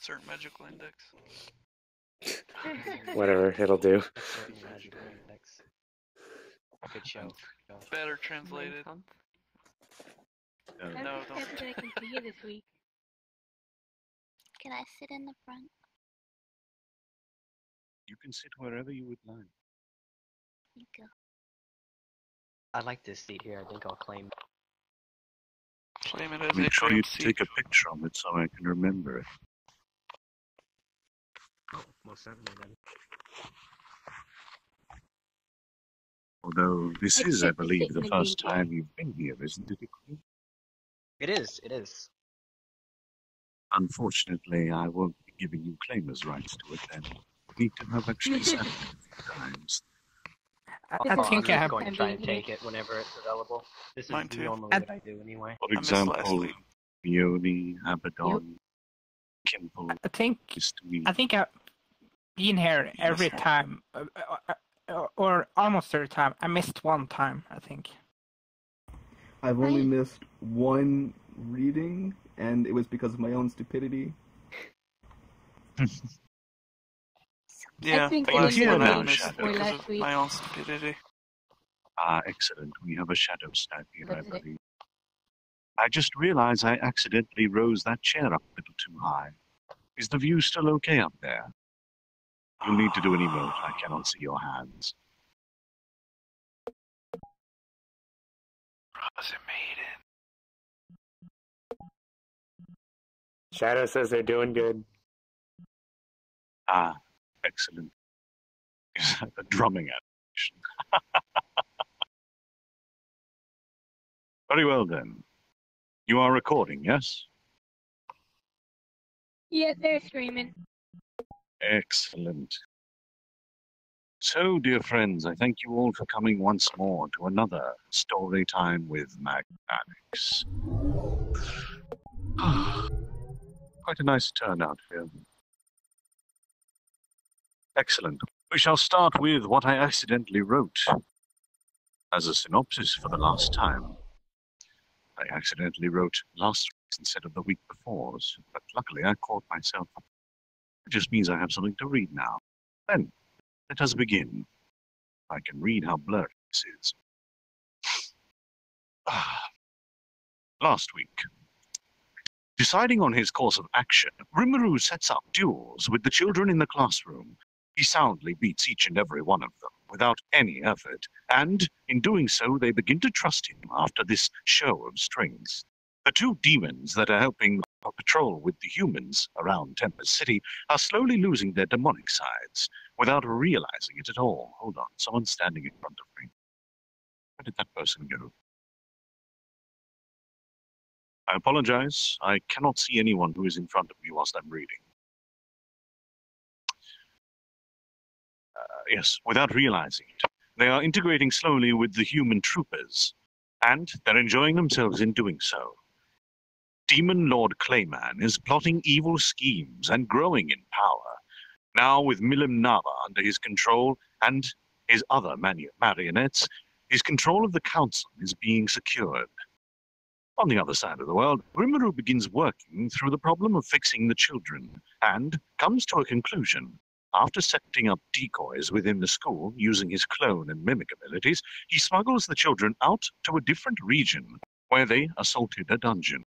certain magical index. Whatever, it'll do. Certain magical index. Good show. Better translated. That's No, the don't. episode I can see you this week. Can I sit in the front? You can sit wherever you would like. You go. I like this seat here. I think I'll claim. Claim it as Make a sure you claim seat. take a picture of it so I can remember it. Oh, most certainly then. Although this I'd is, I sit to believe, sit the in the first green time you've been here, isn't it? Iqbal? It is. It is. Unfortunately, I won't be giving you claimers' rights to it then. You need to have actually sat there a few times. I I'm think I just have. going to try and take it whenever it's available. This is Mine too. normally what I do anyway. For I missed example, lastly. Peony, Abaddon, Kimble, I think I've been here every time, or almost every time. I missed one time, I think. I've only Right. missed one reading, and it was because of my own stupidity. Yeah, think the I last did one I one missed shadow. because last of week. my own stupidity. Ah, excellent. We have a shadow snipe here, I That's it. believe. I just realized I accidentally rose that chair up a little too high. Is the view still okay up there? You'll need to do an emote. I cannot see your hands. Brother Maiden. Shadow says they're doing good. Ah, excellent. Is that the drumming animation? Very well then. You are recording, yes? Yeah, they're screaming. Excellent. So, dear friends, I thank you all for coming once more to another story time with Magnanix. Quite a nice turnout here. Excellent. We shall start with what I accidentally wrote as a synopsis for the last time. I accidentally wrote last week's instead of the week before's, but luckily I caught myself. It just means I have something to read now. Then, let us begin. I can read how blurry this is. Last week. Deciding on his course of action, Rimuru sets up duels with the children in the classroom. He soundly beats each and every one of them without any effort, and in doing so they begin to trust him after this show of strength. The two demons that are helping patrol with the humans around Tempest City are slowly losing their demonic sides without realizing it at all. Hold on, someone's standing in front of me. Where did that person go? I apologize. I cannot see anyone who is in front of me whilst I'm reading. Yes, without realizing it. They are integrating slowly with the human troopers, and they're enjoying themselves in doing so. Demon Lord Clayman is plotting evil schemes and growing in power. Now with Milim Nava under his control and his other marionettes, his control of the council is being secured. On the other side of the world, Rimuru begins working through the problem of fixing the children, and comes to a conclusion. After setting up decoys within the school, using his clone and mimic abilities, he smuggles the children out to a different region, where they assaulted a dungeon.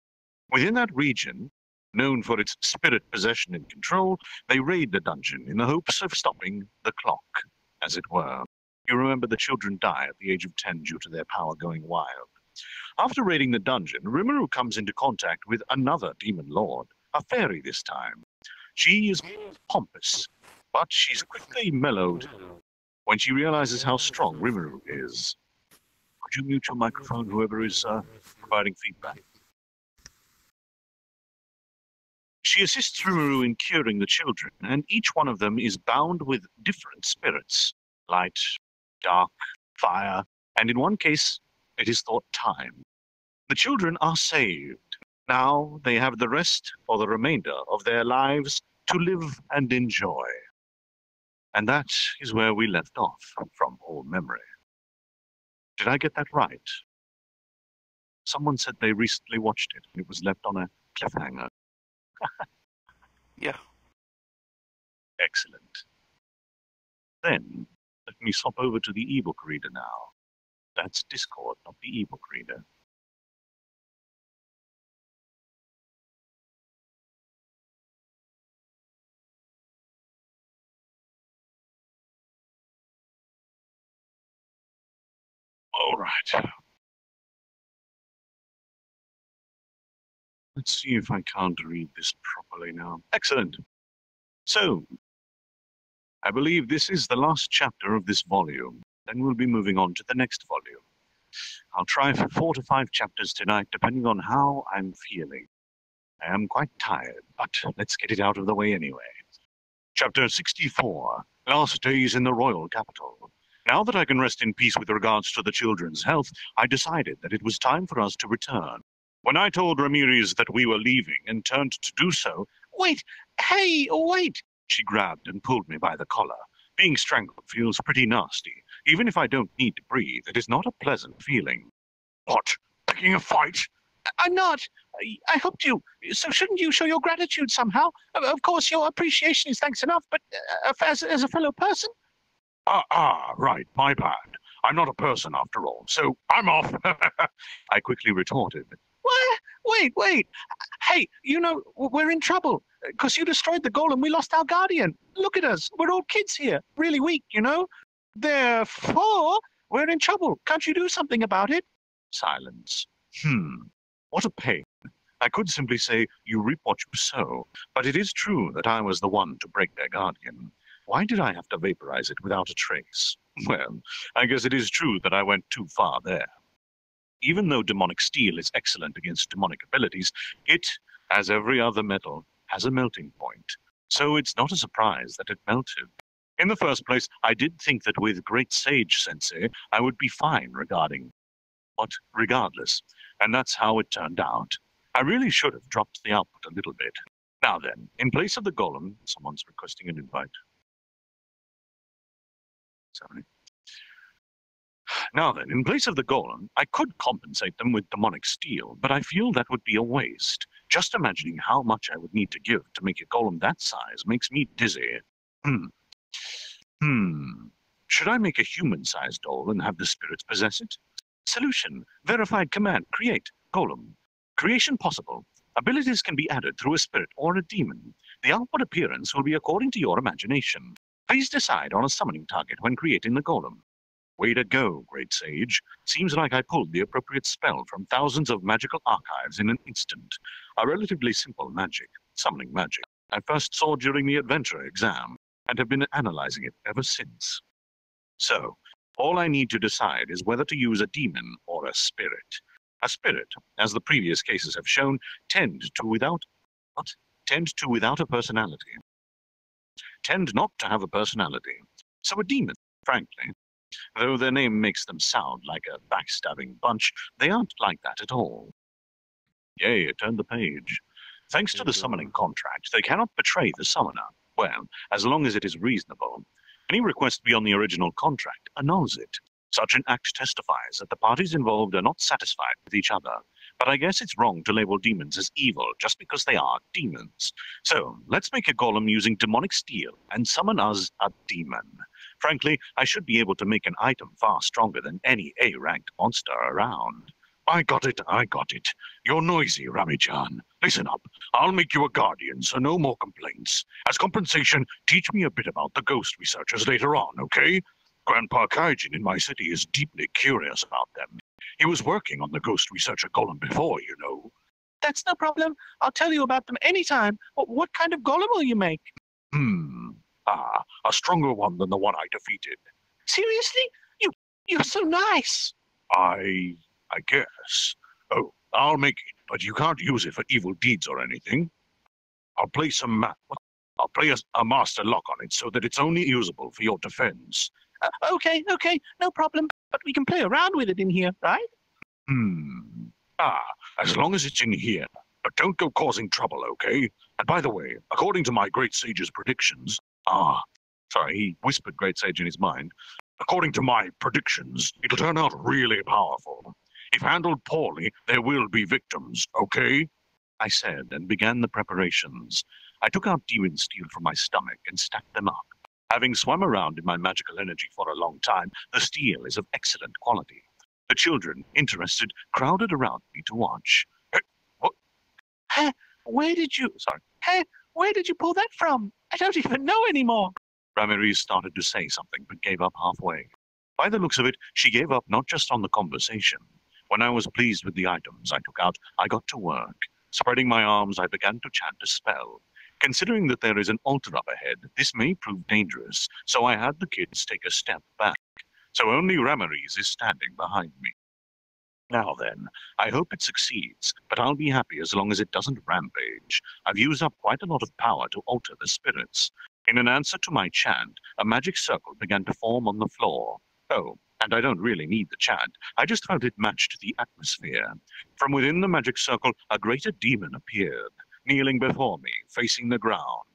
Within that region, known for its spirit possession and control, they raid the dungeon in the hopes of stopping the clock, as it were. You remember the children die at the age of 10 due to their power going wild. After raiding the dungeon, Rimuru comes into contact with another demon lord, a fairy this time. She is pompous, but she's quickly mellowed when she realizes how strong Rimuru is. Could you mute your microphone, whoever is providing feedback? She assists Rimuru in curing the children, and each one of them is bound with different spirits, light, dark, fire, and in one case, it is thought time. The children are saved. Now they have the rest or the remainder of their lives to live and enjoy. And that is where we left off from all memory. Did I get that right? Someone said they recently watched it and it was left on a cliffhanger. Yeah. Excellent. Then, let me swap over to the ebook reader now. That's Discord, not the ebook reader. All right. Let's see if I can't read this properly now. Excellent. So, I believe this is the last chapter of this volume. Then we'll be moving on to the next volume. I'll try for 4 to 5 chapters tonight, depending on how I'm feeling. I am quite tired, but let's get it out of the way anyway. Chapter 64, Last Days in the Royal Capital. Now that I can rest in peace with regards to the children's health, I decided that it was time for us to return. When I told Ramirez that we were leaving and turned to do so, "Wait! Hey, wait!" She grabbed and pulled me by the collar. Being strangled feels pretty nasty. Even if I don't need to breathe, it is not a pleasant feeling. What? Picking a fight? I'm not. I helped you, so shouldn't you show your gratitude somehow? Of course, your appreciation is thanks enough, but as a fellow person? Right, my bad. I'm not a person after all, so I'm off. I quickly retorted. What? Wait. Hey, you know, we're in trouble. Because you destroyed the golem, we lost our guardian. Look at us. We're all kids here. Really weak, you know? Therefore, we're in trouble. Can't you do something about it? Silence. What a pain. I could simply say, you reap what you sow. But it is true that I was the one to break their guardian. Why did I have to vaporize it without a trace? Well, I guess it is true that I went too far there. Even though demonic steel is excellent against demonic abilities, it, as every other metal, has a melting point. So it's not a surprise that it melted. In the first place, I did think that with Great Sage Sensei, I would be fine regardless. And that's how it turned out. I really should have dropped the output a little bit. Now then, in place of the golem, someone's requesting an invite. Sorry. Now then, in place of the golem, I could compensate them with demonic steel, but I feel that would be a waste. Just imagining how much I would need to give to make a golem that size makes me dizzy. Should I make a human-sized doll and have the spirits possess it? Solution. Verified command. Create. Golem. Creation possible. Abilities can be added through a spirit or a demon. The outward appearance will be according to your imagination. Please decide on a summoning target when creating the golem. Way to go, Great Sage. Seems like I pulled the appropriate spell from thousands of magical archives in an instant. A relatively simple magic, summoning magic, I first saw during the adventure exam, and have been analyzing it ever since. So, all I need to decide is whether to use a demon or a spirit. A spirit, as the previous cases have shown, tend without a personality. Tend not to have a personality. So a demon, frankly. Though their name makes them sound like a backstabbing bunch, they aren't like that at all. Yay, it turned the page. Thanks to the summoning contract, they cannot betray the summoner. Well, as long as it is reasonable. Any request beyond the original contract annuls it. Such an act testifies that the parties involved are not satisfied with each other. But I guess it's wrong to label demons as evil just because they are demons. So, let's make a golem using demonic steel and summon us a demon. Frankly, I should be able to make an item far stronger than any A-ranked monster around. I got it. You're noisy, Rami-chan. Listen up. I'll make you a guardian, so no more complaints. As compensation, teach me a bit about the ghost researchers later on, okay? Grandpa Kaijin in my city is deeply curious about them. He was working on the ghost researcher golem before, you know. That's no problem. I'll tell you about them anytime. What kind of golem will you make? A stronger one than the one I defeated. Seriously? You're so nice. I guess. Oh, I'll make it, but you can't use it for evil deeds or anything. I'll play a master lock on it so that it's only usable for your defense. Okay, no problem. But we can play around with it in here, right? As long as it's in here. But don't go causing trouble, okay? And by the way, according to my Great Sage's predictions... he whispered Great Sage in his mind. According to my predictions, it'll turn out really powerful. If handled poorly, there will be victims, okay? I said, and began the preparations. I took out demon steel from my stomach and stacked them up. Having swum around in my magical energy for a long time, the steel is of excellent quality. The children, interested, crowded around me to watch. What? Hey, where did you pull that from? I don't even know anymore. Ramirez started to say something, but gave up halfway. By the looks of it, she gave up not just on the conversation. When I was pleased with the items I took out, I got to work. Spreading my arms, I began to chant a spell. Considering that there is an altar up ahead, this may prove dangerous, so I had the kids take a step back. So only Ramirez is standing behind me. Now then, I hope it succeeds, but I'll be happy as long as it doesn't rampage. I've used up quite a lot of power to alter the spirits. In an answer to my chant, a magic circle began to form on the floor. Oh, and I don't really need the chant. I just felt it matched the atmosphere. From within the magic circle, a greater demon appeared, kneeling before me, facing the ground.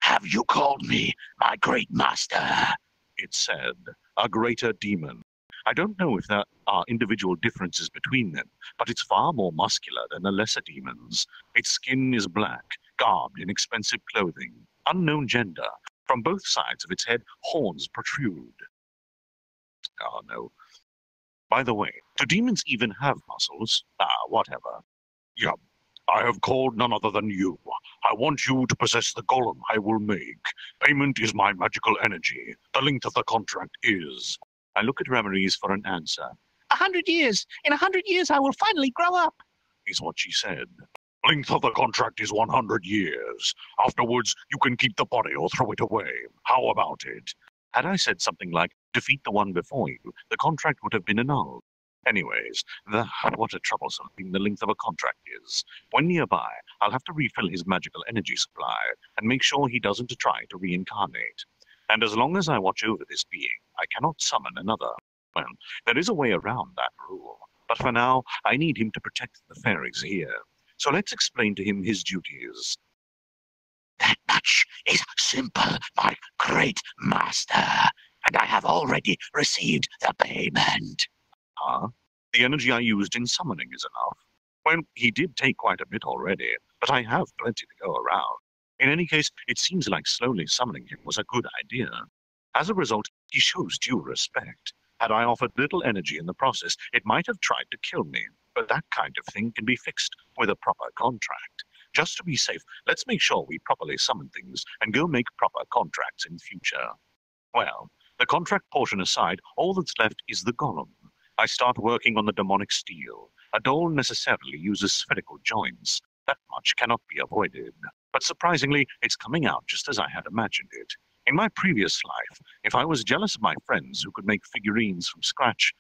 "Have you called me my great master?" it said. A greater demon. I don't know if there are individual differences between them, but it's far more muscular than the lesser demons. Its skin is black, garbed in expensive clothing, unknown gender. From both sides of its head, horns protrude. Oh, no. By the way, do demons even have muscles? Whatever. Yeah, I have called none other than you. I want you to possess the golem I will make. Payment is my magical energy. The length of the contract is... I look at Ramirez for an answer. 100 years. In 100 years, I will finally grow up, is what she said. Length of the contract is 100 years. Afterwards, you can keep the body or throw it away. How about it? Had I said something like, defeat the one before you, the contract would have been annulled. Anyways, what a troublesome thing the length of a contract is. When nearby, I'll have to refill his magical energy supply and make sure he doesn't try to reincarnate. And as long as I watch over this being, I cannot summon another. Well, there is a way around that rule. But for now, I need him to protect the fairies here. So let's explain to him his duties. That much is simple, my great master, and I have already received the payment. Huh? The energy I used in summoning is enough. Well, he did take quite a bit already, but I have plenty to go around. In any case, it seems like slowly summoning him was a good idea. As a result, he shows due respect. Had I offered little energy in the process, it might have tried to kill me, but that kind of thing can be fixed with a proper contract. Just to be safe, let's make sure we properly summon things and go make proper contracts in future. Well, the contract portion aside, all that's left is the golem. I start working on the demonic steel. A doll necessarily uses spherical joints. That much cannot be avoided. But surprisingly, it's coming out just as I had imagined it. In my previous life, if I was jealous of my friends who could make figurines from scratch...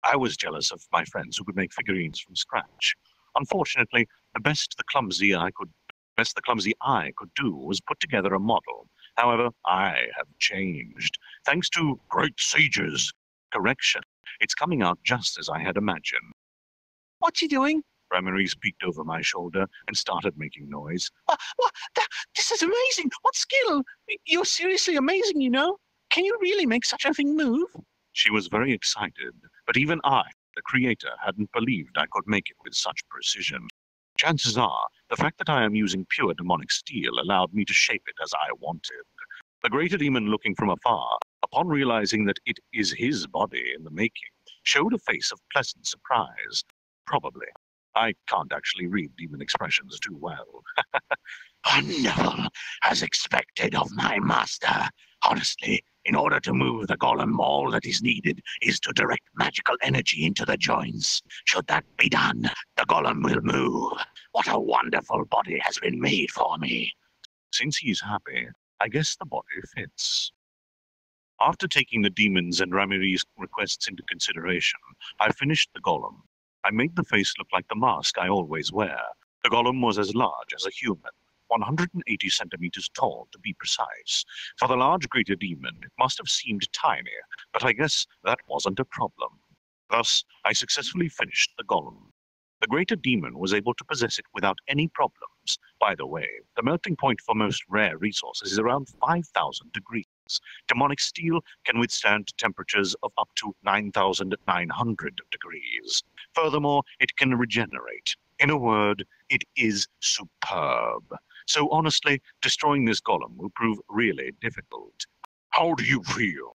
I was jealous of my friends who could make figurines from scratch. Unfortunately, the best the clumsy eye could do was put together a model. However, I have changed. Thanks to great sages. Correction. It's coming out just as I had imagined. What's he doing? Ramirez peeked over my shoulder and started making noise. This is amazing! What skill! You're seriously amazing, you know? Can you really make such a thing move? She was very excited, but even I, the creator, hadn't believed I could make it with such precision. Chances are, the fact that I am using pure demonic steel allowed me to shape it as I wanted. The greater demon, looking from afar, upon realizing that it is his body in the making, showed a face of pleasant surprise. Probably. I can't actually read demon expressions too well. Wonderful, as expected of my master. Honestly, in order to move the golem, all that is needed is to direct magical energy into the joints. Should that be done, the golem will move. What a wonderful body has been made for me. Since he's happy, I guess the body fits. After taking the demons and Ramirez's requests into consideration, I finished the golem. I made the face look like the mask I always wear. The golem was as large as a human, 180 centimeters tall to be precise. For the large greater demon, it must have seemed tiny, but I guess that wasn't a problem. Thus, I successfully finished the golem. The greater demon was able to possess it without any problems. By the way, the melting point for most rare resources is around 5,000 degrees. Demonic steel can withstand temperatures of up to 9,900 degrees. Furthermore, it can regenerate. In a word, It is superb. So honestly, destroying this golem will prove really difficult. How do you feel?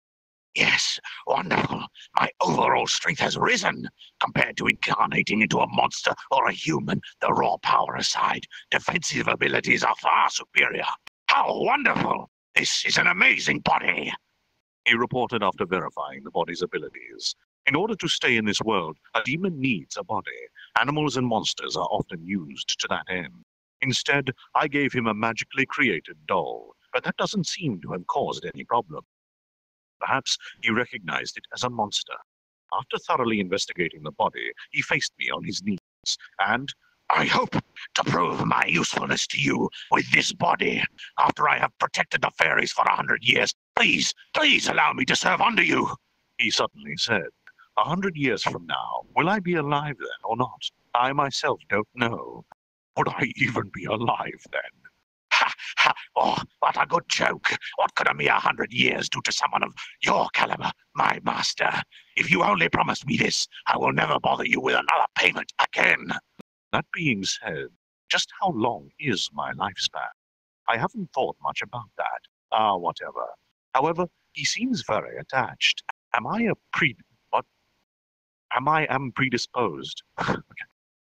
Yes, wonderful. My overall strength has risen. Compared to incarnating into a monster or a human, the raw power aside, defensive abilities are far superior. How wonderful! This is an amazing body, he reported after verifying the body's abilities. In order to stay in this world, a demon needs a body. Animals and monsters are often used to that end. Instead, I gave him a magically created doll, but that doesn't seem to have caused any problem. Perhaps he recognized it as a monster. After thoroughly investigating the body, he faced me on his knees, and I hope to prove my usefulness to you with this body. After I have protected the fairies for 100 years, please allow me to serve under you, he suddenly said. 100 years from now, will I be alive then or not? I myself don't know. Would I even be alive then? Ha! Ha! Oh, what a good joke. What could a mere 100 years do to someone of your caliber, my master? If you only promise me this, I will never bother you with another payment again. That being said, just how long is my lifespan? I haven't thought much about that. Whatever. However, he seems very attached. Am I predisposed? Okay.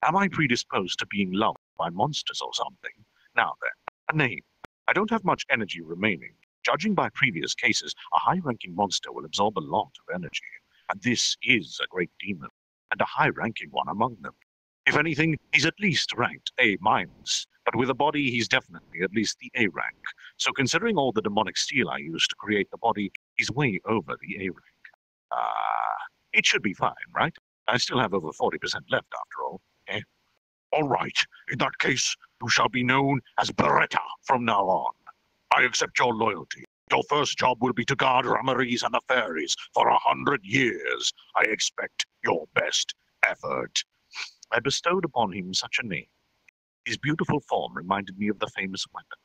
Am I predisposed to being loved by monsters or something? Now then, a name. I don't have much energy remaining. Judging by previous cases, a high-ranking monster will absorb a lot of energy. And this is a great demon, and a high-ranking one among them. If anything, he's at least ranked A-, but with a body, he's definitely at least the A rank. So considering all the demonic steel I used to create the body, he's way over the A rank. It should be fine, right? I still have over 40% left after all. Eh? All right. In that case, you shall be known as Beretta from now on. I accept your loyalty. Your first job will be to guard Ramaries and the fairies for 100 years. I expect your best effort. I bestowed upon him such a name. His beautiful form reminded me of the famous weapon,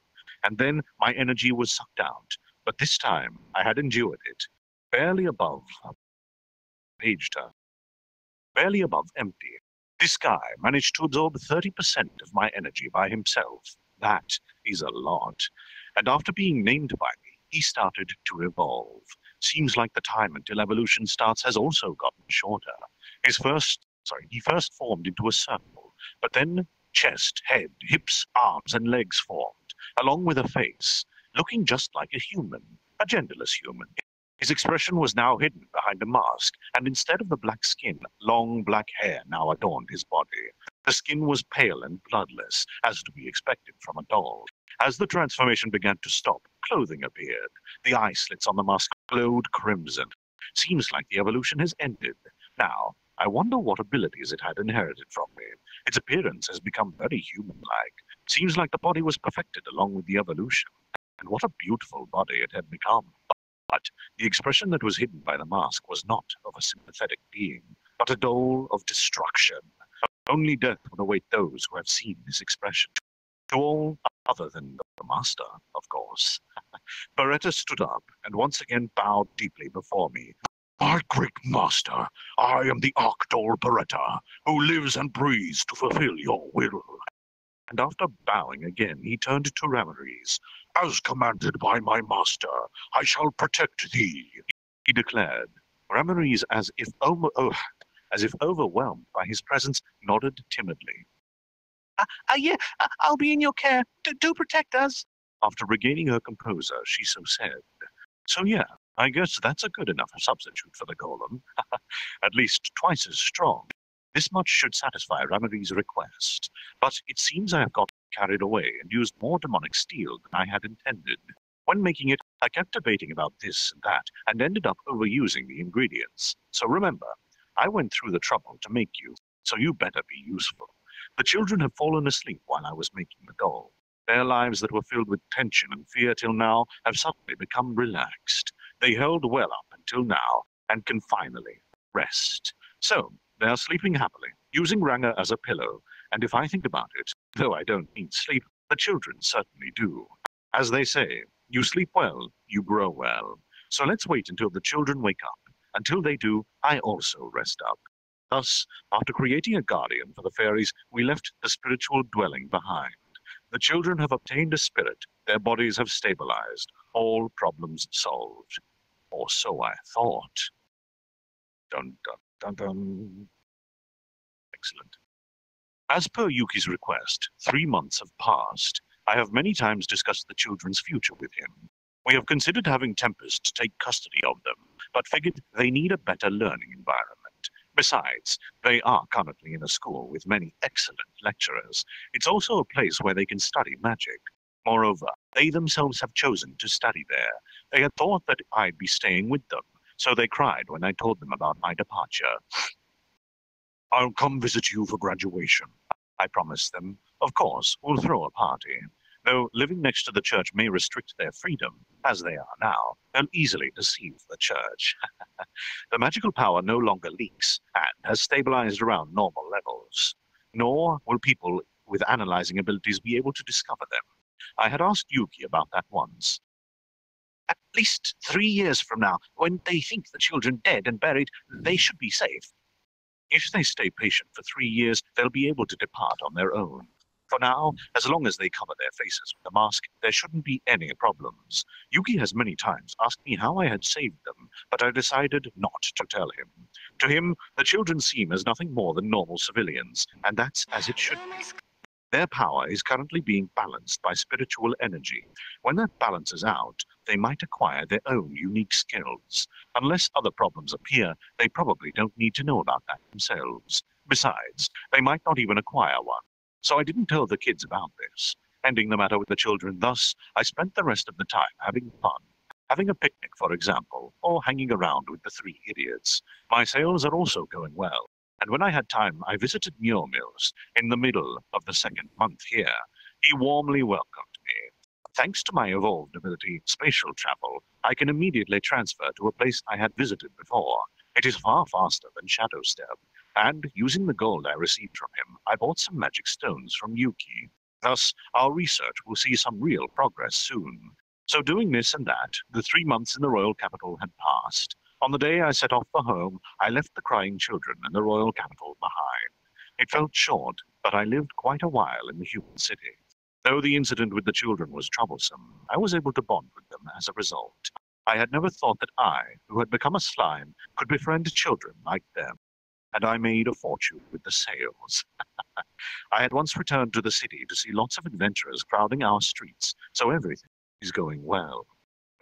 and then my energy was sucked out, but this time I had endured it. Barely above empty. This guy managed to absorb 30% of my energy by himself. That is a lot. And after being named by me, he started to evolve. Seems like the time until evolution starts has also gotten shorter. He first formed into a circle, but then chest, head, hips, arms, and legs formed, along with a face, looking just like a human, a genderless human. His expression was now hidden behind a mask, and instead of the black skin, long black hair now adorned his body. The skin was pale and bloodless, as to be expected from a doll. As the transformation began to stop, clothing appeared. The eye slits on the mask glowed crimson. Seems like the evolution has ended. Now, I wonder what abilities it had inherited from me. Its appearance has become very human-like. Seems like the body was perfected along with the evolution. And what a beautiful body it had become. But the expression that was hidden by the mask was not of a sympathetic being, but a doll of destruction. Only death would await those who have seen this expression. To all other than the master, of course. Beretta stood up and once again bowed deeply before me. My great master, I am the Archdol Beretta, who lives and breathes to fulfill your will. And after bowing again, he turned to Ramaries. As commanded by my master, I shall protect thee, he declared. Ramaries, as if overwhelmed by his presence, nodded timidly. Yeah, I'll be in your care. Do protect us. After regaining her composure, she so said. So yeah, I guess that's a good enough substitute for the golem. At least twice as strong. This much should satisfy Ramaries' request. But it seems I have got carried away and used more demonic steel than I had intended. When making it, I kept debating about this and that, and ended up overusing the ingredients. So remember, I went through the trouble to make you, so you better be useful. The children have fallen asleep while I was making the doll. Their lives that were filled with tension and fear till now have suddenly become relaxed. They held well up until now, and can finally rest. So, they are sleeping happily, using Ranga as a pillow, and if I think about it, though I don't need sleep, the children certainly do. As they say, you sleep well, you grow well. So let's wait until the children wake up. Until they do, I also rest up. Thus, after creating a guardian for the fairies, we left the spiritual dwelling behind. The children have obtained a spirit, their bodies have stabilized, all problems solved. Or so I thought. Dun dun dun dun. Excellent. As per Yuki's request, 3 months have passed. I have many times discussed the children's future with him. We have considered having Tempest take custody of them, but figured they need a better learning environment. Besides, they are currently in a school with many excellent lecturers. It's also a place where they can study magic. Moreover, they themselves have chosen to study there. They had thought that I'd be staying with them, so they cried when I told them about my departure. I'll come visit you for graduation, I promised them. Of course, we'll throw a party. Though living next to the church may restrict their freedom, as they are now, they'll easily deceive the church. The magical power no longer leaks and has stabilized around normal levels. Nor will people with analyzing abilities be able to discover them. I had asked Yuki about that once. At least 3 years from now, when they think the children dead and buried, they should be safe. If they stay patient for 3 years, they'll be able to depart on their own. For now, as long as they cover their faces with the mask, there shouldn't be any problems. Yuki has many times asked me how I had saved them, but I decided not to tell him. To him, the children seem as nothing more than normal civilians, and that's as it should be. Their power is currently being balanced by spiritual energy. When that balances out, they might acquire their own unique skills. Unless other problems appear, they probably don't need to know about that themselves. Besides, they might not even acquire one. So I didn't tell the kids about this. Ending the matter with the children thus, I spent the rest of the time having fun. Having a picnic, for example, or hanging around with the 3 idiots. My sales are also going well. And when I had time, I visited Muirmills in the middle of the 2nd month here. He warmly welcomed me. Thanks to my evolved ability, spatial travel, I can immediately transfer to a place I had visited before. It is far faster than Shadow Step, and using the gold I received from him, I bought some magic stones from Yuki. Thus, our research will see some real progress soon. So doing this and that, the 3 months in the royal capital had passed. On the day I set off for home, I left the crying children and the royal capital behind. It felt short, but I lived quite a while in the human city. Though the incident with the children was troublesome, I was able to bond with them as a result. I had never thought that I, who had become a slime, could befriend children like them. And I made a fortune with the sales. I had once returned to the city to see lots of adventurers crowding our streets, so everything is going well.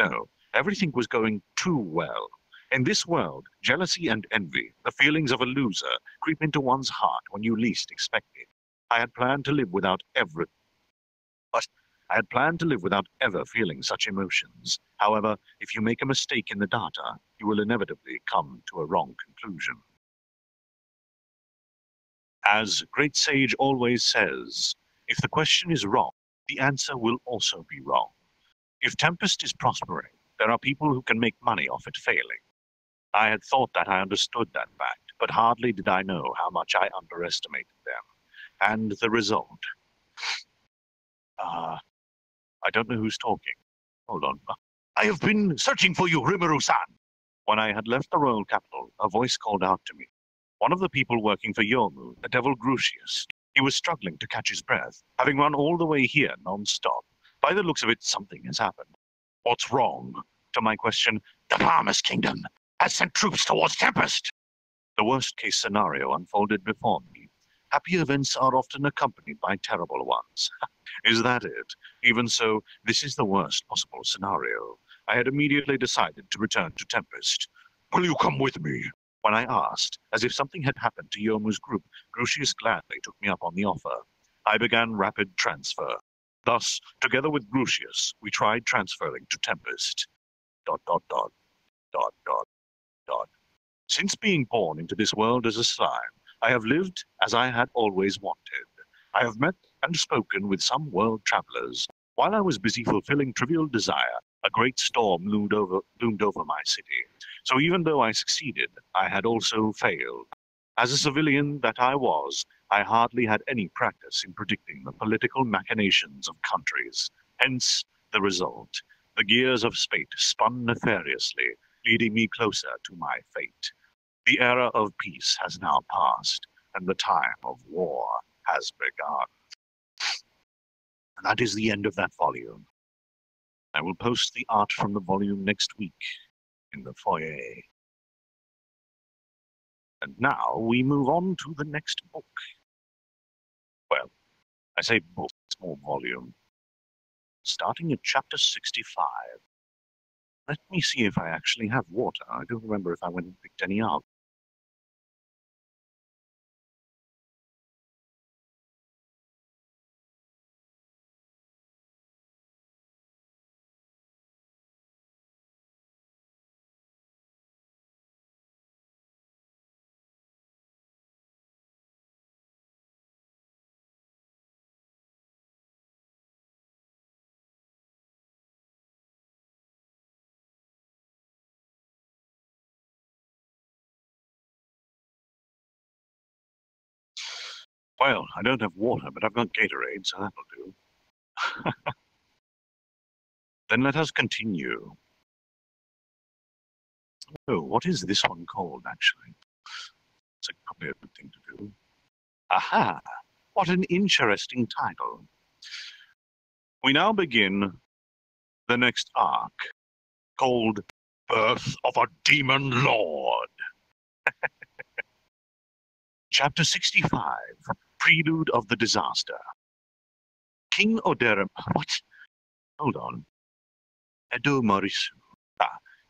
No, everything was going too well. In this world, jealousy and envy, the feelings of a loser, creep into one's heart when you least expect it. I had planned to live without ever feeling such emotions. However, if you make a mistake in the data, you will inevitably come to a wrong conclusion. As Great Sage always says, if the question is wrong, the answer will also be wrong. If Tempest is prospering, there are people who can make money off it failing. I had thought that I understood that fact, but hardly did I know how much I underestimated them. And the result. I don't know who's talking. Hold on. I have been searching for you, Rimuru-san. When I had left the royal capital, a voice called out to me. One of the people working for Yomu, the devil Grucius. He was struggling to catch his breath, having run all the way here non-stop. By the looks of it, something has happened. What's wrong? To my question, the Palmer's Kingdom has sent troops towards Tempest. The worst-case scenario unfolded before me. Happy events are often accompanied by terrible ones. Is that it? Even so, this is the worst possible scenario. I had immediately decided to return to Tempest. Will you come with me? When I asked, as if something had happened to Yomu's group, Grucius gladly took me up on the offer. I began rapid transfer. Thus, together with Grucius, we tried transferring to Tempest. ... Since being born into this world as a slime, I have lived as I had always wanted. I have met and spoken with some world travelers. While I was busy fulfilling trivial desire, a great storm loomed over my city. So even though I succeeded, I had also failed. As a civilian that I was, I hardly had any practice in predicting the political machinations of countries. Hence, the result. The gears of fate spun nefariously, leading me closer to my fate. The era of peace has now passed, and the time of war has begun. And that is the end of that volume. I will post the art from the volume next week in the foyer. And now we move on to the next book. Well, I say book, small volume. Starting at chapter 65. Let me see if I actually have water. I don't remember if I went and picked any up. Well, I don't have water, but I've got Gatorade, so that'll do. Then let us continue. Oh, what is this one called, actually? It's probably a good thing to do. Aha! What an interesting title. We now begin the next arc, called Birth of a Demon Lord. Chapter 65, Prelude of the Disaster. King Oderim... What? Hold on. Edo Marisu.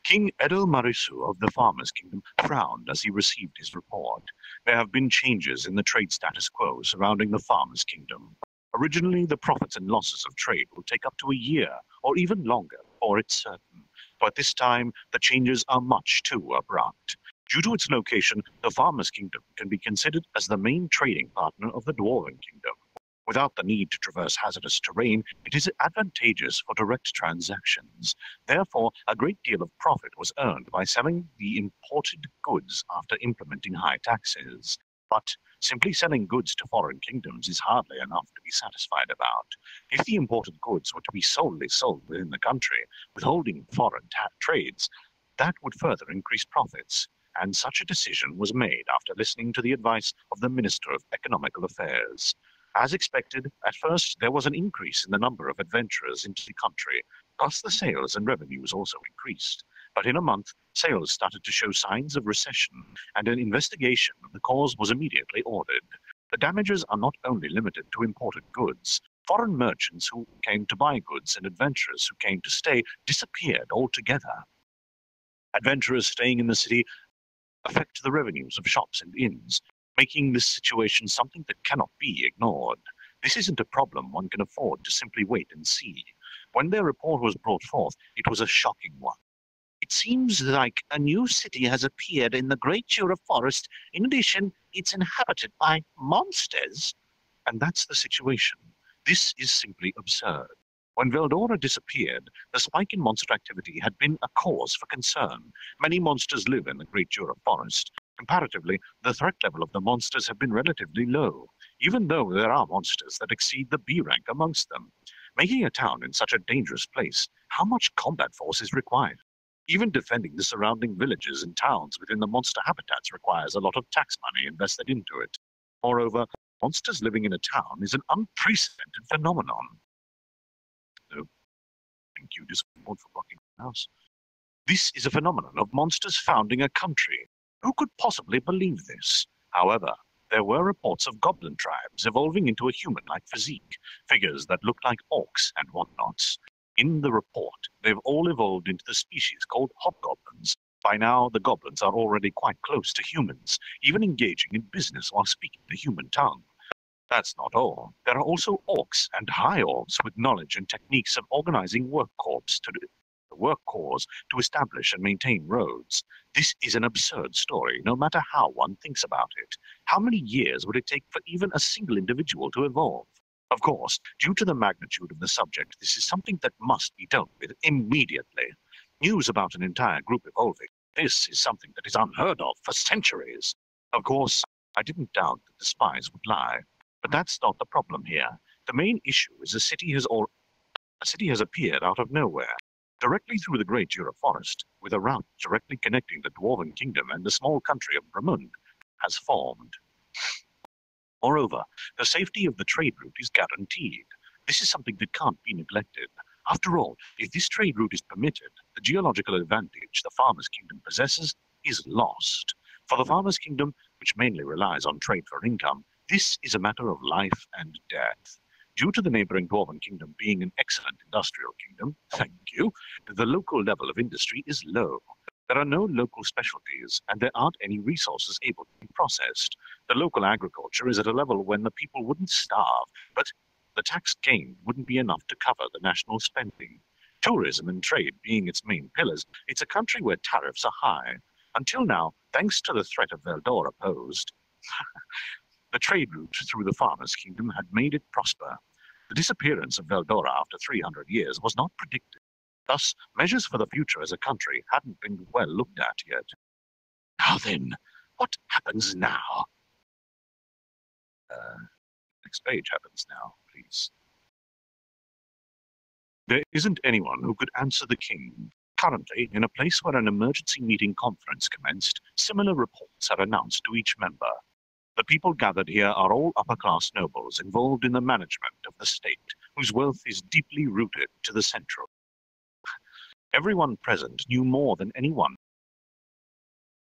King Edo Marisu of the Farmers' Kingdom frowned as he received his report. There have been changes in the trade status quo surrounding the Farmers' Kingdom. Originally, the profits and losses of trade will take up to a year, or even longer, before it's certain. But this time, the changes are much too abrupt. Due to its location, the Farmers' Kingdom can be considered as the main trading partner of the Dwarven Kingdom. Without the need to traverse hazardous terrain, it is advantageous for direct transactions. Therefore, a great deal of profit was earned by selling the imported goods after implementing high taxes. But simply selling goods to foreign kingdoms is hardly enough to be satisfied about. If the imported goods were to be solely sold within the country, withholding foreign trades, that would further increase profits. And such a decision was made after listening to the advice of the Minister of Economical Affairs. As expected, at first there was an increase in the number of adventurers into the country, plus the sales and revenues also increased. But in a month, sales started to show signs of recession, and an investigation of the cause was immediately ordered. The damages are not only limited to imported goods. Foreign merchants who came to buy goods and adventurers who came to stay disappeared altogether. Adventurers staying in the city affect the revenues of shops and inns, making this situation something that cannot be ignored. This isn't a problem one can afford to simply wait and see. When their report was brought forth, it was a shocking one. It seems like a new city has appeared in the Great Jura Forest. In addition, it's inhabited by monsters. And that's the situation. This is simply absurd. When Veldora disappeared, the spike in monster activity had been a cause for concern. Many monsters live in the Great Jura Forest. Comparatively, the threat level of the monsters have been relatively low, even though there are monsters that exceed the B rank amongst them. Making a town in such a dangerous place, how much combat force is required? Even defending the surrounding villages and towns within the monster habitats requires a lot of tax money invested into it. Moreover, monsters living in a town is an unprecedented phenomenon. So, thank you, Discord, for blocking the house. This is a phenomenon of monsters founding a country. Who could possibly believe this? However, there were reports of goblin tribes evolving into a human-like physique, figures that looked like orcs and whatnots. In the report, they've all evolved into the species called hobgoblins. By now, the goblins are already quite close to humans, even engaging in business while speaking the human tongue. That's not all. There are also orcs and high orcs with knowledge and techniques of organizing work corps to establish and maintain roads. This is an absurd story, no matter how one thinks about it. How many years would it take for even a single individual to evolve? Of course, due to the magnitude of the subject, this is something that must be dealt with immediately. News about an entire group evolving, this is something that is unheard of for centuries. Of course, I didn't doubt that the spies would lie, but that's not the problem here. The main issue is a city has appeared out of nowhere. directly through the Great Jura Forest, with a route directly connecting the Dwarven Kingdom and the small country of Bramund, has formed. Moreover, the safety of the trade route is guaranteed. This is something that can't be neglected. After all, if this trade route is permitted, the geological advantage the Farmer's Kingdom possesses is lost. For the Farmer's Kingdom, which mainly relies on trade for income, this is a matter of life and death. Due to the neighboring Dwarven Kingdom being an excellent industrial kingdom, thank you, the local level of industry is low. There are no local specialties, and there aren't any resources able to be processed. The local agriculture is at a level when the people wouldn't starve, but the tax gained wouldn't be enough to cover the national spending. Tourism and trade being its main pillars, it's a country where tariffs are high. Until now, thanks to the threat of Veldora posed, the trade route through the Farmer's Kingdom had made it prosper. The disappearance of Veldora after 300 years was not predicted. Thus, measures for the future as a country hadn't been well looked at yet. Now then, what happens now? Next page happens now, please. There isn't anyone who could answer the king. Currently, in a place where an emergency meeting conference commenced, similar reports are announced to each member. The people gathered here are all upper-class nobles involved in the management of the state, whose wealth is deeply rooted to the central. Everyone present knew more than anyone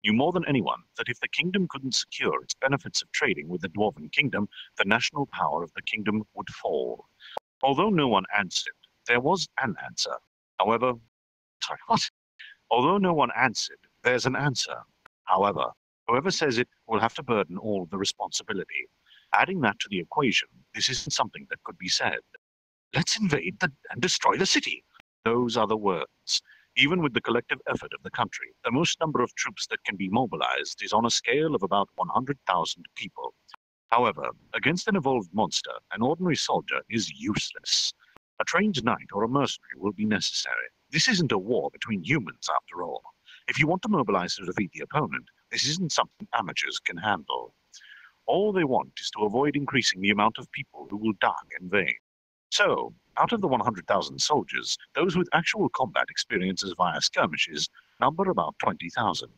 that if the kingdom couldn't secure its benefits of trading with the Dwarven Kingdom, the national power of the kingdom would fall. Although no one answered, there was an answer. Although no one answered, there's an answer. However, whoever says it will have to burden all of the responsibility. Adding that to the equation, this isn't something that could be said. Let's invade and destroy the city. Those are the words. Even with the collective effort of the country, the most number of troops that can be mobilized is on a scale of about 100,000 people. However, against an evolved monster, an ordinary soldier is useless. A trained knight or a mercenary will be necessary. This isn't a war between humans, after all. If you want to mobilize to defeat the opponent, this isn't something amateurs can handle. All they want is to avoid increasing the amount of people who will die in vain. So, out of the 100,000 soldiers, those with actual combat experiences via skirmishes number about 20,000.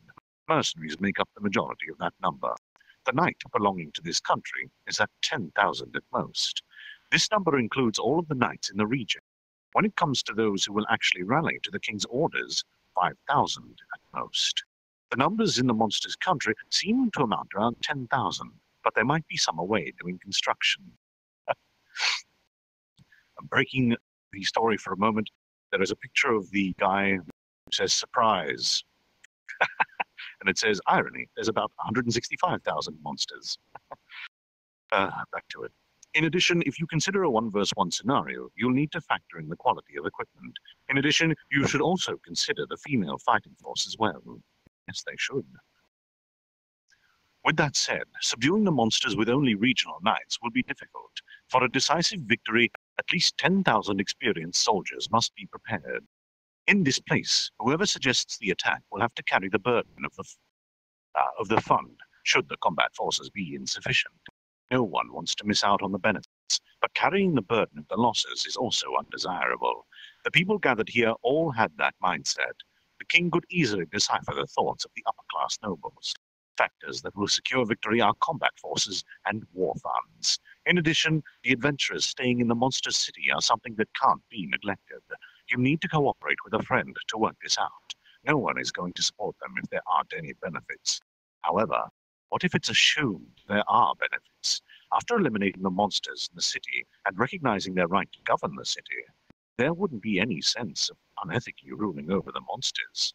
Mercenaries make up the majority of that number. The knight belonging to this country is at 10,000 at most. This number includes all of the knights in the region. When it comes to those who will actually rally to the king's orders, 5,000 at most. The numbers in the monster's country seem to amount to around 10,000, but there might be some away doing construction. I'm breaking the story for a moment. There is a picture of the guy who says surprise. And it says irony. There's about 165,000 monsters. Back to it. In addition, if you consider a 1-versus-1 scenario, you'll need to factor in the quality of equipment. In addition, you should also consider the female fighting force as well. Yes, they should. With that said, subduing the monsters with only regional knights will be difficult. For a decisive victory, at least 10,000 experienced soldiers must be prepared. In this place, whoever suggests the attack will have to carry the burden of the fund, should the combat forces be insufficient. No one wants to miss out on the benefits, but carrying the burden of the losses is also undesirable. The people gathered here all had that mindset. The king could easily decipher the thoughts of the upper-class nobles. Factors that will secure victory are combat forces and war funds. In addition, the adventurers staying in the monster city are something that can't be neglected. You need to cooperate with a friend to work this out. No one is going to support them if there aren't any benefits. However, what if it's assumed there are benefits? After eliminating the monsters in the city and recognizing their right to govern the city, there wouldn't be any sense of unethically ruling over the monsters.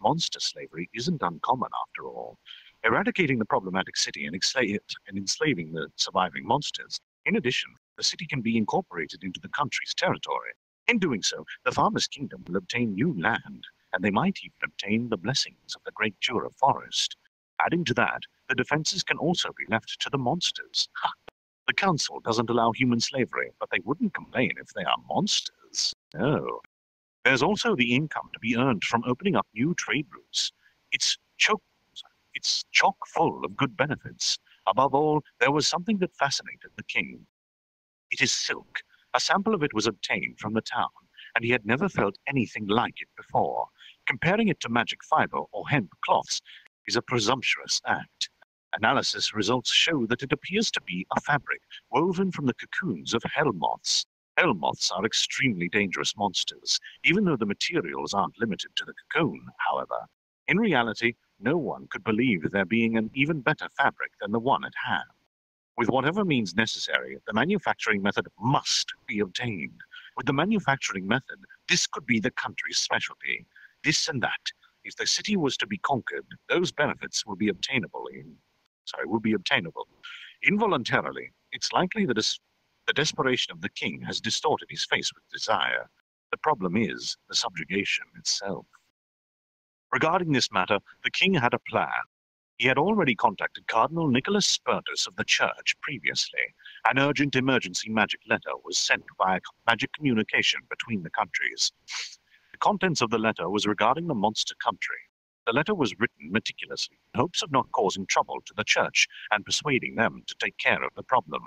Monster slavery isn't uncommon after all. Eradicating the problematic city and enslaving the surviving monsters. In addition, the city can be incorporated into the country's territory. In doing so, the Farmer's Kingdom will obtain new land, and they might even obtain the blessings of the Great Jura Forest. Adding to that, the defenses can also be left to the monsters. The council doesn't allow human slavery, but they wouldn't complain if they are monsters. No. There's also the income to be earned from opening up new trade routes. It's chock full of good benefits. Above all, there was something that fascinated the king. It is silk. A sample of it was obtained from the town, and he had never felt anything like it before. Comparing it to magic fiber or hemp cloths is a presumptuous act. Analysis results show that it appears to be a fabric woven from the cocoons of hell moths. Hell moths are extremely dangerous monsters, even though the materials aren't limited to the cocoon, however. In reality, no one could believe there being an even better fabric than the one at hand. With whatever means necessary, the manufacturing method must be obtained. With the manufacturing method, this could be the country's specialty. This and that. If the city was to be conquered, those benefits will be obtainable. Involuntarily, it's likely that the desperation of the king has distorted his face with desire. The problem is the subjugation itself. Regarding this matter, the king had a plan. He had already contacted Cardinal Nicholas Spertus of the church previously. An urgent emergency magic letter was sent via magic communication between the countries. The contents of the letter was regarding the monster country. The letter was written meticulously in hopes of not causing trouble to the church and persuading them to take care of the problem.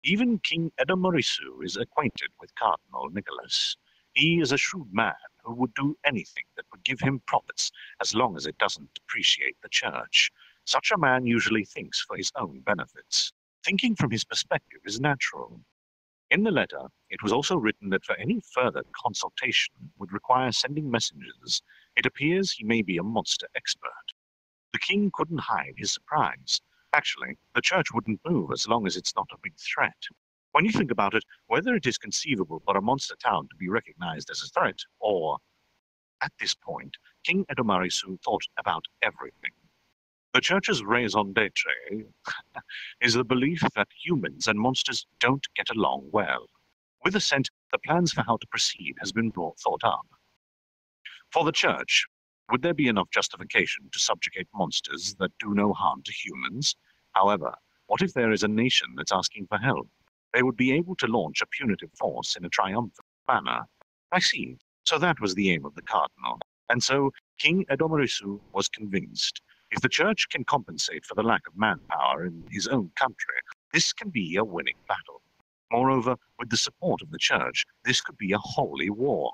Even King Edamarisu is acquainted with Cardinal Nicholas. He is a shrewd man who would do anything that would give him profits as long as it doesn't depreciate the church. Such a man usually thinks for his own benefits. Thinking from his perspective is natural. In the letter, it was also written that for any further consultation would require sending messengers. It appears he may be a monster expert. The king couldn't hide his surprise. Actually, the church wouldn't move as long as it's not a big threat. When you think about it, whether it is conceivable for a monster town to be recognized as a threat, or... At this point, King Edamarisu thought about everything. The church's raison d'etre is the belief that humans and monsters don't get along well. With assent, the plans for how to proceed has been thought up. For the church, would there be enough justification to subjugate monsters that do no harm to humans? However, what if there is a nation that's asking for help? They would be able to launch a punitive force in a triumphant manner. I see. So that was the aim of the cardinal. And so King Edamarisu was convinced. If the church can compensate for the lack of manpower in his own country, this can be a winning battle. Moreover, with the support of the church, this could be a holy war.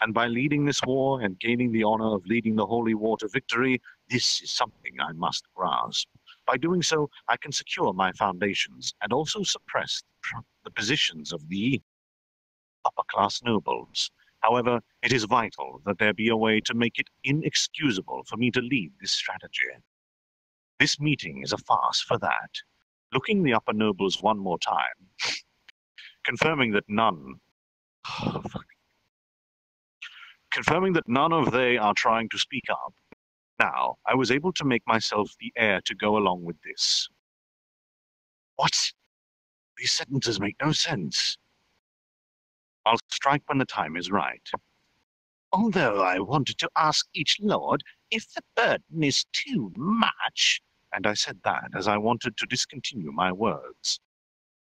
And by leading this war and gaining the honor of leading the holy war to victory, this is something I must grasp. By doing so, I can secure my foundations and also suppress the positions of the upper-class nobles. However, it is vital that there be a way to make it inexcusable for me to lead this strategy. This meeting is a farce for that. Looking the upper nobles one more time, confirming that none of they are trying to speak up. Now, I was able to make myself the heir to go along with this. What? These sentences make no sense. I'll strike when the time is right. Although I wanted to ask each lord if the burden is too much, and I said that as I wanted to discontinue my words.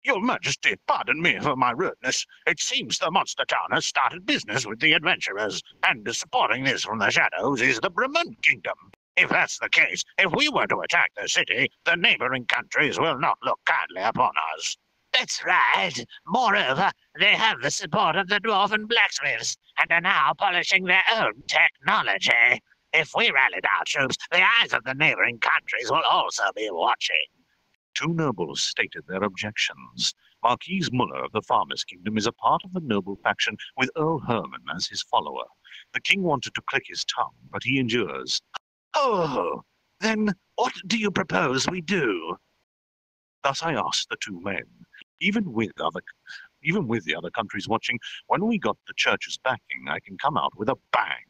Your Majesty, pardon me for my rudeness. It seems the monster town has started business with the adventurers, and supporting this from the shadows is the Brahman Kingdom. If that's the case, if we were to attack the city, the neighboring countries will not look kindly upon us. That's right. Moreover, they have the support of the dwarven blacksmiths, and are now polishing their own technology. If we rallied our troops, the eyes of the neighboring countries will also be watching. Two nobles stated their objections. Marquis Muller of the Farmers' Kingdom is a part of the noble faction with Earl Herman as his follower. The king wanted to click his tongue, but he endures. Oh, then what do you propose we do? Thus I asked the two men. Even with the other countries watching, when we got the church's backing, I can come out with a bang.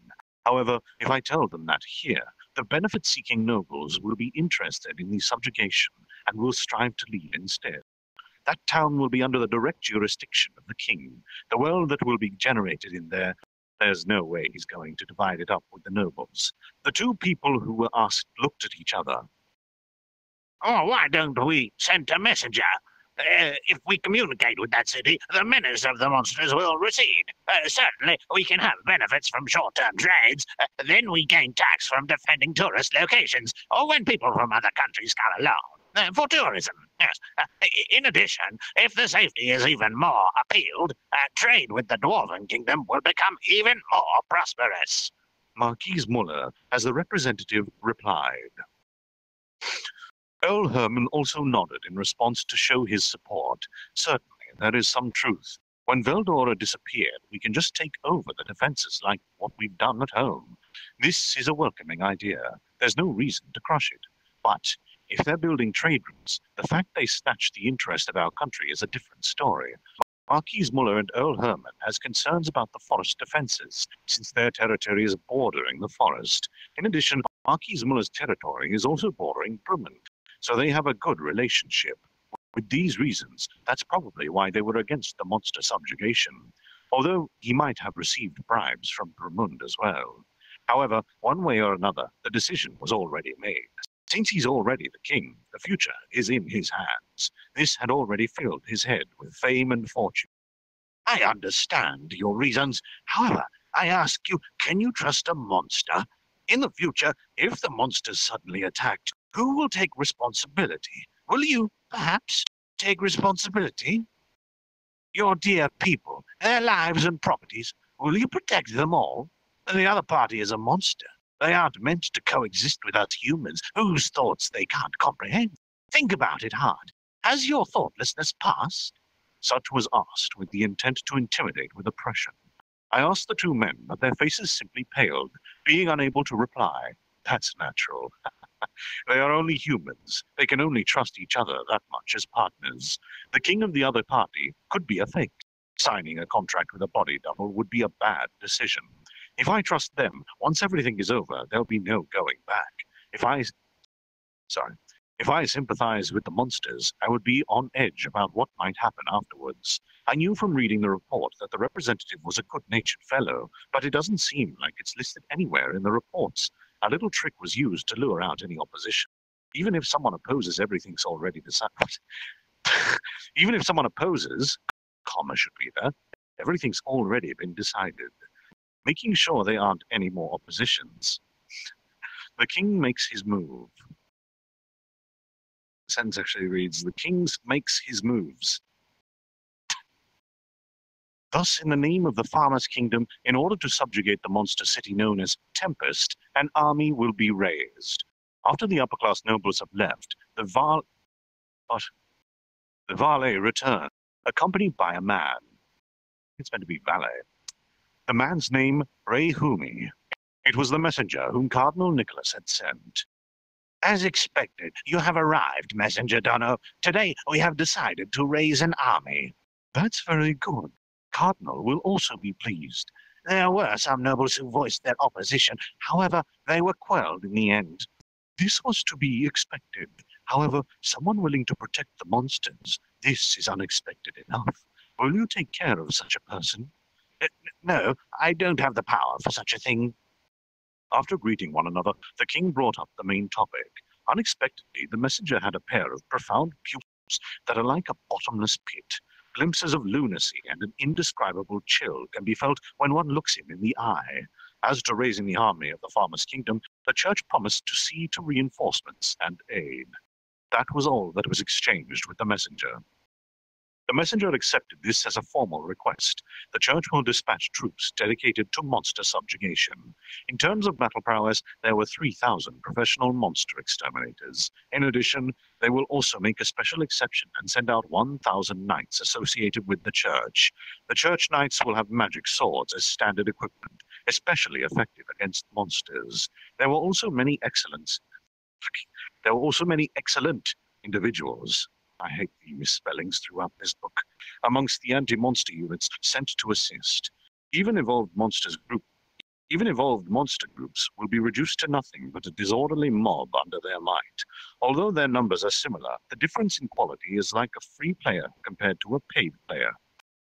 However, if I tell them that here, the benefit-seeking nobles will be interested in the subjugation and will strive to lead instead. That town will be under the direct jurisdiction of the king. The wealth that will be generated in there's no way he's going to divide it up with the nobles. The two people who were asked looked at each other. Oh, why don't we send a messenger? If we communicate with that city, the menace of the monsters will recede. Certainly, we can have benefits from short-term trades. Then we gain tax from defending tourist locations, or when people from other countries come along. For tourism, Yes. In addition, if the safety is even more appealed, trade with the Dwarven Kingdom will become even more prosperous. Marquise Muller, as the representative, replied. Earl Herman also nodded in response to show his support. Certainly, there is some truth. When Veldora disappeared, we can just take over the defenses like what we've done at home. This is a welcoming idea. There's no reason to crush it. But if they're building trade routes, the fact they snatched the interest of our country is a different story. Marquise Muller and Earl Herman has concerns about the forest defenses, since their territory is bordering the forest. In addition, Marquise Muller's territory is also bordering Brumman, so they have a good relationship. With these reasons, that's probably why they were against the monster subjugation, although he might have received bribes from Brumund as well. However, one way or another, the decision was already made. Since he's already the king, the future is in his hands. This had already filled his head with fame and fortune. I understand your reasons. However, I ask you, can you trust a monster? In the future, if the monster's suddenly attacked, who will take responsibility? Will you, perhaps, take responsibility? Your dear people, their lives and properties, will you protect them all? The other party is a monster. They aren't meant to coexist with us humans, whose thoughts they can't comprehend. Think about it hard. Has your thoughtlessness passed? Such was asked with the intent to intimidate with oppression. I asked the two men, but their faces simply paled, being unable to reply. That's natural. They are only humans. They can only trust each other that much as partners. The king of the other party could be a fake. Signing a contract with a body double would be a bad decision. If I trust them, once everything is over, there'll be no going back. If I sympathize with the monsters, I would be on edge about what might happen afterwards. I knew from reading the report that the representative was a good-natured fellow, but it doesn't seem like it's listed anywhere in the reports. A little trick was used to lure out any opposition. Even if someone opposes, everything's already decided. Even if someone opposes, comma should be there, everything's already been decided. Making sure there aren't any more oppositions. The king makes his move. The sentence actually reads, the king makes his moves. Thus, in the name of the Farmer's Kingdom, in order to subjugate the monster city known as Tempest, an army will be raised. After the upper-class nobles have left, the valet returned, accompanied by a man. It's meant to be valet. The man's name, Ray Humi. It was the messenger whom Cardinal Nicholas had sent. As expected, you have arrived, Messenger Dono. Today we have decided to raise an army. That's very good. Cardinal will also be pleased. There were some nobles who voiced their opposition. However, they were quelled in the end. This was to be expected. However, someone willing to protect the monsters, this is unexpected enough. Will you take care of such a person? No, I don't have the power for such a thing. After greeting one another, the king brought up the main topic. Unexpectedly, the messenger had a pair of profound pupils that are like a bottomless pit. Glimpses of lunacy and an indescribable chill can be felt when one looks him in the eye. As to raising the army of the Farmer's Kingdom, the church promised to see to reinforcements and aid. That was all that was exchanged with the messenger. The messenger accepted this as a formal request. The church will dispatch troops dedicated to monster subjugation. In terms of battle prowess, there were 3,000 professional monster exterminators. In addition, they will also make a special exception and send out 1,000 knights associated with the church. The church knights will have magic swords as standard equipment, especially effective against monsters. There were also many excellent individuals. I hate the misspellings throughout this book. Amongst the anti-monster units sent to assist. Even evolved monster groups will be reduced to nothing but a disorderly mob under their might. Although their numbers are similar, the difference in quality is like a free player compared to a paid player.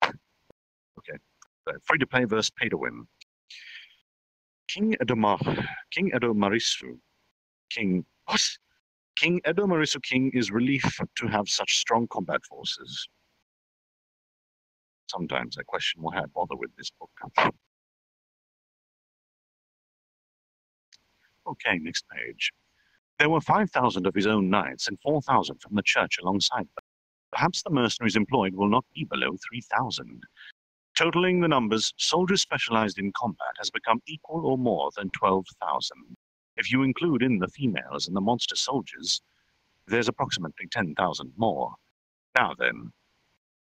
Okay, free to play versus pay to win. King Edomarisu King is relief to have such strong combat forces. Sometimes I question why I bother with this book. Okay, next page. There were 5,000 of his own knights and 4,000 from the church alongside them. Perhaps the mercenaries employed will not be below 3,000. Totaling the numbers, soldiers specialized in combat has become equal or more than 12,000. If you include in the females and the monster soldiers, there's approximately 10,000 more. Now then,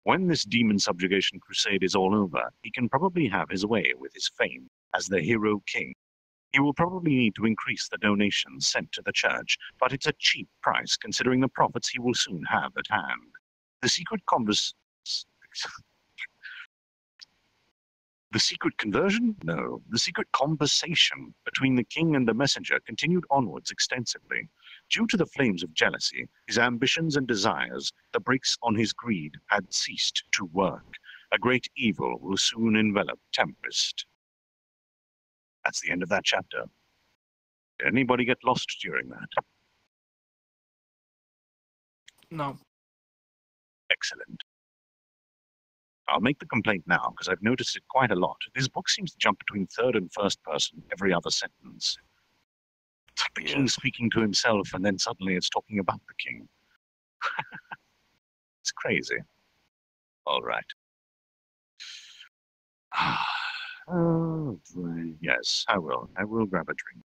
when this demon subjugation crusade is all over, he can probably have his way with his fame as the hero king. He will probably need to increase the donations sent to the church, but it's a cheap price considering the profits he will soon have at hand. The secret conversion? No. The secret conversation between the king and the messenger continued onwards extensively. Due to the flames of jealousy, his ambitions and desires, the brakes on his greed had ceased to work. A great evil will soon envelop Tempest. That's the end of that chapter. Did anybody get lost during that? No. Excellent. I'll make the complaint now, because I've noticed it quite a lot. This book seems to jump between third and first person every other sentence. It's like the king speaking to himself, and then suddenly it's talking about the king. It's crazy. All right. Yes, I will. I will grab a drink.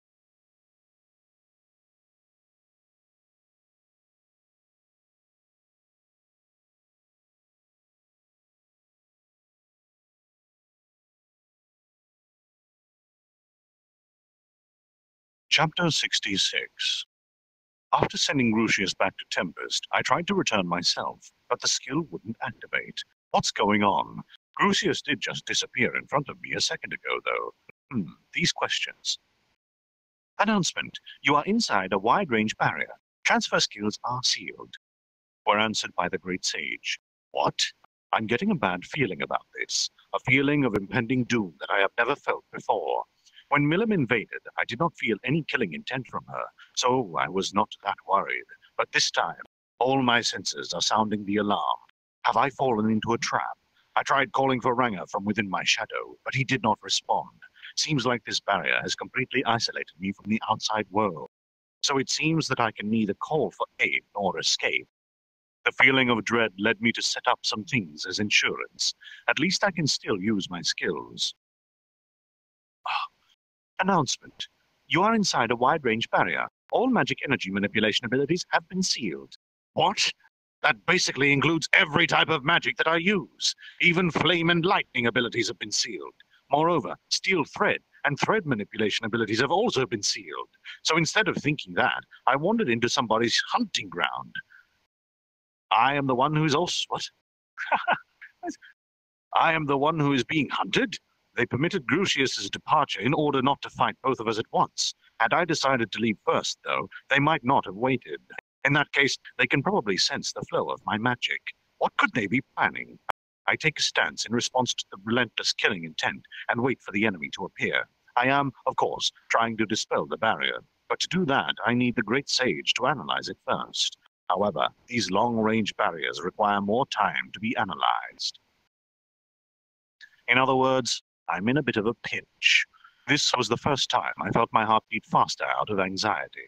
Chapter 66. After sending Grucius back to Tempest, I tried to return myself, but the skill wouldn't activate. What's going on? Grucius did just disappear in front of me a second ago, though. These questions. Announcement. You are inside a wide-range barrier. Transfer skills are sealed. Were answered by the great sage. What? I'm getting a bad feeling about this. A feeling of impending doom that I have never felt before. When Milim invaded, I did not feel any killing intent from her, so I was not that worried. But this time, all my senses are sounding the alarm. Have I fallen into a trap? I tried calling for Ranger from within my shadow, but he did not respond. Seems like this barrier has completely isolated me from the outside world. So it seems that I can neither call for aid nor escape. The feeling of dread led me to set up some things as insurance. At least I can still use my skills. Announcement. You are inside a wide-range barrier. All magic energy manipulation abilities have been sealed. What? That basically includes every type of magic that I use. Even flame and lightning abilities have been sealed. Moreover, steel thread and thread manipulation abilities have also been sealed. So instead of thinking that, I wandered into somebody's hunting ground. I am the one who is also... What? I am the one who is being hunted? They permitted Grucius's departure in order not to fight both of us at once. Had I decided to leave first, though, they might not have waited. In that case, they can probably sense the flow of my magic. What could they be planning? I take a stance in response to the relentless killing intent and wait for the enemy to appear. I am, of course, trying to dispel the barrier, but to do that, I need the great sage to analyze it first. However, these long-range barriers require more time to be analyzed. In other words, I'm in a bit of a pinch. This was the first time I felt my heart beat faster out of anxiety.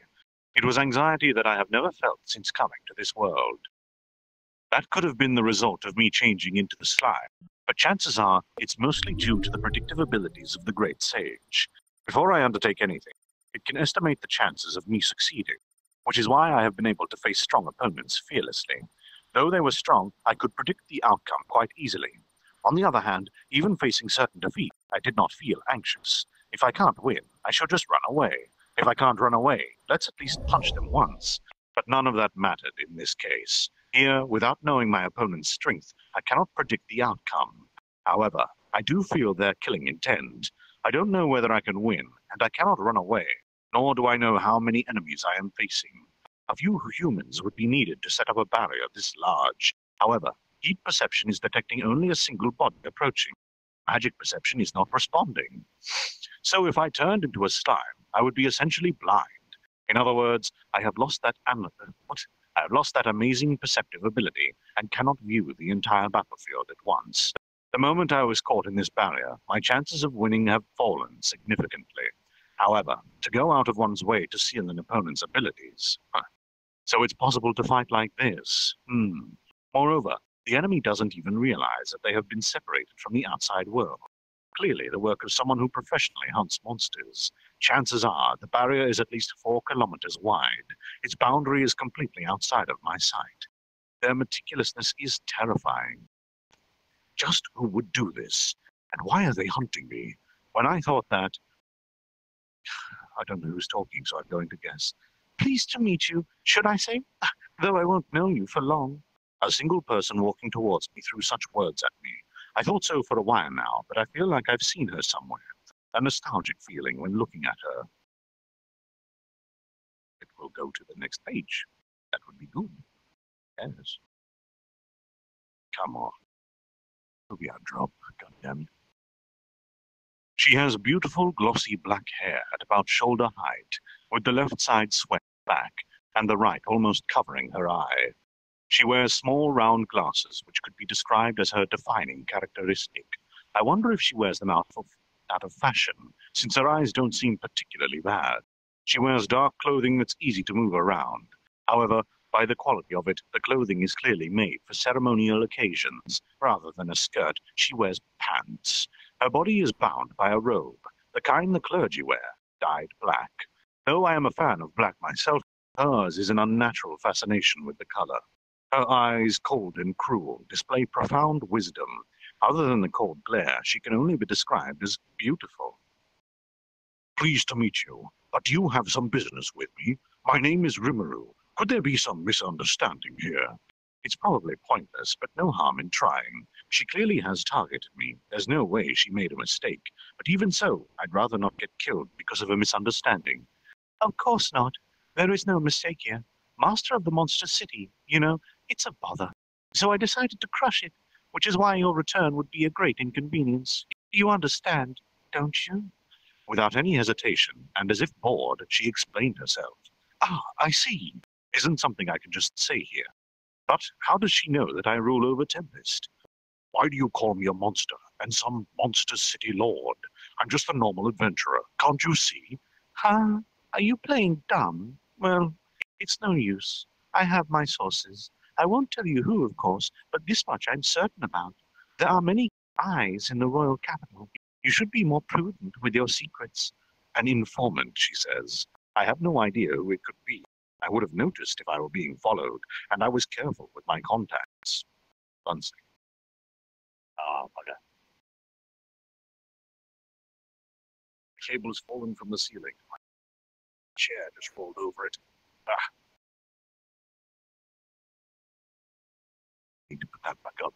It was anxiety that I have never felt since coming to this world. That could have been the result of me changing into the slime, but chances are it's mostly due to the predictive abilities of the great sage. Before I undertake anything, it can estimate the chances of me succeeding, which is why I have been able to face strong opponents fearlessly. Though they were strong, I could predict the outcome quite easily. On the other hand, even facing certain defeat, I did not feel anxious. If I can't win, I shall just run away. If I can't run away, let's at least punch them once. But none of that mattered in this case. Here, without knowing my opponent's strength, I cannot predict the outcome. However, I do feel their killing intent. I don't know whether I can win, and I cannot run away, nor do I know how many enemies I am facing. A few humans would be needed to set up a barrier this large. However, heat perception is detecting only a single body approaching. Magic perception is not responding. So if I turned into a slime, I would be essentially blind. In other words, I have lost that amazing perceptive ability and cannot view the entire battlefield at once. The moment I was caught in this barrier, my chances of winning have fallen significantly. However, to go out of one's way to seal an opponent's abilities. So it's possible to fight like this. Moreover, the enemy doesn't even realize that they have been separated from the outside world. Clearly the work of someone who professionally hunts monsters. Chances are the barrier is at least 4 kilometers wide. Its boundary is completely outside of my sight. Their meticulousness is terrifying. Just who would do this? And why are they hunting me? When I thought that... I don't know who's talking, so I'm going to guess. Pleased to meet you, should I say? Though I won't know you for long. A single person walking towards me threw such words at me. I thought so for a while now, but I feel like I've seen her somewhere. A nostalgic feeling when looking at her. It will go to the next page. That would be good. Yes. Come on. It'll be a drop, goddammit. She has beautiful, glossy black hair at about shoulder height, with the left side swept back, and the right almost covering her eye. She wears small, round glasses, which could be described as her defining characteristic. I wonder if she wears them out of fashion, since her eyes don't seem particularly bad. She wears dark clothing that's easy to move around. However, by the quality of it, the clothing is clearly made for ceremonial occasions. Rather than a skirt, she wears pants. Her body is bound by a robe, the kind the clergy wear, dyed black. Though I am a fan of black myself, hers is an unnatural fascination with the color. Her eyes, cold and cruel, display profound wisdom. Other than the cold glare, she can only be described as beautiful. Pleased to meet you, but you have some business with me. My name is Rimuru. Could there be some misunderstanding here? It's probably pointless, but no harm in trying. She clearly has targeted me. There's no way she made a mistake. But even so, I'd rather not get killed because of a misunderstanding. Of course not. There is no mistake here. Master of the Monster City, you know, it's a bother. So I decided to crush it, which is why your return would be a great inconvenience. You understand, don't you? Without any hesitation, and as if bored, she explained herself. Ah, I see. Isn't something I can just say here. But how does she know that I rule over Tempest? Why do you call me a monster and some monster city lord? I'm just a normal adventurer. Can't you see? Huh? Are you playing dumb? Well, it's no use. I have my sources. I won't tell you who, of course, but this much I'm certain about. There are many eyes in the royal capital. You should be more prudent with your secrets. An informant, she says. I have no idea who it could be. I would have noticed if I were being followed, and I was careful with my contacts. One second. Ah, bugger. The cable's fallen from the ceiling. My chair just rolled over it. Ah. Need to put that back up.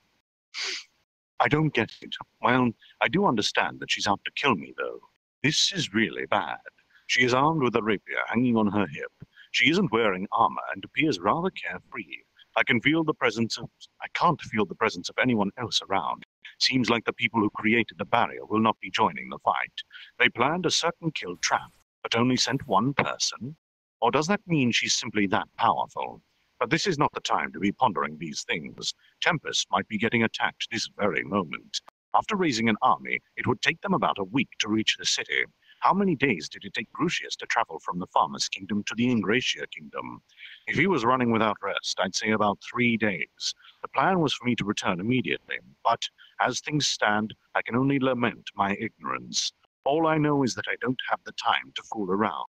I don't get it. Well, I do understand that she's out to kill me, though. This is really bad. She is armed with a rapier hanging on her hip. She isn't wearing armor and appears rather carefree. I can't feel the presence of anyone else around. Seems like the people who created the barrier will not be joining the fight. They planned a certain kill trap, but only sent one person? Or does that mean she's simply that powerful? But this is not the time to be pondering these things. Tempest might be getting attacked this very moment. After raising an army, it would take them about a week to reach the city. How many days did it take Grucius to travel from the Farmer's Kingdom to the Ingratia Kingdom? If he was running without rest, I'd say about 3 days. The plan was for me to return immediately, but as things stand, I can only lament my ignorance. All I know is that I don't have the time to fool around.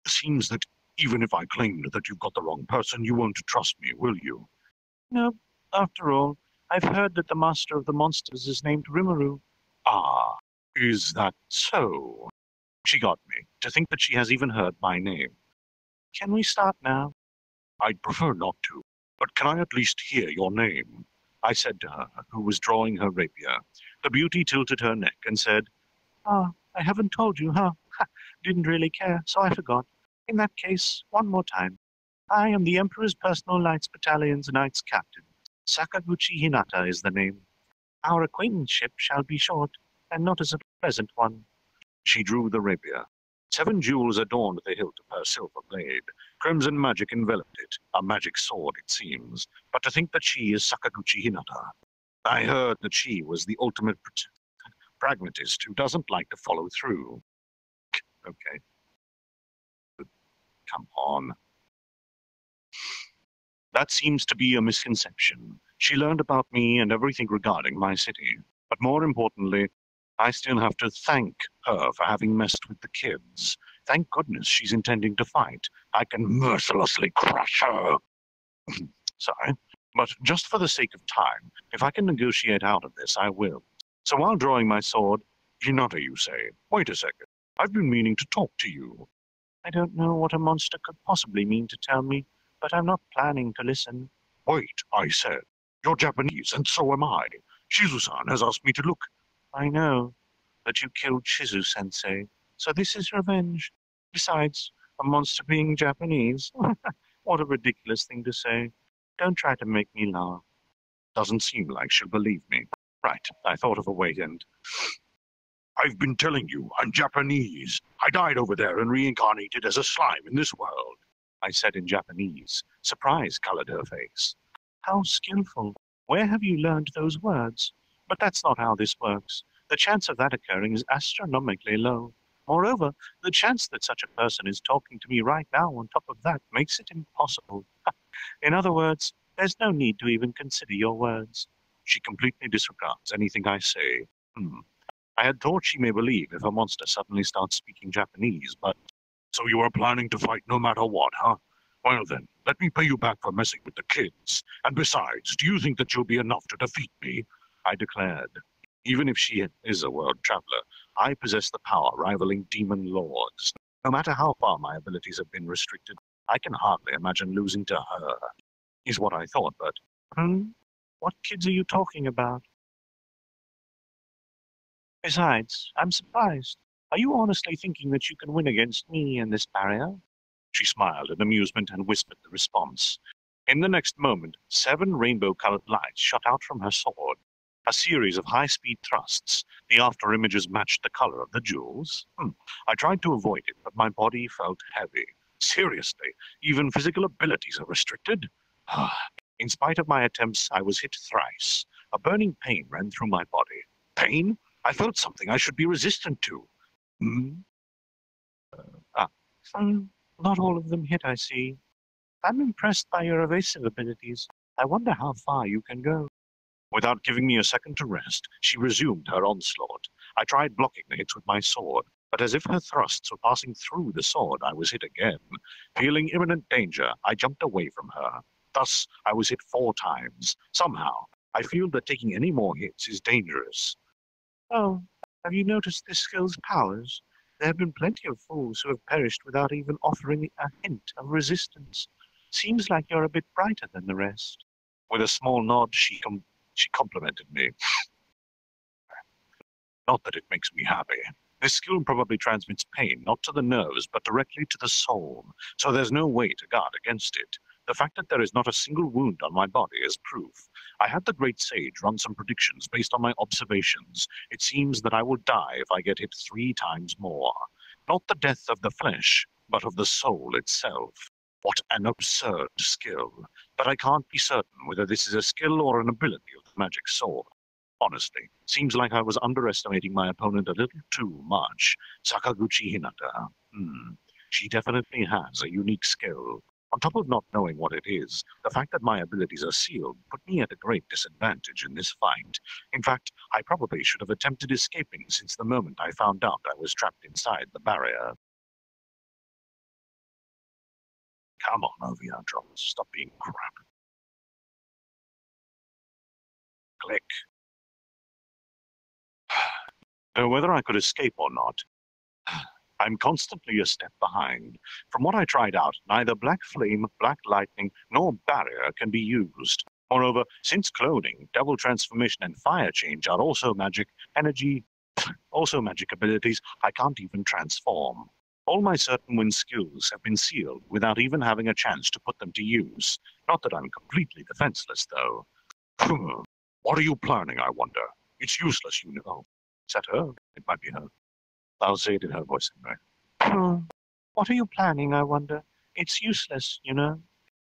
It seems that even if I claimed that you've got the wrong person, you won't trust me, will you? No, after all, I've heard that the Master of the Monsters is named Rimuru. Ah. Is that so? She got me, to think that she has even heard my name. Can we start now? I'd prefer not to, but can I at least hear your name? I said to her, who was drawing her rapier. The beauty tilted her neck and said, Ah, I haven't told you, huh? Didn't really care, so I forgot. In that case, one more time. I am the Emperor's Personal Knights Battalion's Knights Captain. Sakaguchi Hinata is the name. Our acquaintanceship shall be short, and not as a pleasant one. She drew the rapier. 7 jewels adorned the hilt of her silver blade. Crimson magic enveloped it, a magic sword it seems. But to think that she is Sakaguchi Hinata. I heard that she was the ultimate pragmatist who doesn't like to follow through. Okay. Come on. That seems to be a misconception. She learned about me and everything regarding my city. But more importantly, I still have to thank her for having messed with the kids. Thank goodness she's intending to fight. I can mercilessly crush her. Sorry. But just for the sake of time, if I can negotiate out of this, I will. So while drawing my sword, Hinata, you say, wait a second. I've been meaning to talk to you. I don't know what a monster could possibly mean to tell me, but I'm not planning to listen. Wait, I said. You're Japanese, and so am I. Shizu-san has asked me to look. I know, but you killed Shizu-sensei, so this is revenge. Besides, a monster being Japanese. What a ridiculous thing to say. Don't try to make me laugh. Doesn't seem like she'll believe me. Right, I thought of a way and... I've been telling you, I'm Japanese. I died over there and reincarnated as a slime in this world. I said in Japanese. Surprise colored her face. How skillful. Where have you learned those words? But that's not how this works. The chance of that occurring is astronomically low. Moreover, the chance that such a person is talking to me right now on top of that makes it impossible. In other words, there's no need to even consider your words. She completely disregards anything I say. I had thought she may believe if a monster suddenly starts speaking Japanese, but... So you are planning to fight no matter what, huh? Well then, let me pay you back for messing with the kids. And besides, do you think that you'll be enough to defeat me? I declared. Even if she is a world traveler, I possess the power rivaling demon lords. No matter how far my abilities have been restricted, I can hardly imagine losing to her. Is what I thought, but... What kids are you talking about? Besides, I'm surprised. Are you honestly thinking that you can win against me and this barrier? She smiled in amusement and whispered the response. In the next moment, 7 rainbow-colored lights shot out from her sword. A series of high-speed thrusts. The after-images matched the color of the jewels. I tried to avoid it, but my body felt heavy. Seriously, even physical abilities are restricted? In spite of my attempts, I was hit thrice. A burning pain ran through my body. Pain? I felt something I should be resistant to. Not all of them hit, I see. I'm impressed by your evasive abilities. I wonder how far you can go. Without giving me a second to rest, she resumed her onslaught. I tried blocking the hits with my sword, but as if her thrusts were passing through the sword, I was hit again. Feeling imminent danger, I jumped away from her. Thus, I was hit 4 times. Somehow, I feel that taking any more hits is dangerous. Oh, have you noticed this skill's powers? There have been plenty of fools who have perished without even offering a hint of resistance. Seems like you're a bit brighter than the rest. With a small nod, she complimented me. Not that it makes me happy. This skill probably transmits pain, not to the nerves, but directly to the soul, so there's no way to guard against it. The fact that there is not a single wound on my body is proof. I had the great sage run some predictions based on my observations. It seems that I will die if I get hit 3 times more. Not the death of the flesh, but of the soul itself. What an absurd skill. But I can't be certain whether this is a skill or an ability of the magic sword. Honestly, seems like I was underestimating my opponent a little too much. Sakaguchi Hinata. She definitely has a unique skill. On top of not knowing what it is, the fact that my abilities are sealed put me at a great disadvantage in this fight. In fact, I probably should have attempted escaping since the moment I found out I was trapped inside the barrier. Come on, VR drones, stop being crap. Click. Whether I could escape or not, I'm constantly a step behind. From what I tried out, neither black flame, black lightning, nor barrier can be used. Moreover, since cloning, devil transformation, and fire change are also magic abilities, I can't even transform. All my certain win skills have been sealed without even having a chance to put them to use. Not that I'm completely defenseless, though. What are you planning, I wonder? It's useless, you know. Is that her? It might be her. I'll say it in her voice anyway. What are you planning, I wonder? It's useless, you know.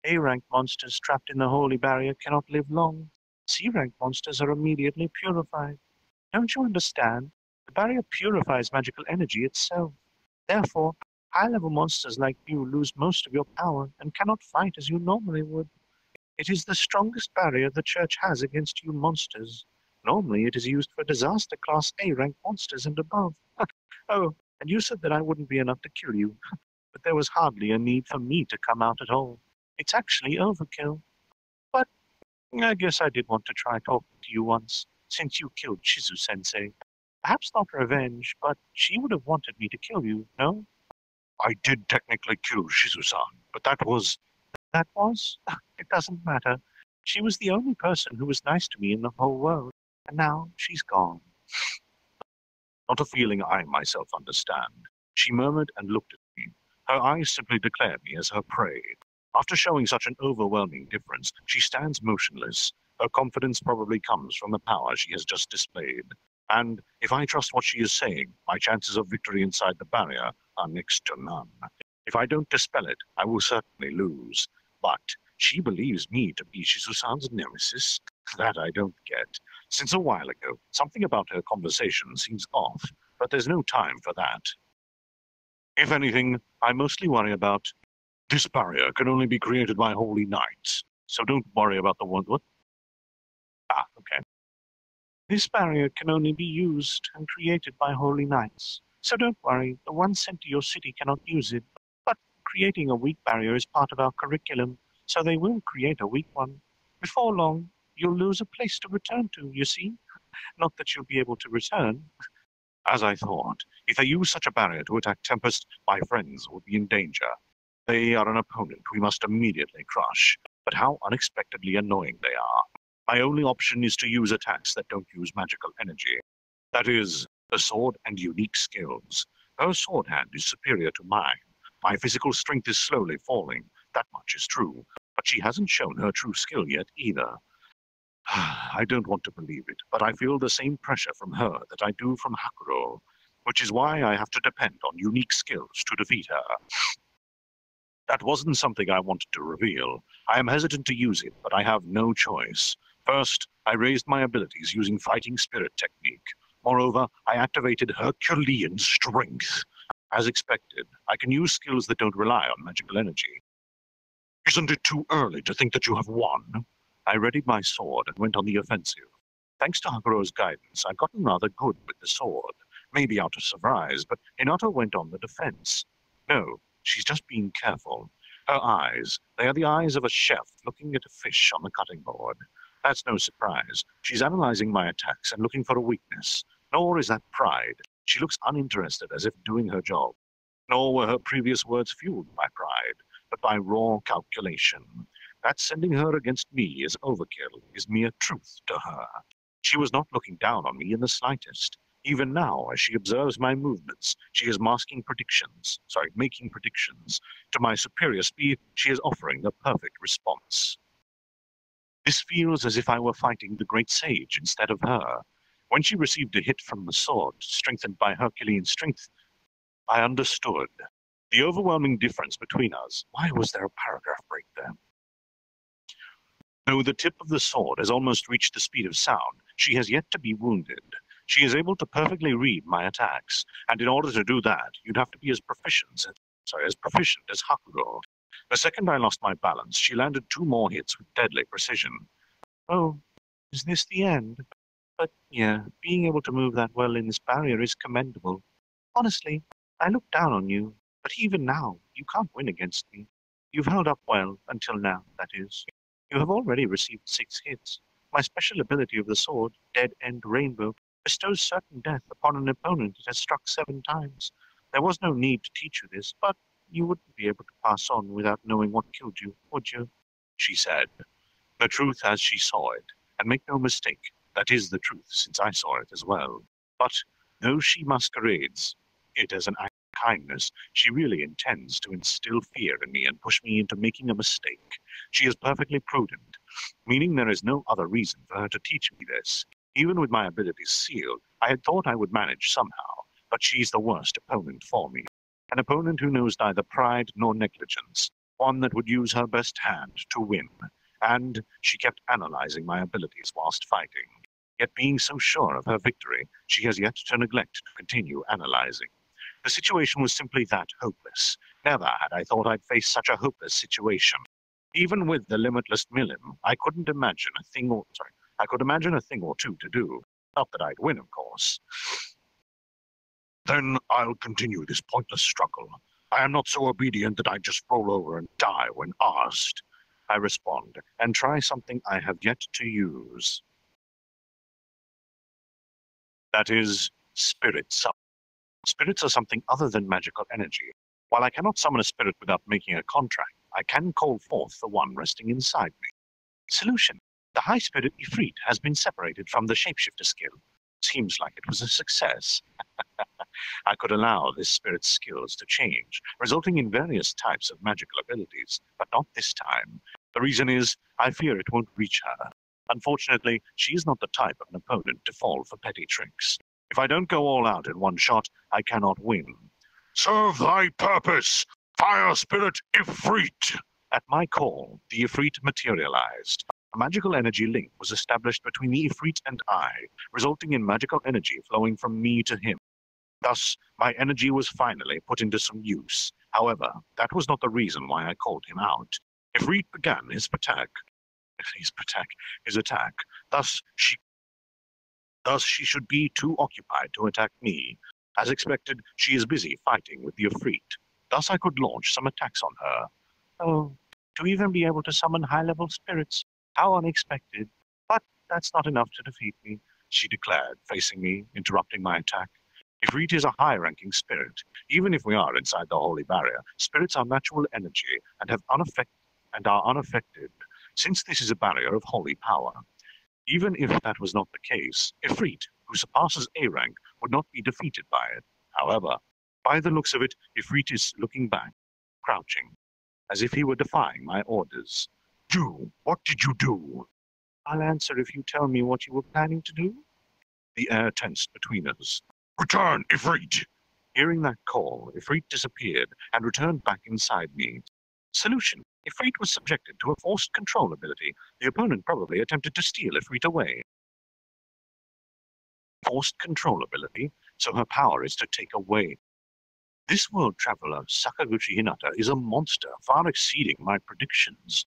A-rank monsters trapped in the holy barrier cannot live long. C-rank monsters are immediately purified. Don't you understand? The barrier purifies magical energy itself. Therefore, high-level monsters like you lose most of your power and cannot fight as you normally would. It is the strongest barrier the Church has against you monsters. Normally, it is used for disaster class A-rank monsters and above. Oh, and you said that I wouldn't be enough to kill you, but there was hardly a need for me to come out at all. It's actually overkill. But I guess I did want to try talking to you once, since you killed Shizu-sensei. Perhaps not revenge, but she would have wanted me to kill you, no? I did technically kill Shizu-san, but that was... That was? It doesn't matter. She was the only person who was nice to me in the whole world, and now she's gone. Not a feeling I myself understand. She murmured and looked at me. Her eyes simply declared me as her prey. After showing such an overwhelming difference, she stands motionless. Her confidence probably comes from the power she has just displayed. And if I trust what she is saying, my chances of victory inside the barrier are next to none. If I don't dispel it, I will certainly lose. But she believes me to be Shizu-san's nemesis. That I don't get. Since a while ago, something about her conversation seems off, but there's no time for that. If anything, I mostly worry about this barrier can only be created by holy knights, so don't worry about the one. What? Ah, okay. This barrier can only be used and created by holy knights, so don't worry, the ones sent to your city cannot use it. But creating a weak barrier is part of our curriculum, so they will create a weak one. Before long, you'll lose a place to return to, you see? Not that you'll be able to return. As I thought, if they use such a barrier to attack Tempest, my friends would be in danger. They are an opponent we must immediately crush, but how unexpectedly annoying they are. My only option is to use attacks that don't use magical energy. That is, the sword and unique skills. Her sword hand is superior to mine. My physical strength is slowly falling, that much is true, but she hasn't shown her true skill yet either. I don't want to believe it, but I feel the same pressure from her that I do from Hakuro, which is why I have to depend on unique skills to defeat her. That wasn't something I wanted to reveal. I am hesitant to use it, but I have no choice. First, I raised my abilities using fighting spirit technique. Moreover, I activated Herculean strength. As expected, I can use skills that don't rely on magical energy. Isn't it too early to think that you have won? I readied my sword and went on the offensive. Thanks to Hakuro's guidance, I'd gotten rather good with the sword. Maybe out of surprise, but Hinata went on the defense. No, she's just being careful. Her eyes, they are the eyes of a chef looking at a fish on the cutting board. That's no surprise. She's analyzing my attacks and looking for a weakness. Nor is that pride. She looks uninterested, as if doing her job. Nor were her previous words fueled by pride, but by raw calculation. That sending her against me is overkill, is mere truth to her. She was not looking down on me in the slightest. Even now, as she observes my movements, she is making predictions. To my superior speed, she is offering the perfect response. This feels as if I were fighting the great sage instead of her. When she received a hit from the sword, strengthened by Herculean strength, I understood. The overwhelming difference between us. Why was there a paragraph break there? Though the tip of the sword has almost reached the speed of sound, she has yet to be wounded. She is able to perfectly read my attacks, and in order to do that, you'd have to be as proficient as Hakuro. The second I lost my balance, she landed 2 more hits with deadly precision. Oh, is this the end? But yeah, being able to move that well in this barrier is commendable. Honestly, I look down on you, but even now, you can't win against me. You've held up well, until now, that is. You have already received 6 hits. My special ability of the sword, Dead End Rainbow, bestows certain death upon an opponent it has struck 7 times. There was no need to teach you this, but you wouldn't be able to pass on without knowing what killed you, would you? She said. The truth as she saw it, and make no mistake, that is the truth, since I saw it as well. But, though she masquerades it as an act of kindness, she really intends to instill fear in me and push me into making a mistake. She is perfectly prudent, meaning there is no other reason for her to teach me this. Even with my abilities sealed, I had thought I would manage somehow, but she's the worst opponent for me. An opponent who knows neither pride nor negligence, one that would use her best hand to win. And she kept analyzing my abilities whilst fighting. Yet being so sure of her victory, she has yet to neglect to continue analyzing. The situation was simply that hopeless. Never had I thought I'd face such a hopeless situation. Even with the limitless Milim, I could imagine a thing or two to do. Not that I'd win, of course. Then I'll continue this pointless struggle. I am not so obedient that I just roll over and die when asked. I respond, and try something I have yet to use. That is, spirit summon. Spirits are something other than magical energy. While I cannot summon a spirit without making a contract, I can call forth the one resting inside me. Solution. The high spirit Ifrit has been separated from the shapeshifter skill. Seems like it was a success. I could allow this spirit's skills to change, resulting in various types of magical abilities, but not this time. The reason is, I fear it won't reach her. Unfortunately, she is not the type of an opponent to fall for petty tricks. If I don't go all out in one shot, I cannot win. Serve thy purpose, fire spirit Ifrit! At my call, the Ifrit materialized. A magical energy link was established between the Ifrit and I, resulting in magical energy flowing from me to him. Thus, my energy was finally put into some use. However, that was not the reason why I called him out. Ifrit began his attack. Thus, she should be too occupied to attack me. As expected, she is busy fighting with the Ifrit. Thus I could launch some attacks on her. Oh, to even be able to summon high-level spirits. How unexpected. But that's not enough to defeat me, she declared, facing me, interrupting my attack. Ifrit is a high-ranking spirit. Even if we are inside the holy barrier, spirits are natural energy and are unaffected, since this is a barrier of holy power. Even if that was not the case, Ifrit, who surpasses A rank, would not be defeated by it. However, by the looks of it, Ifrit is looking back, crouching, as if he were defying my orders. Do! What did you do? I'll answer if you tell me what you were planning to do. The air tensed between us. Return, Ifrit! Hearing that call, Ifrit disappeared and returned back inside me. Solution. Ifrit was subjected to a forced control ability. The opponent probably attempted to steal Ifrit away. Forced control ability, so her power is to take away. This world traveler, Sakaguchi Hinata, is a monster, far exceeding my predictions.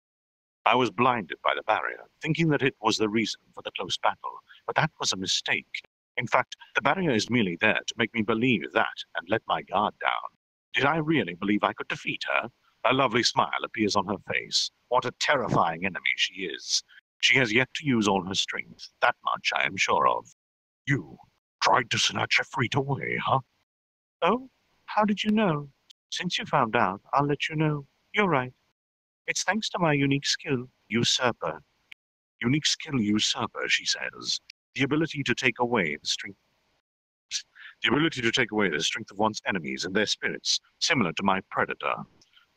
I was blinded by the barrier, thinking that it was the reason for the close battle, but that was a mistake. In fact, the barrier is merely there to make me believe that and let my guard down. Did I really believe I could defeat her? A lovely smile appears on her face. What a terrifying enemy she is. She has yet to use all her strength. That much I am sure of. You tried to snatch Ifrit away, huh? Oh? How did you know? Since you found out, I'll let you know. You're right. It's thanks to my unique skill, Usurper. Unique skill, Usurper, she says. The ability to take away the strength of one's enemies and their spirits, similar to my Predator.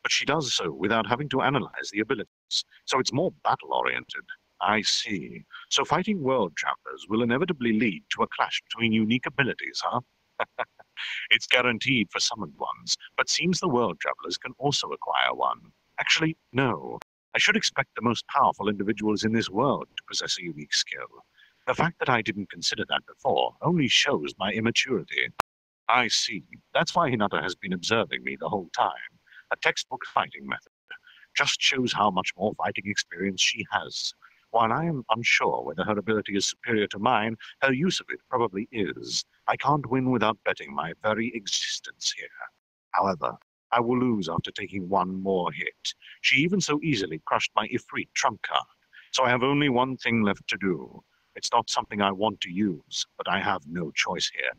But she does so without having to analyze the abilities, so it's more battle-oriented. I see. So fighting world travelers will inevitably lead to a clash between unique abilities, huh? It's guaranteed for summoned ones, but seems the world travelers can also acquire one. Actually, no. I should expect the most powerful individuals in this world to possess a unique skill. The fact that I didn't consider that before only shows my immaturity. I see. That's why Hinata has been observing me the whole time. A textbook fighting method. Just shows how much more fighting experience she has. While I am unsure whether her ability is superior to mine, her use of it probably is. I can't win without betting my very existence here. However, I will lose after taking one more hit. She even so easily crushed my Ifrit trump card. So I have only one thing left to do. It's not something I want to use, but I have no choice here.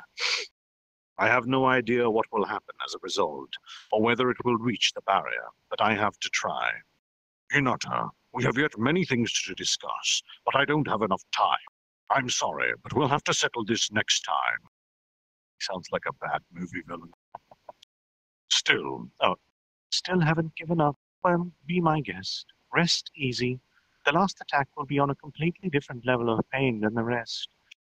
I have no idea what will happen as a result, or whether it will reach the barrier, but I have to try. Hinata, we have yet many things to discuss, but I don't have enough time. I'm sorry, but we'll have to settle this next time. Sounds like a bad movie villain. Still haven't given up. Well, be my guest. Rest easy. The last attack will be on a completely different level of pain than the rest.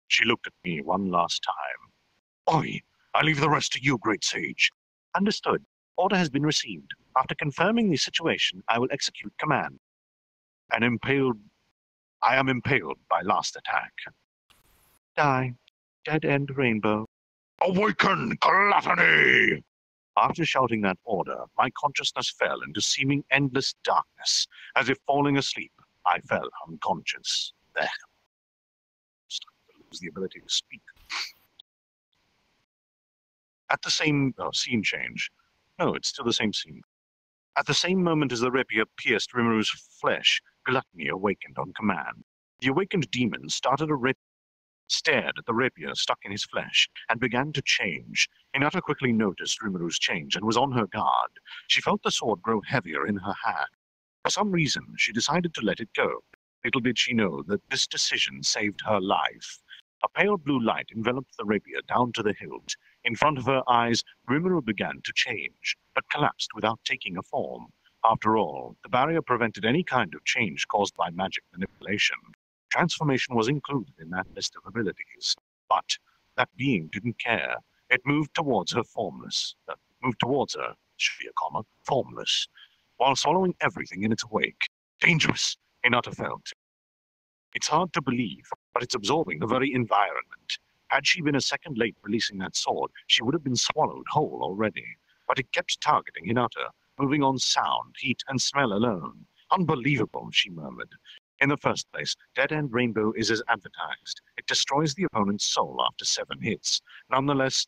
She looked at me one last time. Oi, I leave the rest to you, great sage. Understood. Order has been received. After confirming the situation, I will execute command. I am impaled by last attack. Die. Dead end rainbow. Awaken, gluttony! After shouting that order, my consciousness fell into seeming endless darkness. As if falling asleep, I fell unconscious. There. Starting to lose the ability to speak. At the same scene change. No, it's still the same scene. At the same moment as the rapier pierced Rimuru's flesh, gluttony awakened on command. The awakened demon stared at the rapier stuck in his flesh, and began to change. Hinata quickly noticed Rimuru's change and was on her guard. She felt the sword grow heavier in her hand. For some reason, she decided to let it go. Little did she know that this decision saved her life. A pale blue light enveloped the rapier down to the hilt. In front of her eyes, Rimuru began to change, but collapsed without taking a form. After all, the barrier prevented any kind of change caused by magic manipulation. Transformation was included in that list of abilities. But that being didn't care. It moved towards her formless. Formless, while swallowing everything in its wake. Dangerous, Hinata felt. It's hard to believe, but it's absorbing the very environment. Had she been a second late releasing that sword, she would have been swallowed whole already. But it kept targeting Hinata, moving on sound, heat, and smell alone. Unbelievable, she murmured. In the first place, Dead End Rainbow is as advertised. It destroys the opponent's soul after 7 hits. Nonetheless,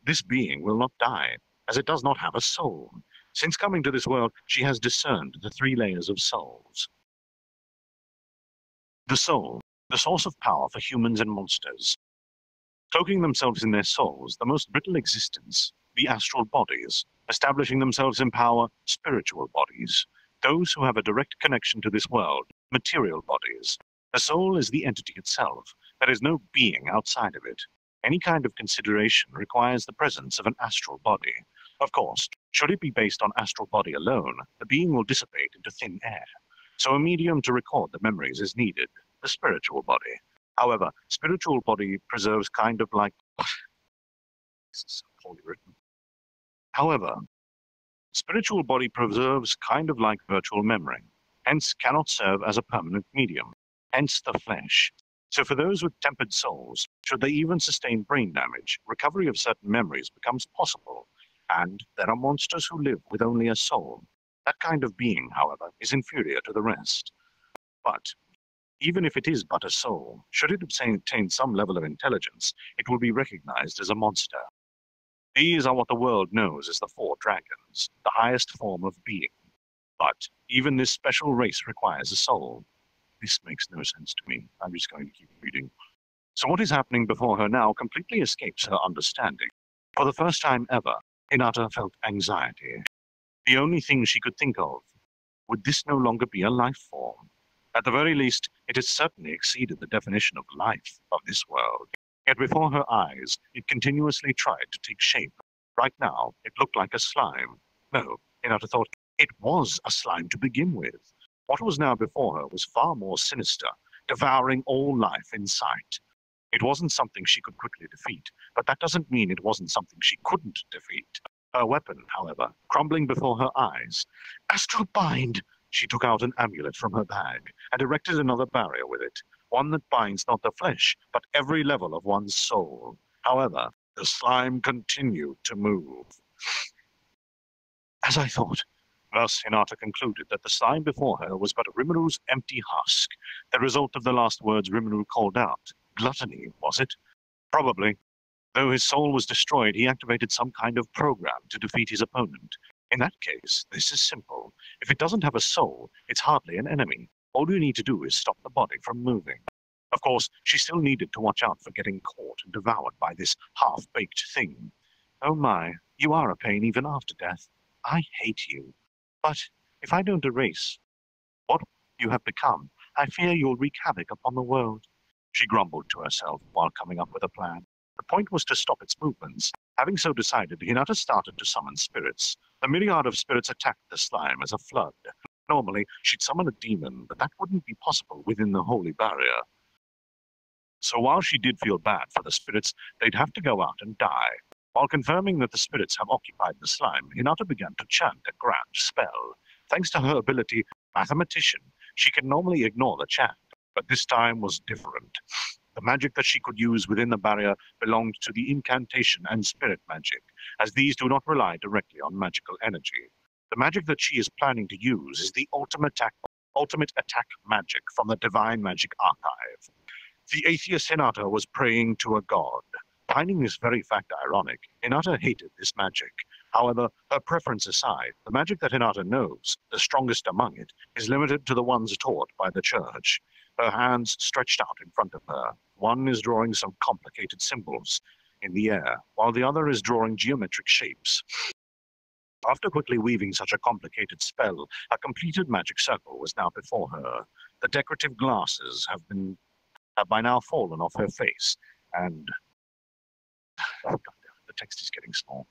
this being will not die, as it does not have a soul. Since coming to this world, she has discerned the 3 layers of souls. The soul, the source of power for humans and monsters. Cloaking themselves in their souls, the most brittle existence, the astral bodies, establishing themselves in power, spiritual bodies. Those who have a direct connection to this world, material bodies. The soul is the entity itself. There is no being outside of it. Any kind of consideration requires the presence of an astral body. Of course, should it be based on astral body alone, the being will dissipate into thin air. So a medium to record the memories is needed, the spiritual body. However, spiritual body preserves kind of like... This is so poorly written. However, spiritual body preserves kind of like virtual memory, hence cannot serve as a permanent medium, hence the flesh. So for those with tempered souls, should they even sustain brain damage, recovery of certain memories becomes possible, and there are monsters who live with only a soul. That kind of being, however, is inferior to the rest. But even if it is but a soul, should it obtain some level of intelligence, it will be recognized as a monster. These are what the world knows as the 4 dragons, the highest form of being. But even this special race requires a soul. This makes no sense to me. I'm just going to keep reading. So what is happening before her now completely escapes her understanding. For the first time ever, Hinata felt anxiety. The only thing she could think of, would this no longer be a life form? At the very least, it has certainly exceeded the definition of life of this world. Yet before her eyes, it continuously tried to take shape. Right now, it looked like a slime. No, Hinata thought, it was a slime to begin with. What was now before her was far more sinister, devouring all life in sight. It wasn't something she could quickly defeat, but that doesn't mean it wasn't something she couldn't defeat. Her weapon, however, crumbling before her eyes. Astral Bind! She took out an amulet from her bag and erected another barrier with it, one that binds not the flesh, but every level of one's soul. However, the slime continued to move. As I thought. Thus, Hinata concluded that the slime before her was but Rimuru's empty husk, the result of the last words Rimuru called out. Gluttony, was it? Probably. Though his soul was destroyed, he activated some kind of program to defeat his opponent. In that case, this is simple. If it doesn't have a soul, it's hardly an enemy. All you need to do is stop the body from moving. Of course, she still needed to watch out for getting caught and devoured by this half-baked thing. Oh my, you are a pain even after death. I hate you. But if I don't erase what you have become, I fear you'll wreak havoc upon the world. She grumbled to herself while coming up with a plan. The point was to stop its movements. Having so decided, Hinata started to summon spirits. The myriad of spirits attacked the slime as a flood. Normally, she'd summon a demon, but that wouldn't be possible within the holy barrier. So while she did feel bad for the spirits, they'd have to go out and die. While confirming that the spirits have occupied the slime, Hinata began to chant a grand spell. Thanks to her ability, mathematician, she can normally ignore the chant, but this time was different. The magic that she could use within the barrier belonged to the incantation and spirit magic, as these do not rely directly on magical energy. The magic that she is planning to use is the ultimate attack magic from the Divine Magic Archive. The atheist Hinata was praying to a god. Finding this very fact ironic, Hinata hated this magic. However, her preference aside, the magic that Hinata knows, the strongest among it, is limited to the ones taught by the church. Her hands stretched out in front of her. One is drawing some complicated symbols in the air, while the other is drawing geometric shapes. After quickly weaving such a complicated spell, a completed magic circle was now before her. The decorative glasses have by now fallen off her face, and the text is getting small.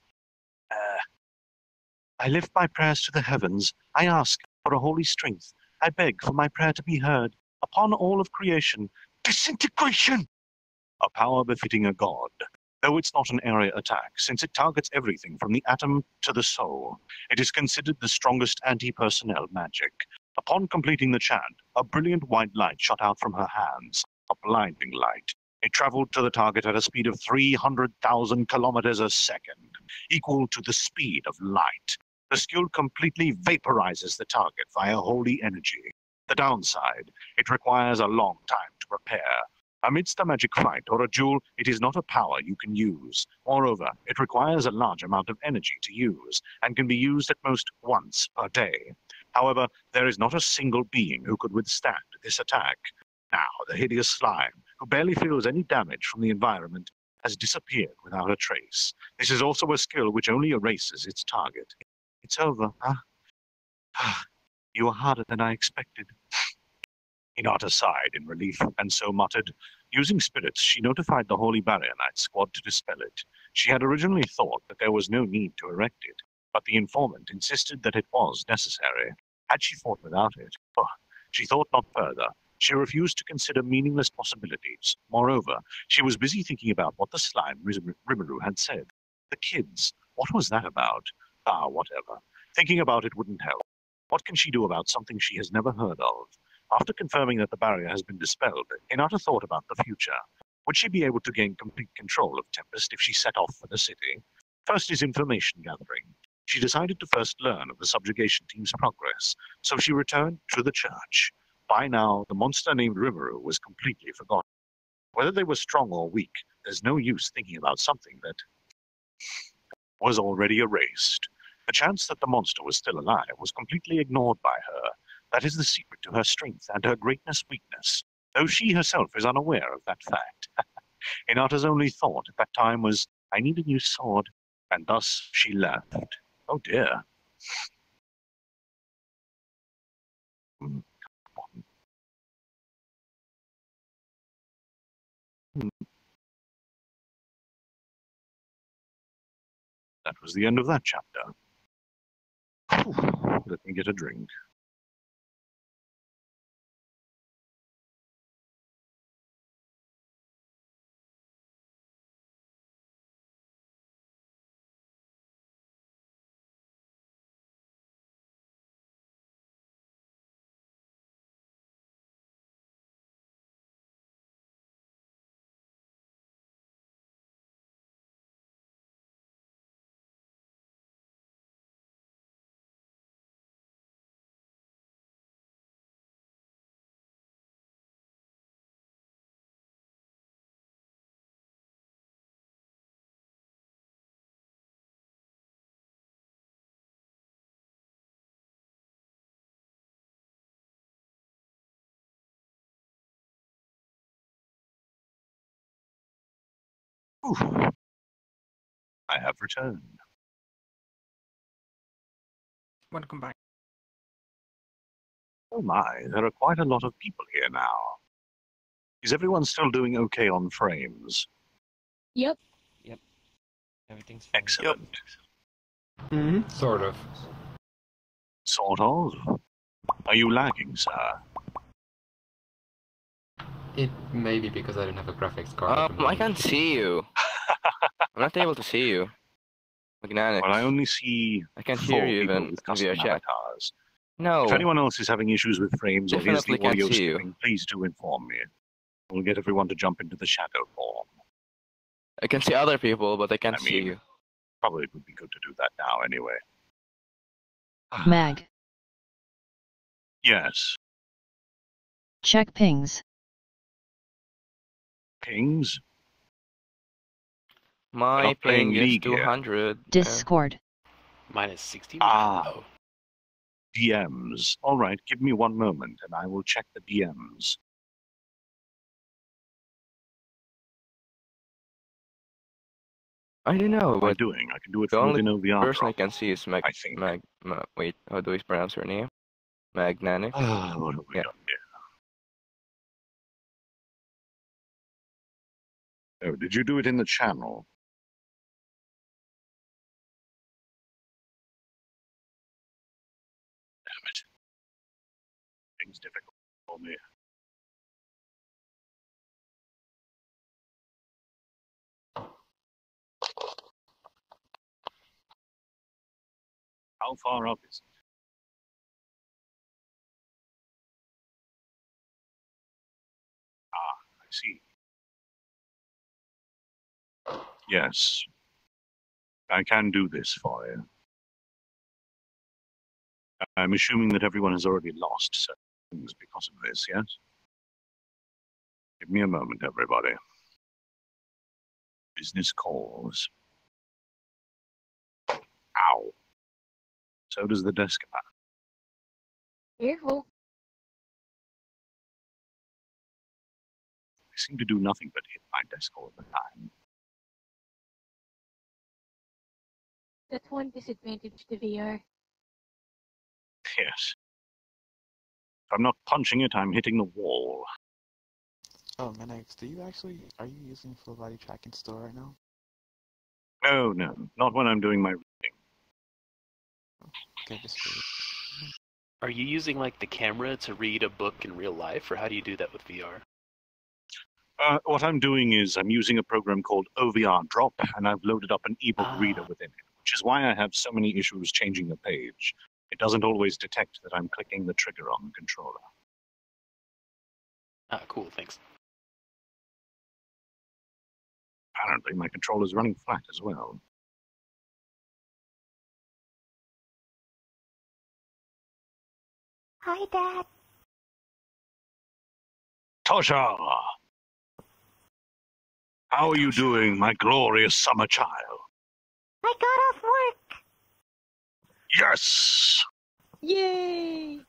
I lift my prayers to the heavens. I ask for a holy strength. I beg for my prayer to be heard. Upon all of creation, disintegration! A power befitting a god. Though it's not an area attack, since it targets everything from the atom to the soul, it is considered the strongest anti-personnel magic. Upon completing the chant, a brilliant white light shot out from her hands, a blinding light. It traveled to the target at a speed of 300,000 kilometers a second, equal to the speed of light. The skill completely vaporizes the target via holy energy. The downside, it requires a long time to repair. Amidst a magic fight or a duel, it is not a power you can use. Moreover, it requires a large amount of energy to use, and can be used at most once per day. However, there is not a single being who could withstand this attack. Now, the hideous slime, who barely feels any damage from the environment, has disappeared without a trace. This is also a skill which only erases its target. It's over, huh? You are harder than I expected. Hinata sighed in relief, and so muttered. Using spirits, she notified the Holy Barrier Knight squad to dispel it. She had originally thought that there was no need to erect it, but the informant insisted that it was necessary. Had she fought without it? Oh, she thought not further. She refused to consider meaningless possibilities. Moreover, she was busy thinking about what the slime Rimuru had said. The kids, what was that about? Ah, whatever. Thinking about it wouldn't help. What can she do about something she has never heard of? After confirming that the barrier has been dispelled, Hinata thought about the future. Would she be able to gain complete control of Tempest if she set off for the city? First is information gathering. She decided to first learn of the subjugation team's progress, so she returned to the church. By now, the monster named Rimuru was completely forgotten. Whether they were strong or weak, there's no use thinking about something that was already erased. The chance that the monster was still alive was completely ignored by her. That is the secret to her strength and her greatness weakness, though she herself is unaware of that fact. Hinata's only thought at that time was, I need a new sword, and thus she left. Oh dear. That was the end of that chapter. Whew, let me get a drink. Whew. I have returned. Welcome back. Oh my, there are quite a lot of people here now. Is everyone still doing okay on frames? Yep. Everything's fine. Excellent. Sort of. Sort of. Are you lagging, sir? It may be because I don't have a graphics card. at the I moment. can't see you. I'm not able to see you. Magnanix. Well, I only see I can't four hear you people even with in custom VRChat. avatars. No. If anyone else is having issues with frames or is Definitely the can't audio see you. skipping, please do inform me. We'll get everyone to jump into the shadow form. I can see other people, but I can't see mean, you. Probably would be good to do that now anyway. Mag. Yes. Check pings. Pings? My not playing ping is League here. 200. Discord. Mine is 60. Ah. DMs. All right, give me one moment and I will check the DMs. I don't know, What am I but doing? I can do it the from only within OVR. person I can see is I think. wait, how do we pronounce her name? Magnanix? What have we Yeah. done here? Oh, did you do it in the channel? Damn it. Things difficult for me. How far up is it? Ah, I see. Yes. I can do this for you. I'm assuming that everyone has already lost certain things because of this, yes? Give me a moment, everybody. Business calls. Ow. So does the desk man. Careful. I seem to do nothing but hit my desk all the time. That's one disadvantage to VR. Yes. If I'm not punching it, I'm hitting the wall. Oh, Magnanix, are you using full body tracking store right now? No, not when I'm doing my reading. Okay, just Are you using like the camera to read a book in real life, or how do you do that with VR? What I'm doing is I'm using a program called OVR Drop, and I've loaded up an ebook reader within it, which is why I have so many issues changing the page. It doesn't always detect that I'm clicking the trigger on the controller. Ah, cool, thanks. Apparently, my controller's running flat as well. Hi, Dad. Tosha! How are you doing, my glorious summer child? I got off work. Yes! Yay!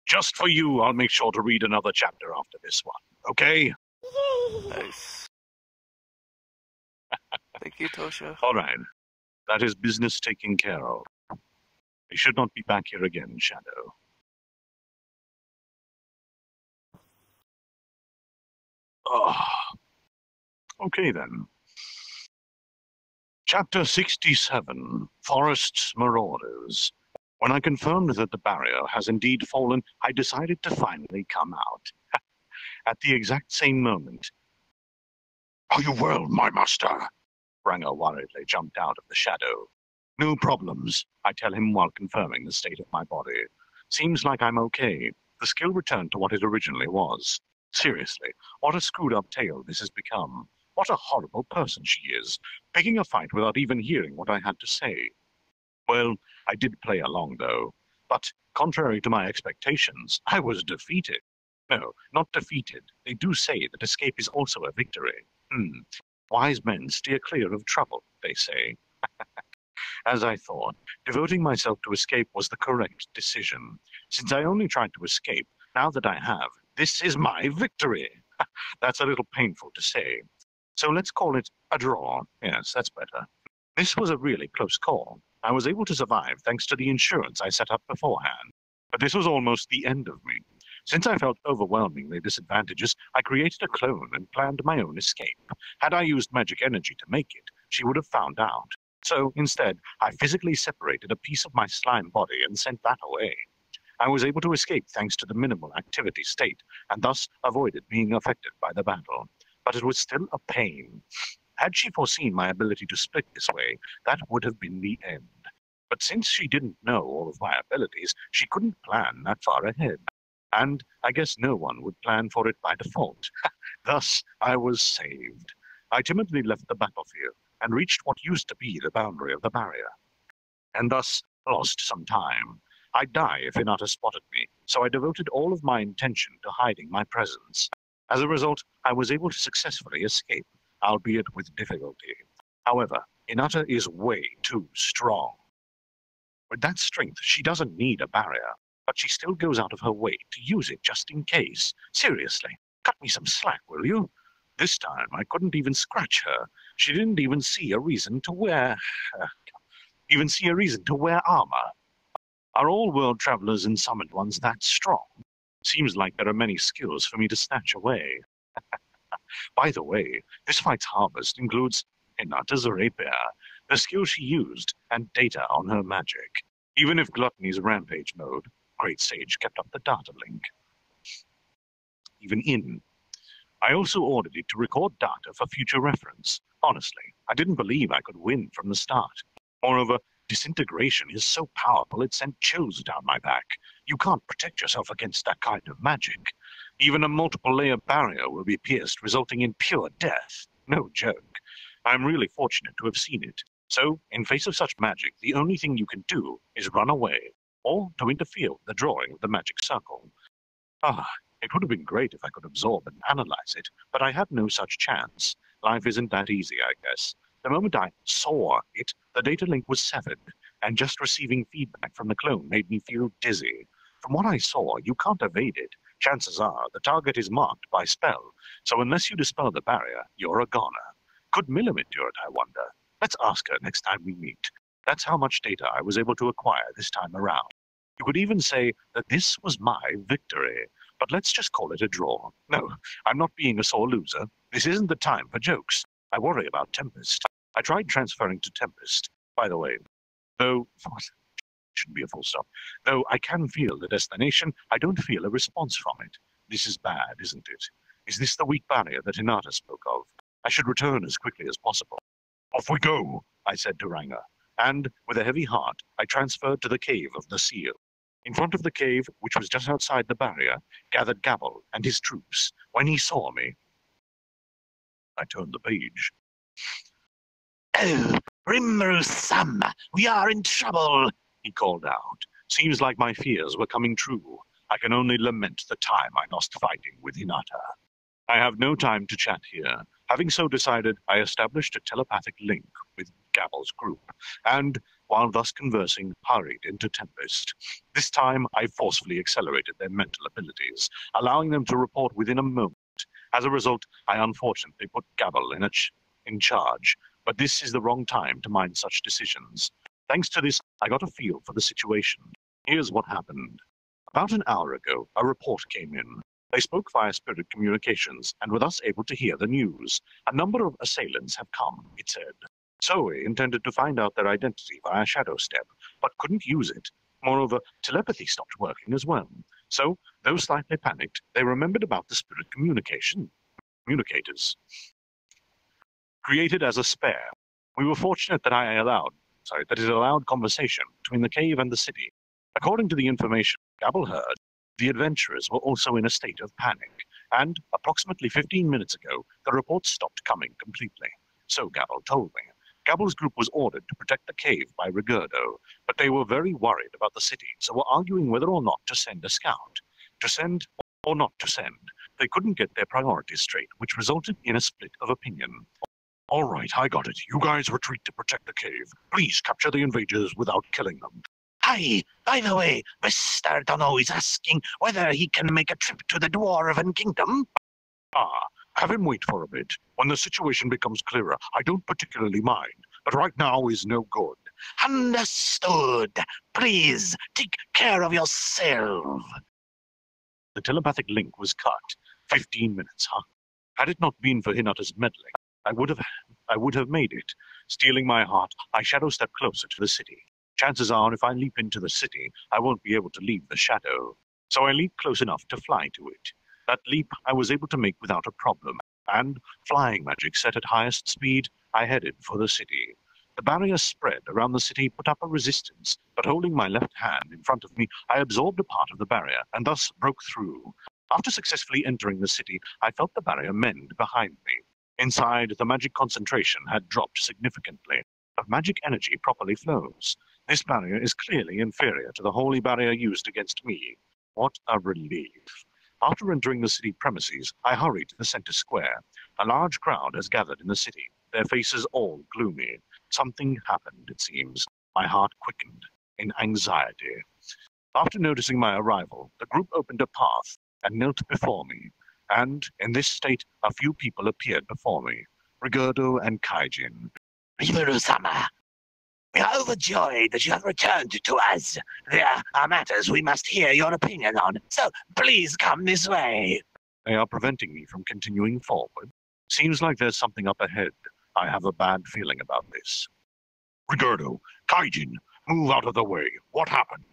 Just for you, I'll make sure to read another chapter after this one, okay? Yay! Nice. Thank you, Tosha. All right. That is business taken care of. I should not be back here again, Shadow. Okay, then. Chapter 67, Forest's Marauders. When I confirmed that the barrier has indeed fallen, I decided to finally come out. At the exact same moment. Are you well, my master? Branger worriedly jumped out of the shadow. No problems, I tell him while confirming the state of my body. Seems like I'm okay. The skill returned to what it originally was. Seriously, what a screwed-up tale this has become. What a horrible person she is, picking a fight without even hearing what I had to say. Well, I did play along, though. But, contrary to my expectations, I was defeated. No, not defeated. They do say that escape is also a victory. Wise men steer clear of trouble, they say. As I thought, devoting myself to escape was the correct decision. Since I only tried to escape, now that I have, this is my victory. That's a little painful to say. So let's call it a draw. Yes, that's better. This was a really close call. I was able to survive thanks to the insurance I set up beforehand. But this was almost the end of me. Since I felt overwhelmingly disadvantageous, I created a clone and planned my own escape. Had I used magic energy to make it, she would have found out. So, instead, I physically separated a piece of my slime body and sent that away. I was able to escape thanks to the minimal activity state, and thus avoided being affected by the battle. But it was still a pain. Had she foreseen my ability to split this way, that would have been the end. But since she didn't know all of my abilities, she couldn't plan that far ahead. And I guess no one would plan for it by default. Thus, I was saved. I timidly left the battlefield and reached what used to be the boundary of the barrier, and thus lost some time. I'd die if Hinata spotted me, so I devoted all of my intention to hiding my presence. As a result, I was able to successfully escape, albeit with difficulty. However, Hinata is way too strong. With that strength, she doesn't need a barrier, but she still goes out of her way to use it just in case. Seriously, cut me some slack, will you? This time, I couldn't even scratch her. She didn't even see a reason to wear armor. Are all world travelers and summoned ones that strong? Seems like there are many skills for me to snatch away. By the way, this fight's harvest includes Hinata's rapier, the skill she used, and data on her magic. Even if Gluttony's rampage mode, Great Sage kept up the data link. Even in. I also ordered it to record data for future reference. Honestly, I didn't believe I could win from the start. Moreover, disintegration is so powerful it sent chills down my back. You can't protect yourself against that kind of magic. Even a multiple-layer barrier will be pierced, resulting in pure death. No joke. I'm really fortunate to have seen it. So, in face of such magic, the only thing you can do is run away, or to interfere with the drawing of the magic circle. It would have been great if I could absorb and analyze it, but I had no such chance. Life isn't that easy, I guess. The moment I saw it, the data link was severed, and just receiving feedback from the clone made me feel dizzy. From what I saw, you can't evade it. Chances are the target is marked by spell, so unless you dispel the barrier, you're a goner. Could Millim endure it, I wonder? Let's ask her next time we meet. That's how much data I was able to acquire this time around. You could even say that this was my victory, but let's just call it a draw. No, I'm not being a sore loser. This isn't the time for jokes. I worry about Tempest. I tried transferring to Tempest, by the way, though shouldn't be a full stop. Though I can feel the destination, I don't feel a response from it. This is bad, isn't it? Is this the weak barrier that Hinata spoke of? I should return as quickly as possible. Off we go, I said to Ranga, and with a heavy heart, I transferred to the cave of the seal. In front of the cave, which was just outside the barrier, gathered Gabble and his troops. When he saw me, I turned the page. Oh, Rimru-sama, we are in trouble, he called out. Seems like my fears were coming true. I can only lament the time I lost fighting with Hinata. I have no time to chat here. Having so decided, I established a telepathic link with Gabble's group, and, while thus conversing, hurried into Tempest. This time, I forcefully accelerated their mental abilities, allowing them to report within a moment. As a result, I unfortunately put Gabble in charge, but this is the wrong time to mind such decisions. Thanks to this, I got a feel for the situation. Here's what happened. About an hour ago, a report came in. They spoke via spirit communications and were thus able to hear the news. A number of assailants have come, it said. Zoe intended to find out their identity via shadow step, but couldn't use it. Moreover, telepathy stopped working as well. So, though slightly panicked, they remembered about the spirit communicators. Created as a spare. We were fortunate that it allowed conversation between the cave and the city. According to the information Gabble heard, the adventurers were also in a state of panic, and approximately 15 minutes ago, the reports stopped coming completely. So Gabble told me. Gabble's group was ordered to protect the cave by Rigurdo, but they were very worried about the city, so were arguing whether or not to send a scout. To send or not to send. They couldn't get their priorities straight, which resulted in a split of opinion. All right, I got it. You guys retreat to protect the cave. Please capture the invaders without killing them. Hi, by the way, Mr. Dunno is asking whether he can make a trip to the Dwarven Kingdom. Have him wait for a bit. When the situation becomes clearer, I don't particularly mind, but right now is no good. Understood. Please, take care of yourself. The telepathic link was cut. 15 minutes, huh? Had it not been for Hinata's meddling, I would have made it. Stealing my heart, I shadow step closer to the city. Chances are, if I leap into the city, I won't be able to leave the shadow. So I leap close enough to fly to it. That leap I was able to make without a problem, and, flying magic set at highest speed, I headed for the city. The barrier spread around the city, put up a resistance, but holding my left hand in front of me, I absorbed a part of the barrier, and thus broke through. After successfully entering the city, I felt the barrier mend behind me. Inside, the magic concentration had dropped significantly, but magic energy properly flows. This barrier is clearly inferior to the holy barrier used against me. What a relief. After entering the city premises, I hurried to the center square. A large crowd has gathered in the city, their faces all gloomy. Something happened, it seems. My heart quickened in anxiety. After noticing my arrival, the group opened a path and knelt before me, and, in this state, a few people appeared before me. Rigurdo and Kaijin. Rimaru-sama, we are overjoyed that you have returned to us. There are matters we must hear your opinion on, so please come this way. They are preventing me from continuing forward. Seems like there's something up ahead. I have a bad feeling about this. Rigurdo, Kaijin, move out of the way. What happened?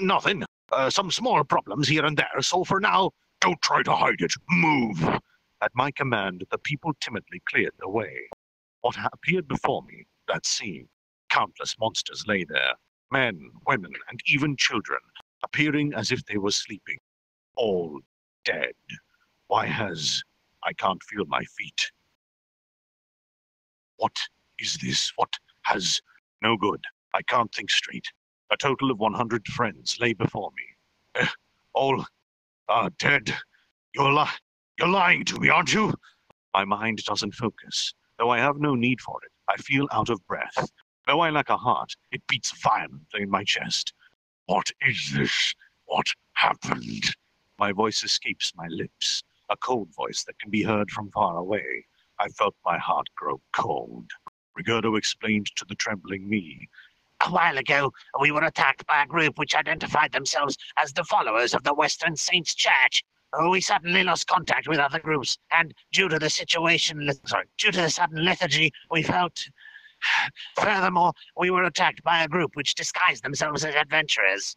Nothing. Some small problems here and there, so for now, don't try to hide it. Move. At my command, the people timidly cleared the way. What appeared before me, that scene, countless monsters lay there, men, women, and even children, appearing as if they were sleeping, all dead. I can't feel my feet. What is this? No good. I can't think straight. A total of 100 friends lay before me. All are dead. You're lying to me, aren't you? My mind doesn't focus. Though I have no need for it, I feel out of breath. Though I lack a heart, it beats violently in my chest. What is this? What happened? My voice escapes my lips, a cold voice that can be heard from far away. I felt my heart grow cold. Rigurdo explained to the trembling me. A while ago, we were attacked by a group which identified themselves as the followers of the Western Saints Church. We suddenly lost contact with other groups, and due to the sudden lethargy, we felt... Furthermore, we were attacked by a group which disguised themselves as adventurers.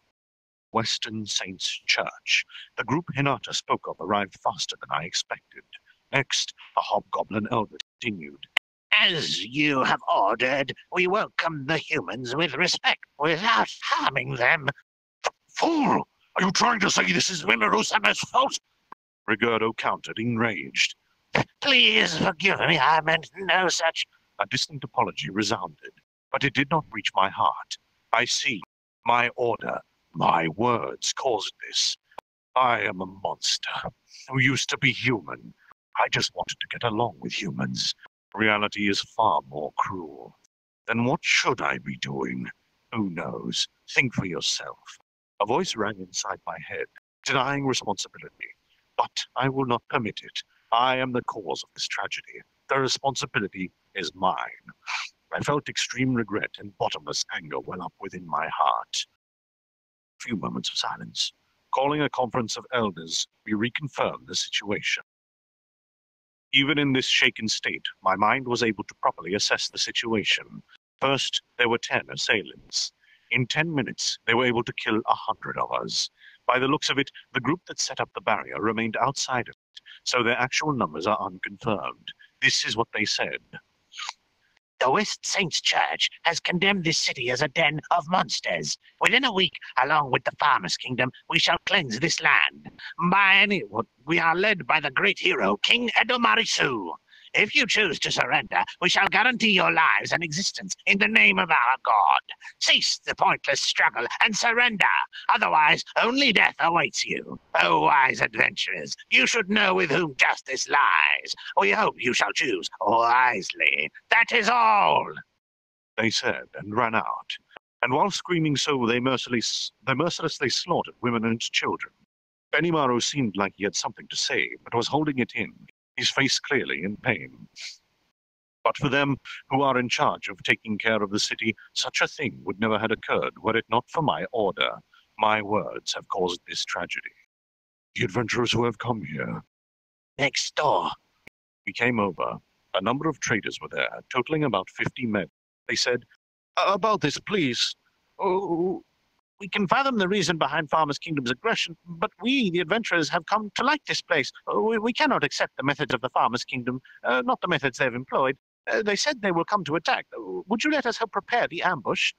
Western Saints Church. The group Hinata spoke of arrived faster than I expected. Next, a hobgoblin elder continued. As you have ordered, we welcome the humans with respect without harming them. Fool! Are you trying to say this is Rimaru-sama's fault? Rigurdo countered, enraged. Please forgive me, I meant no such... A distant apology resounded, but it did not reach my heart. I see. My order, my words caused this. I am a monster who used to be human. I just wanted to get along with humans. Reality is far more cruel. Then what should I be doing? Who knows? Think for yourself. A voice rang inside my head, denying responsibility. But I will not permit it. I am the cause of this tragedy. The responsibility is mine. I felt extreme regret and bottomless anger well up within my heart. A few moments of silence. Calling a conference of elders, we reconfirmed the situation. Even in this shaken state, my mind was able to properly assess the situation. First, there were 10 assailants. In 10 minutes, they were able to kill 100 of us. By the looks of it, the group that set up the barrier remained outside of it, so their actual numbers are unconfirmed. This is what they said. The West Saints Church has condemned this city as a den of monsters. Within a week, along with the Farmers' Kingdom, we shall cleanse this land. We are led by the great hero, King Edomarisu. If you choose to surrender, we shall guarantee your lives and existence in the name of our God. Cease the pointless struggle and surrender. Otherwise, only death awaits you. O wise adventurers, you should know with whom justice lies. We hope you shall choose wisely. That is all. They said, and ran out. And while screaming so, they mercilessly slaughtered women and children. Benimaru seemed like he had something to say, but was holding it in, his face clearly in pain. But for them, who are in charge of taking care of the city, such a thing would never have occurred were it not for my order. My words have caused this tragedy. The adventurers who have come here. Next door. We came over. A number of traders were there, totaling about 50 men. They said, about this, please. Oh, we can fathom the reason behind Farmers' Kingdom's aggression, but we, the adventurers, have come to like this place. We cannot accept the methods of the Farmers' Kingdom, not the methods they've employed. They said they will come to attack. Would you let us help prepare the ambush?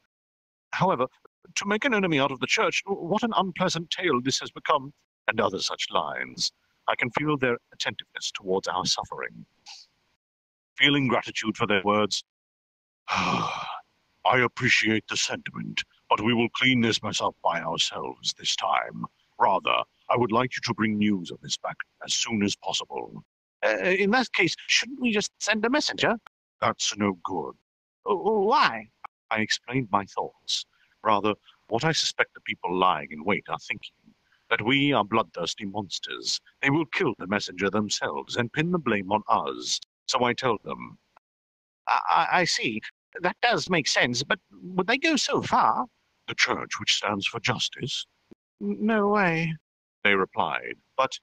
However, to make an enemy out of the church, what an unpleasant tale this has become, and other such lines. I can feel their attentiveness towards our suffering. Feeling gratitude for their words, I appreciate the sentiment, but we will clean this mess up by ourselves this time. Rather, I would like you to bring news of this back as soon as possible. In that case, shouldn't we just send a messenger? That's no good. Why? I explained my thoughts. Rather, what I suspect the people lying in wait are thinking. That we are bloodthirsty monsters. They will kill the messenger themselves and pin the blame on us. So I told them. I see. That does make sense, but would they go so far? The church, which stands for justice? No way, they replied. But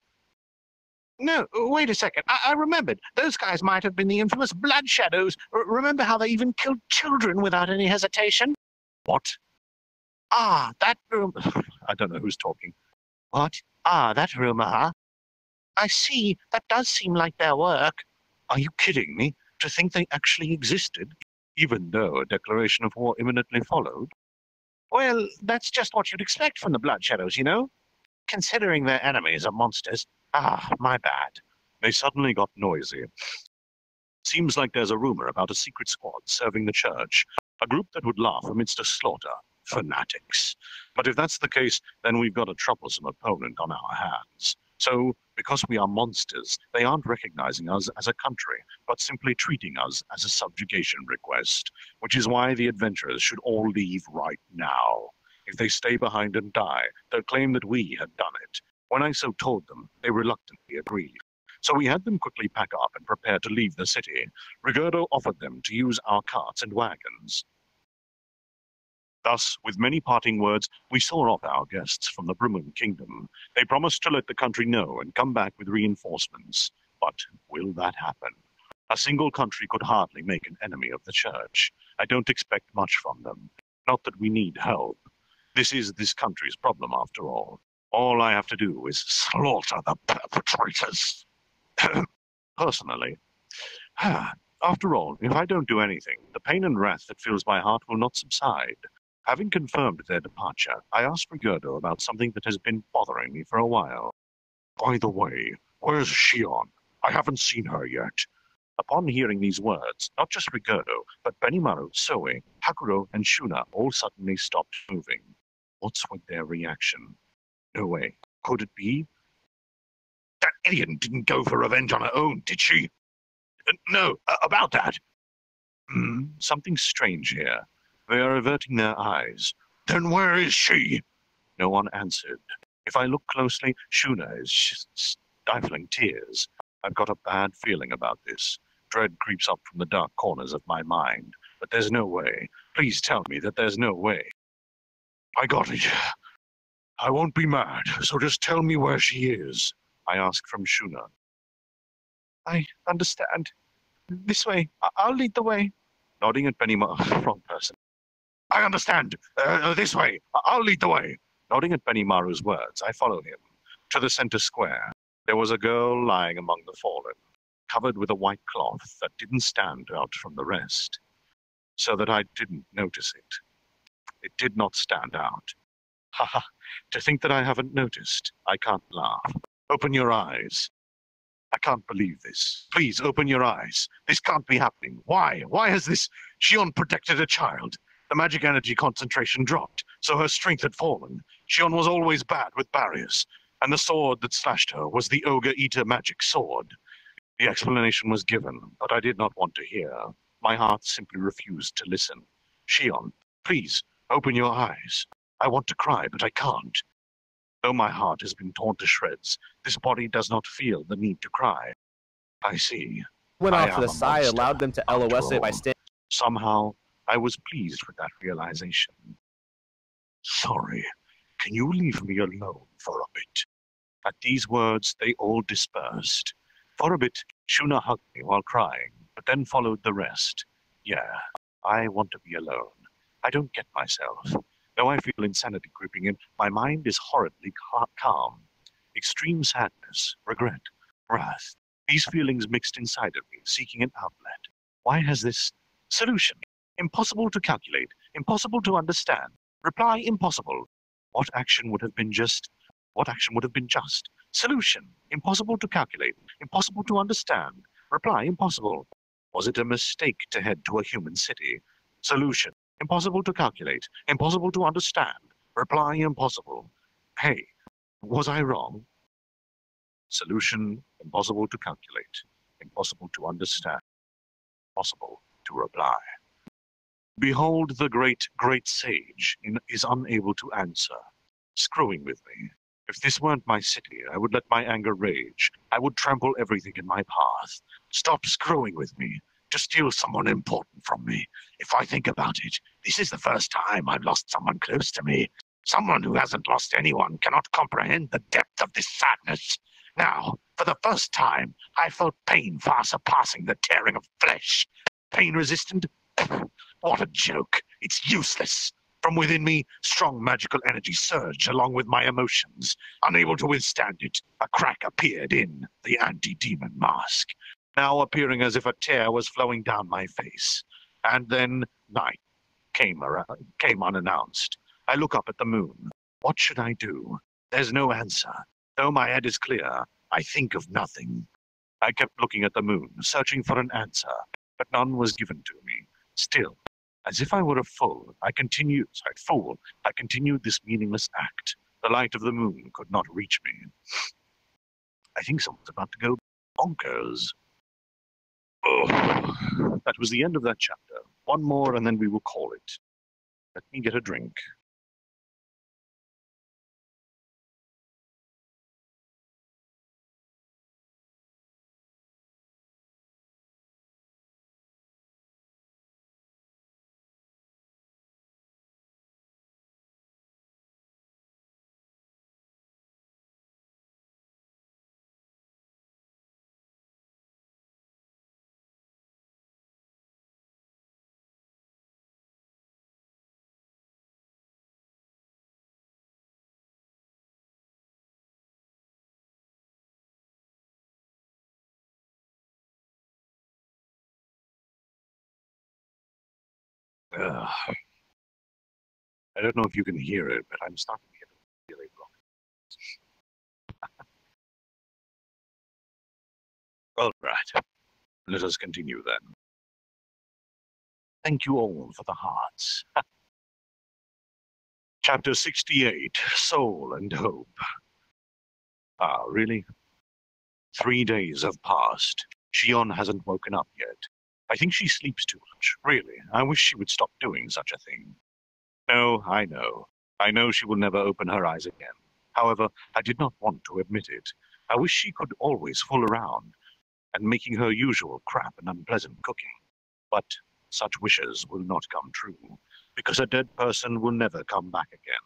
no, wait a second. I remembered. Those guys might have been the infamous Blood Shadows. Remember how they even killed children without any hesitation? What? That room. I don't know who's talking. What? That rumor, huh? I see. That does seem like their work. Are you kidding me? To think they actually existed, even though a declaration of war imminently followed? Well, that's just what you'd expect from the Blood Shadows, you know? Considering their enemies are monsters. My bad. They suddenly got noisy. Seems like there's a rumor about a secret squad serving the church, a group that would laugh amidst a slaughter. Fanatics. But if that's the case, then we've got a troublesome opponent on our hands. So, because we are monsters, they aren't recognizing us as a country, but simply treating us as a subjugation request, which is why the adventurers should all leave right now. If they stay behind and die, they'll claim that we had done it. When I so told them, they reluctantly agreed. So we had them quickly pack up and prepare to leave the city. Rigurdo offered them to use our carts and wagons. Thus, with many parting words, we saw off our guests from the Brummon Kingdom. They promised to let the country know and come back with reinforcements. But will that happen? A single country could hardly make an enemy of the church. I don't expect much from them. Not that we need help. This is this country's problem, after all. All I have to do is slaughter the perpetrators. Personally. After all, if I don't do anything, the pain and wrath that fills my heart will not subside. Having confirmed their departure, I asked Rigurdo about something that has been bothering me for a while. By the way, where's Shion? I haven't seen her yet. Upon hearing these words, not just Rigurdo, but Benimaru, Soe, Hakuro, and Shuna all suddenly stopped moving. What's with their reaction? No way. Could it be? That idiot didn't go for revenge on her own, did she? No, about that. Something strange here. They are averting their eyes. Then where is she? No one answered. If I look closely, Shuna is stifling tears. I've got a bad feeling about this. Dread creeps up from the dark corners of my mind. But there's no way. Please tell me that there's no way. I got it. I won't be mad, so just tell me where she is. I asked from Shuna. I understand. This way. I'll lead the way. Nodding at Benimaru, wrong person. I understand. This way. I'll lead the way. Nodding at Benimaru's words, I followed him. To the center square, there was a girl lying among the fallen, covered with a white cloth that didn't stand out from the rest, so that I didn't notice it. It did not stand out. Haha, to think that I haven't noticed. I can't laugh. Open your eyes. I can't believe this. Please, open your eyes. This can't be happening. Why? Why has this Shion protected a child? The magic energy concentration dropped, so her strength had fallen. Shion was always bad with barriers, and the sword that slashed her was the Ogre Eater magic sword. The explanation was given, but I did not want to hear. My heart simply refused to listen. Shion, please, open your eyes. I want to cry, but I can't. Though my heart has been torn to shreds, this body does not feel the need to cry. I see. Went I off to the am a side, monster, allowed them to after LOS it by all. standing. Somehow, I was pleased with that realization. Sorry, can you leave me alone for a bit? At these words, they all dispersed. For a bit, Shuna hugged me while crying, but then followed the rest. Yeah, I want to be alone. I don't get myself. Though I feel insanity creeping in, my mind is horridly calm. Extreme sadness, regret, wrath, these feelings mixed inside of me, seeking an outlet. Why has this solution? Impossible to calculate, impossible to understand. Reply impossible. What action would have been just? What action would have been just? Solution. Impossible to calculate, impossible to understand. Reply impossible. Was it a mistake to head to a human city? Solution. Impossible to calculate, impossible to understand. Reply impossible. Hey, was I wrong? Solution. Impossible to calculate, impossible to understand. Impossible to reply. Behold, the great, great sage is unable to answer, screwing with me. If this weren't my city, I would let my anger rage. I would trample everything in my path. Stop screwing with me to steal someone important from me. If I think about it, this is the first time I've lost someone close to me. Someone who hasn't lost anyone cannot comprehend the depth of this sadness. Now, for the first time, I felt pain far surpassing the tearing of flesh. Pain resistant? What a joke. It's useless. From within me, strong magical energy surged along with my emotions. Unable to withstand it, a crack appeared in the anti-demon mask, now appearing as if a tear was flowing down my face. And then night came unannounced. I look up at the moon. What should I do? There's no answer. Though my head is clear, I think of nothing. I kept looking at the moon, searching for an answer, but none was given to me. Still, as if I were a fool, I continued this meaningless act. The light of the moon could not reach me. I think someone's about to go bonkers. Oh, that was the end of that chapter. One more and then we will call it. Let me get a drink. I don't know if you can hear it, but I'm starting to get really wrong. All right, let us continue then. Thank you all for the hearts. Chapter 68, Soul and Hope. Ah, really? 3 days have passed. Shion hasn't woken up yet. I think she sleeps too much, really. I wish she would stop doing such a thing. No, I know. I know she will never open her eyes again. However, I did not want to admit it. I wish she could always fool around and making her usual crap and unpleasant cooking. But such wishes will not come true, because a dead person will never come back again.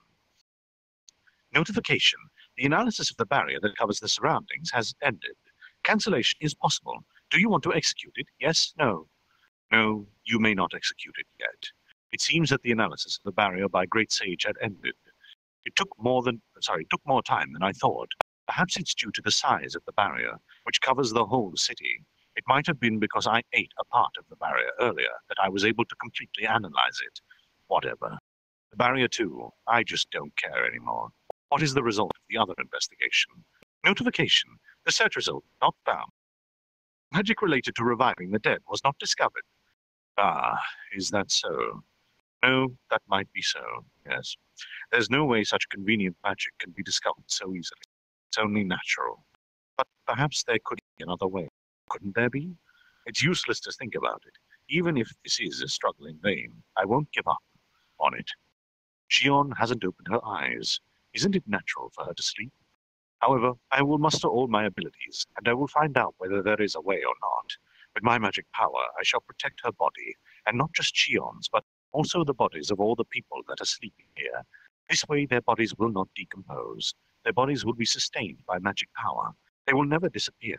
Notification. The analysis of the barrier that covers the surroundings has ended. Cancellation is possible. Do you want to execute it? Yes? No? No, you may not execute it yet. It seems that the analysis of the barrier by Great Sage had ended. It took more time than I thought. Perhaps it's due to the size of the barrier, which covers the whole city. It might have been because I ate a part of the barrier earlier that I was able to completely analyze it. Whatever. The barrier too, I just don't care anymore. What is the result of the other investigation? Notification. The search result not found. Magic related to reviving the dead was not discovered. Ah, is that so? No, that might be so, yes. There's no way such convenient magic can be discovered so easily. It's only natural. But perhaps there could be another way. Couldn't there be? It's useless to think about it. Even if this is a struggle in vain, I won't give up on it. Shion hasn't opened her eyes. Isn't it natural for her to sleep? However, I will muster all my abilities, and I will find out whether there is a way or not. With my magic power, I shall protect her body, and not just Shion's, but also the bodies of all the people that are sleeping here. This way their bodies will not decompose. Their bodies will be sustained by magic power. They will never disappear.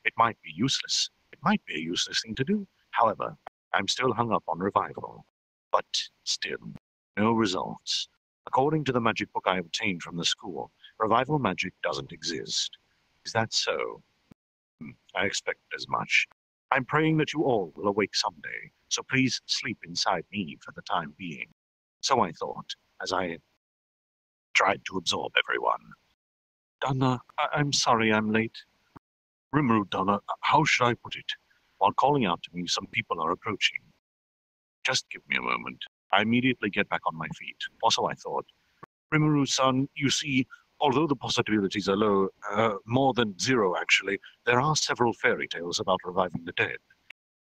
It might be useless. It might be a useless thing to do. However, I'm still hung up on revival. But still, no results. According to the magic book I obtained from the school, revival magic doesn't exist. Is that so? I expected as much. I'm praying that you all will awake someday, so please sleep inside me for the time being. So I thought, as I tried to absorb everyone. Donna, I'm sorry I'm late. Rimuru, Donna, how should I put it? While calling out to me, some people are approaching. Just give me a moment. I immediately get back on my feet. Also, I thought, Rimuru-san, you see, although the possibilities are low, more than zero actually, there are several fairy tales about reviving the dead.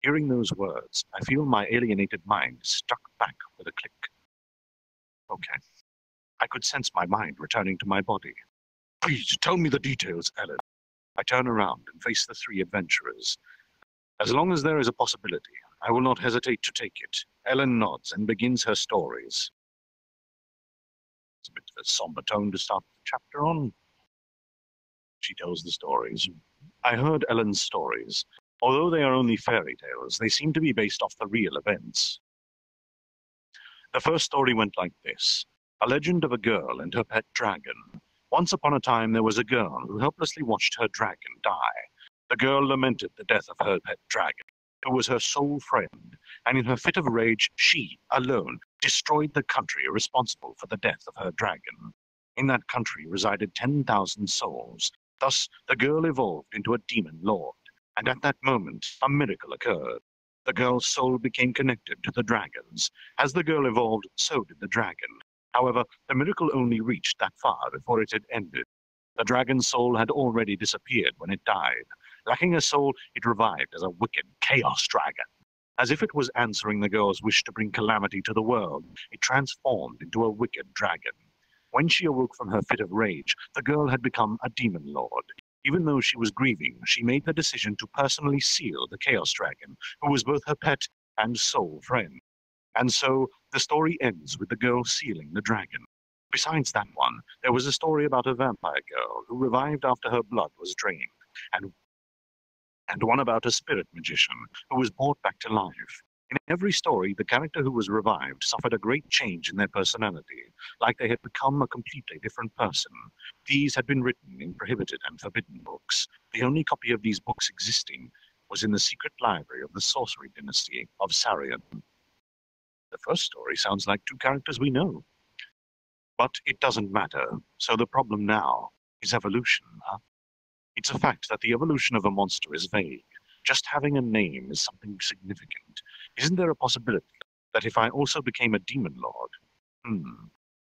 Hearing those words, I feel my alienated mind struck back with a click. Okay. I could sense my mind returning to my body. Please, tell me the details, Ellen. I turn around and face the three adventurers. As long as there is a possibility, I will not hesitate to take it. Ellen nods and begins her stories. It's a bit of a somber tone to start the chapter on. She tells the stories. I heard Ellen's stories. Although they are only fairy tales, they seem to be based off the real events. The first story went like this. A legend of a girl and her pet dragon. Once upon a time there was a girl who helplessly watched her dragon die. The girl lamented the death of her pet dragon, who was her sole friend, and in her fit of rage, she, alone, destroyed the country responsible for the death of her dragon. In that country resided 10,000 souls. Thus, the girl evolved into a demon lord, and at that moment, a miracle occurred. The girl's soul became connected to the dragon's. As the girl evolved, so did the dragon. However, the miracle only reached that far before it had ended. The dragon's soul had already disappeared when it died. Lacking a soul, it revived as a wicked chaos dragon. As if it was answering the girl's wish to bring calamity to the world, it transformed into a wicked dragon. When she awoke from her fit of rage, the girl had become a demon lord. Even though she was grieving, she made the decision to personally seal the chaos dragon, who was both her pet and soul friend. And so, the story ends with the girl sealing the dragon. Besides that one, there was a story about a vampire girl who revived after her blood was drained, and one about a spirit magician who was brought back to life. In every story, the character who was revived suffered a great change in their personality, like they had become a completely different person. These had been written in prohibited and forbidden books. The only copy of these books existing was in the secret library of the sorcery dynasty of Sarian. The first story sounds like two characters we know. But it doesn't matter, so the problem now is evolution, huh? It's a fact that the evolution of a monster is vague. Just having a name is something significant. Isn't there a possibility that if I also became a demon lord?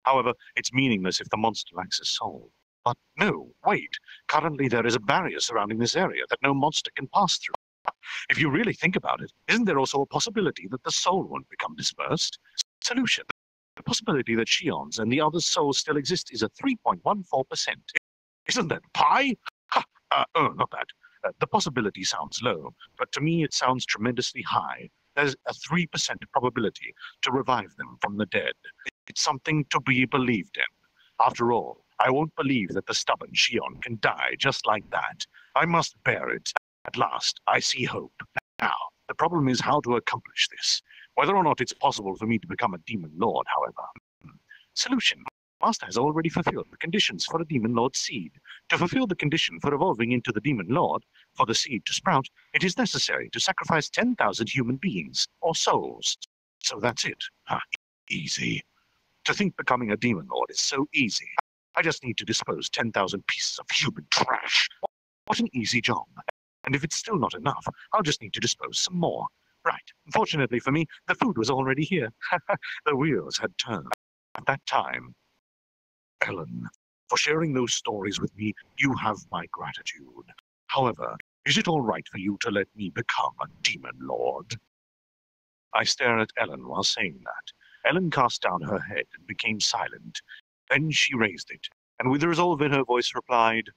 However, it's meaningless if the monster lacks a soul. But no, wait. Currently there is a barrier surrounding this area that no monster can pass through. If you really think about it, isn't there also a possibility that the soul won't become dispersed? Solution. The possibility that Shion's and the other's souls still exist is a 3.14%. Isn't that pi? Not that. The possibility sounds low, but to me it sounds tremendously high. There's a 3% probability to revive them from the dead. It's something to be believed in. After all, I won't believe that the stubborn Shion can die just like that. I must bear it. At last, I see hope. Now, the problem is how to accomplish this. Whether or not it's possible for me to become a demon lord, however. Solution. Master has already fulfilled the conditions for a demon lord seed. To fulfill the condition for evolving into the demon lord, for the seed to sprout, it is necessary to sacrifice 10,000 human beings, or souls. So that's it. Easy. To think becoming a demon lord is so easy. I just need to dispose 10,000 pieces of human trash. What an easy job. And if it's still not enough, I'll just need to dispose some more. Right. Fortunately for me, the food was already here. The wheels had turned. At that time, Ellen, for sharing those stories with me, you have my gratitude. However, is it all right for you to let me become a demon lord? I stare at Ellen while saying that. Ellen cast down her head and became silent. Then she raised it, and with resolve in her voice replied,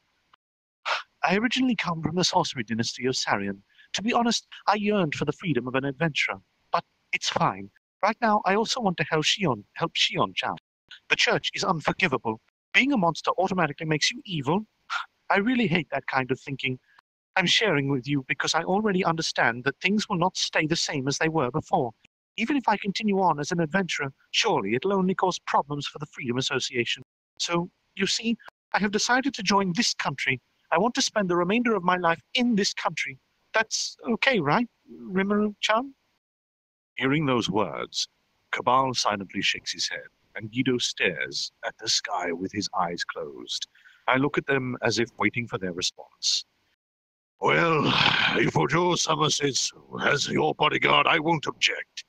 I originally come from the sorcery dynasty of Sarian. To be honest, I yearned for the freedom of an adventurer. But it's fine. Right now, I also want to help Shion out. The church is unforgivable. Being a monster automatically makes you evil. I really hate that kind of thinking. I'm sharing with you because I already understand that things will not stay the same as they were before. Even if I continue on as an adventurer, surely it'll only cause problems for the Freedom Association. So, you see, I have decided to join this country. I want to spend the remainder of my life in this country. That's okay, right, Rimuru-chan? Hearing those words, Cabal silently shakes his head, and Guido stares at the sky with his eyes closed. I look at them as if waiting for their response. Well, if Ojo-sama says so, as your bodyguard, I won't object.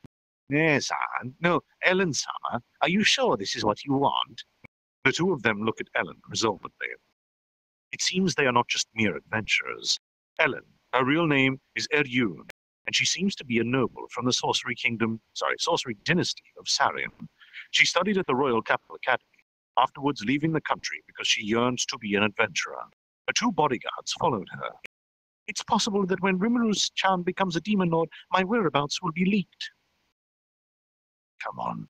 Yes-san. No, Ellen-sama, are you sure this is what you want? The two of them look at Ellen resolvedly. It seems they are not just mere adventurers. Ellen, her real name is Eryun, and she seems to be a noble from the sorcery dynasty of Sarian. She studied at the Royal Capital Academy, afterwards leaving the country because she yearned to be an adventurer. Her two bodyguards followed her. It's possible that when Rimuru-chan becomes a demon lord, my whereabouts will be leaked. Come on.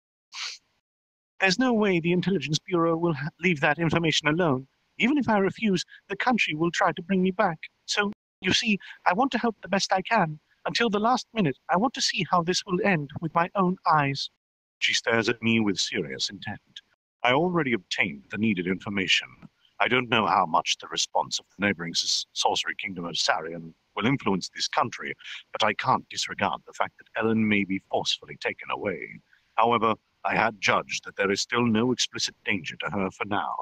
There's no way the Intelligence Bureau will leave that information alone. Even if I refuse, the country will try to bring me back. So, you see, I want to help the best I can. Until the last minute, I want to see how this will end with my own eyes. She stares at me with serious intent. I already obtained the needed information. I don't know how much the response of the neighboring sorcery kingdom of Sarian will influence this country, but I can't disregard the fact that Ellen may be forcefully taken away. However, I had judged that there is still no explicit danger to her for now.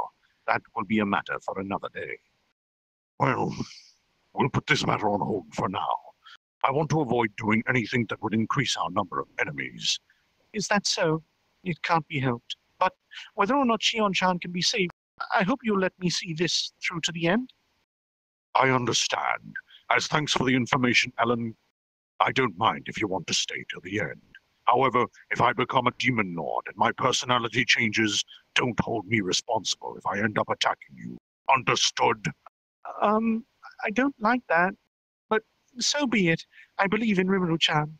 That will be a matter for another day. Well, we'll put this matter on hold for now. I want to avoid doing anything that would increase our number of enemies. Is that so? It can't be helped. But whether or not Shion-chan can be saved, I hope you'll let me see this through to the end. I understand. As thanks for the information, Ellen, I don't mind if you want to stay till the end. However, if I become a demon lord and my personality changes, don't hold me responsible if I end up attacking you. Understood? I don't like that. But so be it. I believe in Rimuru-chan.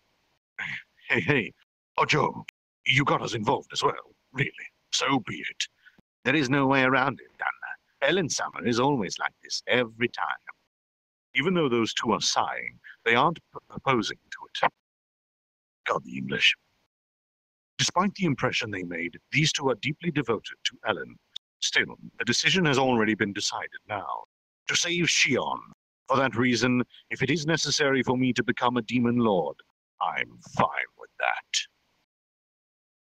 Hey, Ojo, you got us involved as well. Really, so be it. There is no way around it, Danna. Ellen-sama is always like this, every time. Even though those two are sighing, they aren't opposing to it. God, the English. Despite the impression they made, these two are deeply devoted to Ellen. Still, the decision has already been decided now. To save Shion. For that reason, if it is necessary for me to become a demon lord, I'm fine with that.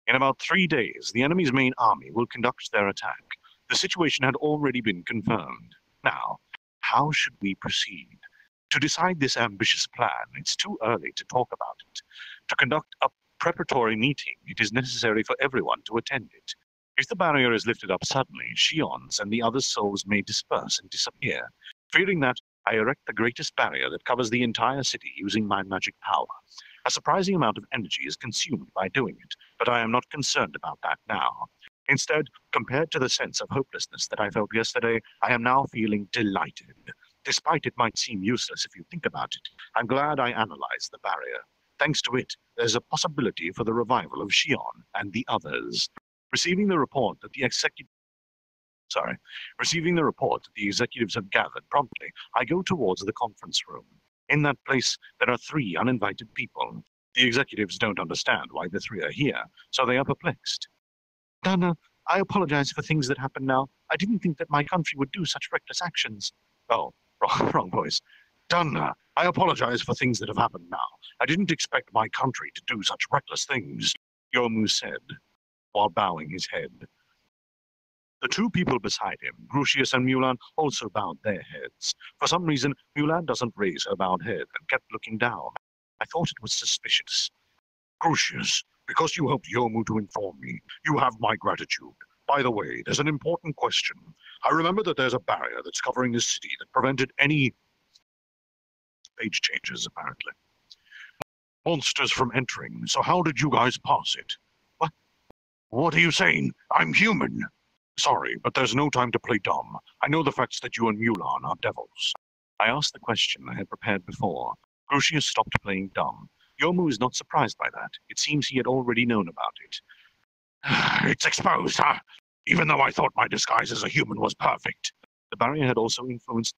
In about 3 days, the enemy's main army will conduct their attack. The situation had already been confirmed. Now, how should we proceed? To decide this ambitious plan, it's too early to talk about it. To conduct a preparatory meeting, it is necessary for everyone to attend it. If the barrier is lifted up suddenly, Shion's and the other souls may disperse and disappear. Fearing that, I erect the greatest barrier that covers the entire city using my magic power. A surprising amount of energy is consumed by doing it, but I am not concerned about that now. Instead, compared to the sense of hopelessness that I felt yesterday, I am now feeling delighted. Despite it might seem useless if you think about it, I'm glad I analyzed the barrier. Thanks to it, there's a possibility for the revival of Shion and the others. Receiving the report that the executives have gathered promptly, I go towards the conference room. In that place, there are 3 uninvited people. The executives don't understand why the 3 are here, so they are perplexed. Dana, I apologize for things that happen now. I didn't think that my country would do such reckless actions. Oh, wrong voice. Dana, I apologize for things that have happened now. I didn't expect my country to do such reckless things, Yomu said, while bowing his head. The 2 people beside him, Grucius and Mulan, also bowed their heads. For some reason, Mulan doesn't raise her bowed head and kept looking down. I thought it was suspicious. Grucius, because you helped Yomu to inform me, you have my gratitude. By the way, there's an important question. I remember that there's a barrier that's covering this city that prevented any page changes, apparently. Monsters from entering, so how did you guys pass it? What? What are you saying? I'm human. Sorry, but there's no time to play dumb. I know the facts that you and Mulan are devils. I asked the question I had prepared before. Grucius stopped playing dumb. Yomu is not surprised by that. It seems he had already known about it. It's exposed, huh? Even though I thought my disguise as a human was perfect. The barrier had also influenced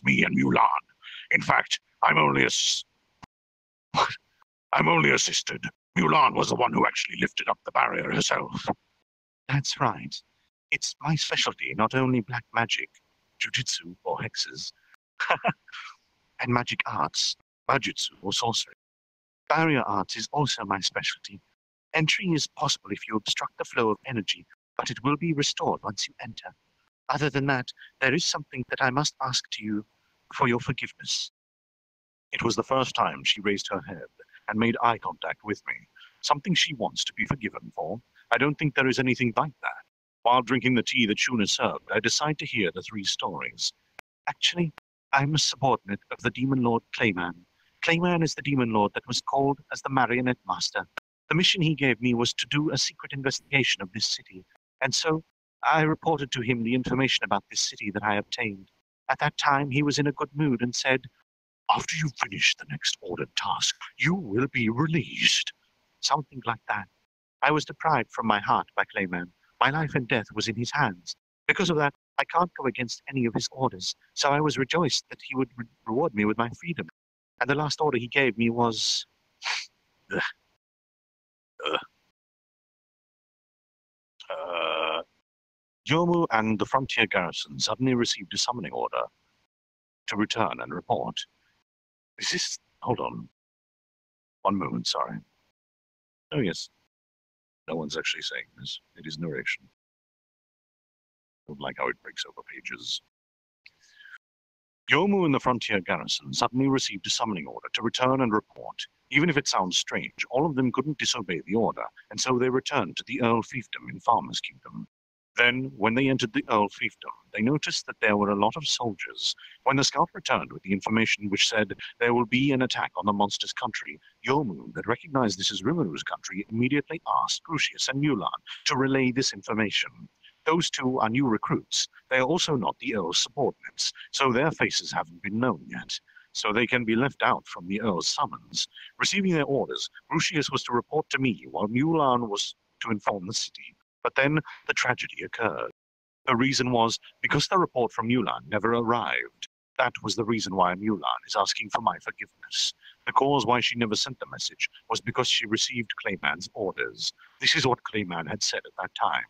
me and Mulan. In fact, I'm only assisted. Mulan was the one who actually lifted up the barrier herself. That's right. It's my specialty, not only black magic, jujitsu, or hexes. and magic arts, Bujutsu or sorcery. Barrier arts is also my specialty. Entry is possible if you obstruct the flow of energy, but it will be restored once you enter. Other than that, there is something that I must ask to you for your forgiveness. It was the first time she raised her head and made eye contact with me, something she wants to be forgiven for. I don't think there is anything like that. While drinking the tea that Shuna served, I decide to hear the 3 stories. Actually, I'm a subordinate of the Demon Lord Clayman. Clayman is the Demon Lord that was called as the Marionette Master. The mission he gave me was to do a secret investigation of this city, and so I reported to him the information about this city that I obtained. At that time, he was in a good mood and said, "After you finish the next ordered task, you will be released." Something like that. I was deprived from my heart by Clayman. My life and death was in his hands. Because of that, I can't go against any of his orders, so I was rejoiced that he would reward me with my freedom. And the last order he gave me was... Yomu and the frontier garrison suddenly received a summoning order to return and report. Is this... Hold on. One moment, sorry. Oh, yes. No one's actually saying this. It is narration. I don't like how it breaks over pages. Yomu and the frontier garrison suddenly received a summoning order to return and report. Even if it sounds strange, all of them couldn't disobey the order, and so they returned to the Earl Fiefdom in Farmer's Kingdom. Then, when they entered the Earl Fiefdom, they noticed that there were a lot of soldiers. When the scout returned with the information which said there will be an attack on the monster's country, Yomu, that recognized this as Rimuru's country, immediately asked Crucius and Mulan to relay this information. Those 2 are new recruits. They are also not the Earl's subordinates, so their faces haven't been known yet. So they can be left out from the Earl's summons. Receiving their orders, Crucius was to report to me, while Mulan was to inform the city. But then the tragedy occurred. The reason was because the report from Mulan never arrived. That was the reason why Mulan is asking for my forgiveness. The cause why she never sent the message was because she received Clayman's orders. This is what Clayman had said at that time.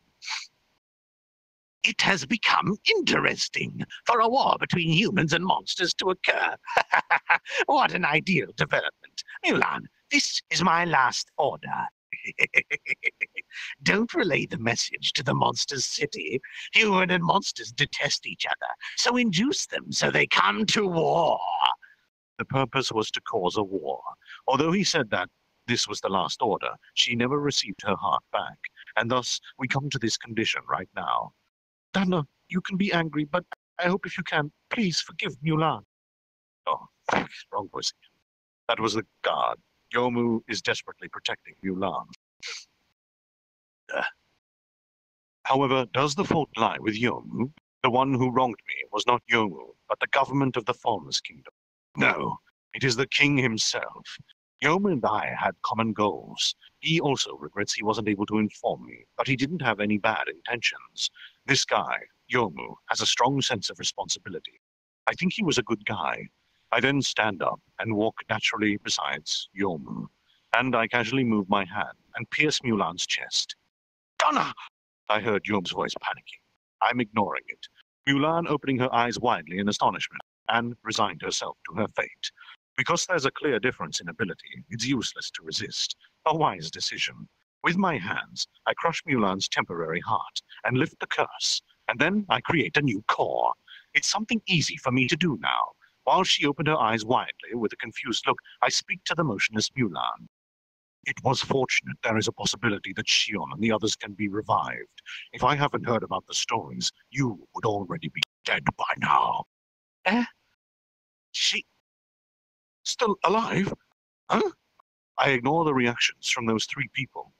It has become interesting for a war between humans and monsters to occur. What an ideal development. Mulan, this is my last order. Don't relay the message to the monsters' city. Human and monsters detest each other, so induce them so they come to war. The purpose was to cause a war. Although he said that this was the last order, she never received her heart back, and thus we come to this condition right now. Dana, you can be angry, but I hope if you can, please forgive Mulan. Oh, wrong voice again. That was the guard. Yomu is desperately protecting Mulan. However, does the fault lie with Yomu? The one who wronged me was not Yomu, but the government of the Farmer's Kingdom. No, it is the king himself. Yomu and I had common goals. He also regrets he wasn't able to inform me, but he didn't have any bad intentions. This guy, Yomu, has a strong sense of responsibility. I think he was a good guy. I then stand up and walk naturally besides Yomu, and I casually move my hand and pierce Mulan's chest. "Donna!" I heard Yomu's voice panicking. I'm ignoring it. Mulan opening her eyes widely in astonishment and resigned herself to her fate. Because there's a clear difference in ability, it's useless to resist. A wise decision. With my hands, I crush Mulan's temporary heart and lift the curse, and then I create a new core. It's something easy for me to do now. While she opened her eyes widely with a confused look, I speak to the motionless Mulan. It was fortunate there is a possibility that Shion and the others can be revived. If I haven't heard about the stories, you would already be dead by now. She... still alive? Huh? I ignore the reactions from those 3 people.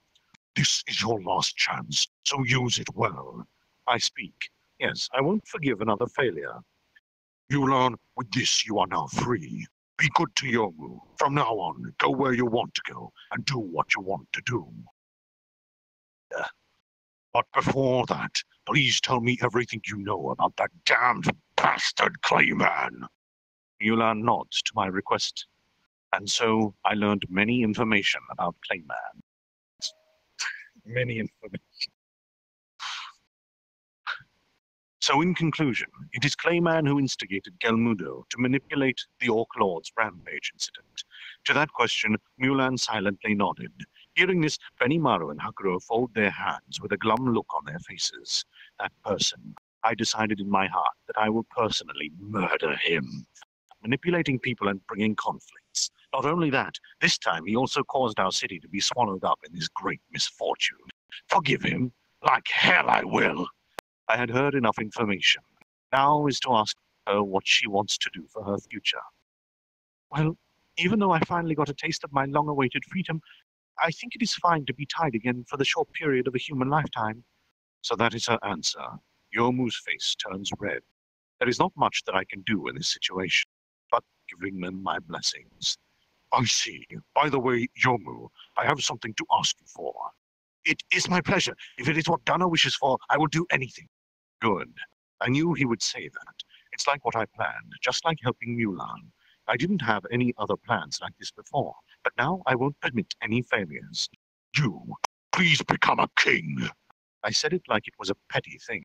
This is your last chance, so use it well. I speak. Yes, I won't forgive another failure. Mulan, with this you are now free. Be good to Yomu. From now on, go where you want to go, and do what you want to do. But before that, please tell me everything you know about that damned bastard Clayman. Mulan nods to my request, and so I learned many information about Clayman. Many information. So in conclusion, it is Clayman who instigated Gelmudo to manipulate the Orc Lord's rampage incident. To that question, Mulan silently nodded. Hearing this, Benimaru and Hakuro fold their hands with a glum look on their faces. That person, I decided in my heart that I will personally murder him. Manipulating people and bringing conflicts. Not only that, this time he also caused our city to be swallowed up in this great misfortune. Forgive him? Like hell I will. I had heard enough information. Now is to ask her what she wants to do for her future. Well, even though I finally got a taste of my long-awaited freedom, I think it is fine to be tied again for the short period of a human lifetime. So that is her answer. Yomu's face turns red. There is not much that I can do in this situation, but giving them my blessings. I see. By the way, Yomu, I have something to ask you for. It is my pleasure. If it is what Dana wishes for, I will do anything. Good. I knew he would say that. It's like what I planned, just like helping Mulan. I didn't have any other plans like this before, but now I won't permit any failures. You, please become a king. I said it like it was a petty thing.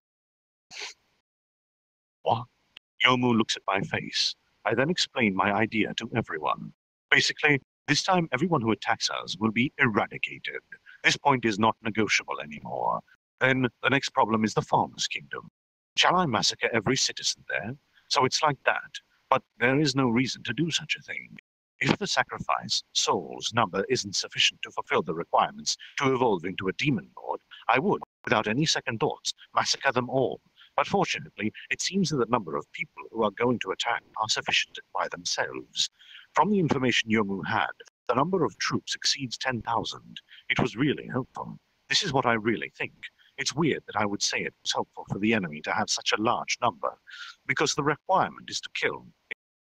What? Yomu looks at my face. I then explain my idea to everyone. Basically, this time everyone who attacks us will be eradicated. This point is not negotiable anymore. Then the next problem is the Farmer's Kingdom. Shall I massacre every citizen there? So it's like that. But there is no reason to do such a thing. If the sacrifice, souls, number isn't sufficient to fulfill the requirements to evolve into a demon lord, I would, without any second thoughts, massacre them all. But fortunately, it seems that the number of people who are going to attack are sufficient by themselves. From the information Yomu had, the number of troops exceeds 10,000. It was really helpful. This is what I really think. It's weird that I would say it was helpful for the enemy to have such a large number, because the requirement is to kill.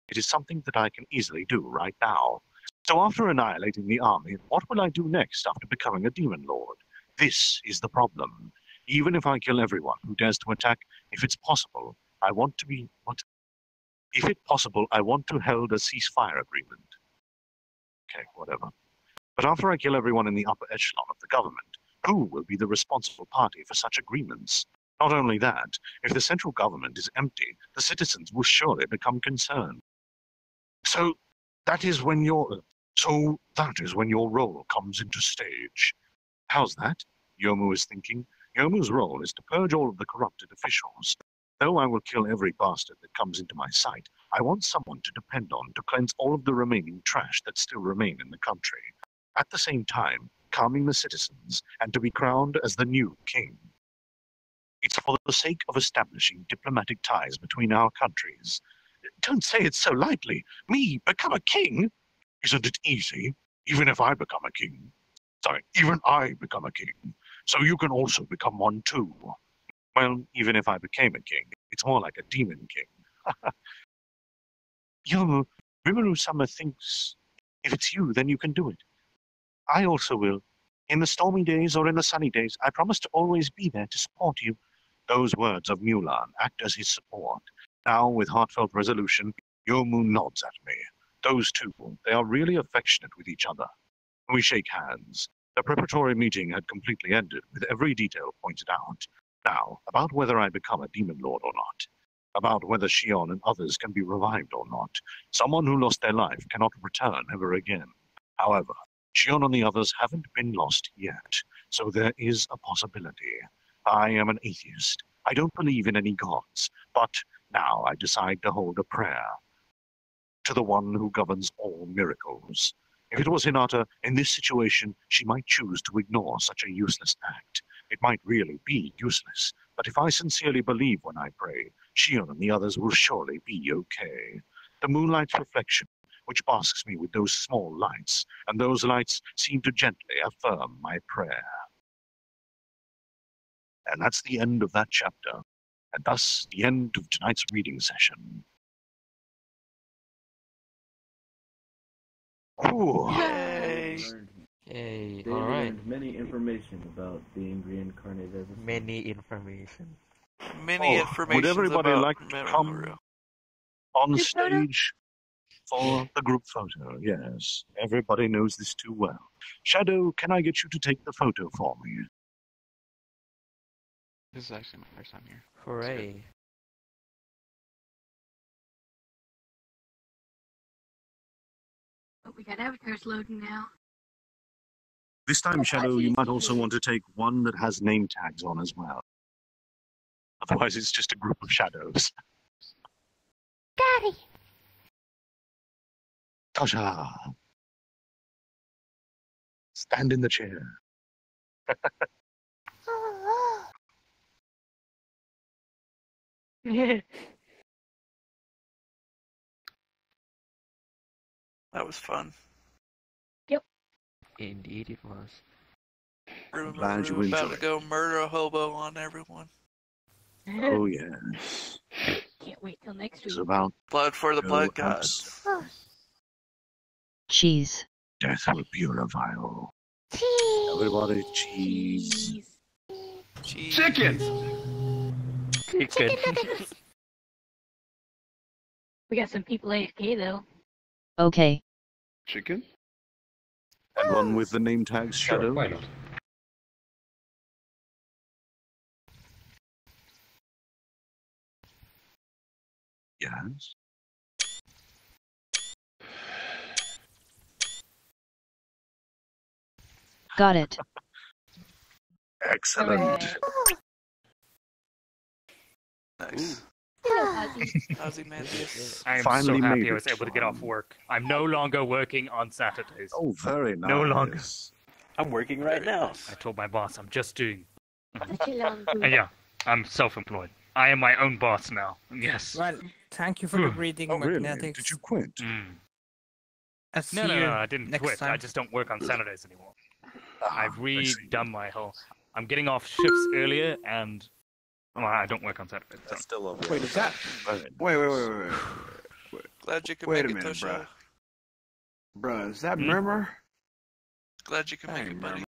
It is something that I can easily do right now. So after annihilating the army, what will I do next after becoming a demon lord? This is the problem. Even if I kill everyone who dares to attack, if it's possible, I want to be... What? If it's possible, I want to hold a ceasefire agreement. Okay, whatever. But after I kill everyone in the upper echelon of the government, who will be the responsible party for such agreements? Not only that, if the central government is empty, the citizens will surely become concerned. So that is when your role comes into stage. How's that? Yomu is thinking. Yomu's role is to purge all of the corrupted officials. Though I will kill every bastard that comes into my sight, I want someone to depend on to cleanse all of the remaining trash that still remain in the country. At the same time, calming the citizens and to be crowned as the new king. It's for the sake of establishing diplomatic ties between our countries. Don't say it so lightly. Me become a king? Isn't it easy? Even if I become a king. Sorry, even I become a king. So you can also become one too. Well, even if I became a king, it's more like a demon king. Yomu, Rimuru-sama thinks if it's you, then you can do it. I also will. In the stormy days or in the sunny days, I promise to always be there to support you. Those words of Mulan act as his support. Now, with heartfelt resolution, Yomu nods at me. Those two, they are really affectionate with each other. We shake hands. The preparatory meeting had completely ended, with every detail pointed out. Now, about whether I become a demon lord or not. About whether Shion and others can be revived or not. Someone who lost their life cannot return ever again. However, Shion and the others haven't been lost yet, so there is a possibility. I am an atheist. I don't believe in any gods, but now I decide to hold a prayer to the one who governs all miracles. If it was Hinata, in this situation, she might choose to ignore such a useless act. It might really be useless, but if I sincerely believe when I pray, Shion and the others will surely be okay. The moonlight's reflection, which basks me with those small lights, and those lights seem to gently affirm my prayer. And that's the end of that chapter, and thus the end of tonight's reading session. Ooh. Yay! Yay, They alright. learned many information about being reincarnated as a Many information. Many information would everybody about like to come on stage for the group photo? Yes, everybody knows this too well. Shadow, can I get you to take the photo for me? This is actually my first time here. Hooray. But we got avatars loading now. This time, Shadow, you might also want to take one that has name tags on as well. Otherwise, it's just a group of shadows. Daddy! Tasha! Stand in the chair. That was fun. Yep. Indeed it was. Glad you We're about enjoyed to go murder a hobo on everyone. Oh, yes. Can't wait till next week. It's about Blood for the blood abs- gods. Cheese. Death will purify. Everybody, cheese. Cheese. Chicken! We got some people AFK though. Okay. Chicken? And one with the name tags Sure, Shadow. why not? Yes. Got it. Excellent. Nice. Hello, Ozzy. Ozymandias. I am Finally so happy made I was it. able to get off work. I'm no longer working on Saturdays. Oh, very nice. No longer. I'm working right now. I told my boss I'm just doing. Such a long Yeah, I'm self-employed. I am my own boss now. Yes. Well, thank you for the reading, Oh, really? Magnanix. Did you quit? I'll see No, you I didn't next quit. time. I just don't work on Saturdays anymore. I've I see. redone my whole. I'm getting off shifts earlier, and well, I don't work on Saturdays. So. Still over. Wait, is that? Wait. Glad you could Wait make a it, minute, Tosha. bruh. Bruh, is that Murmur? Glad you could make it, buddy.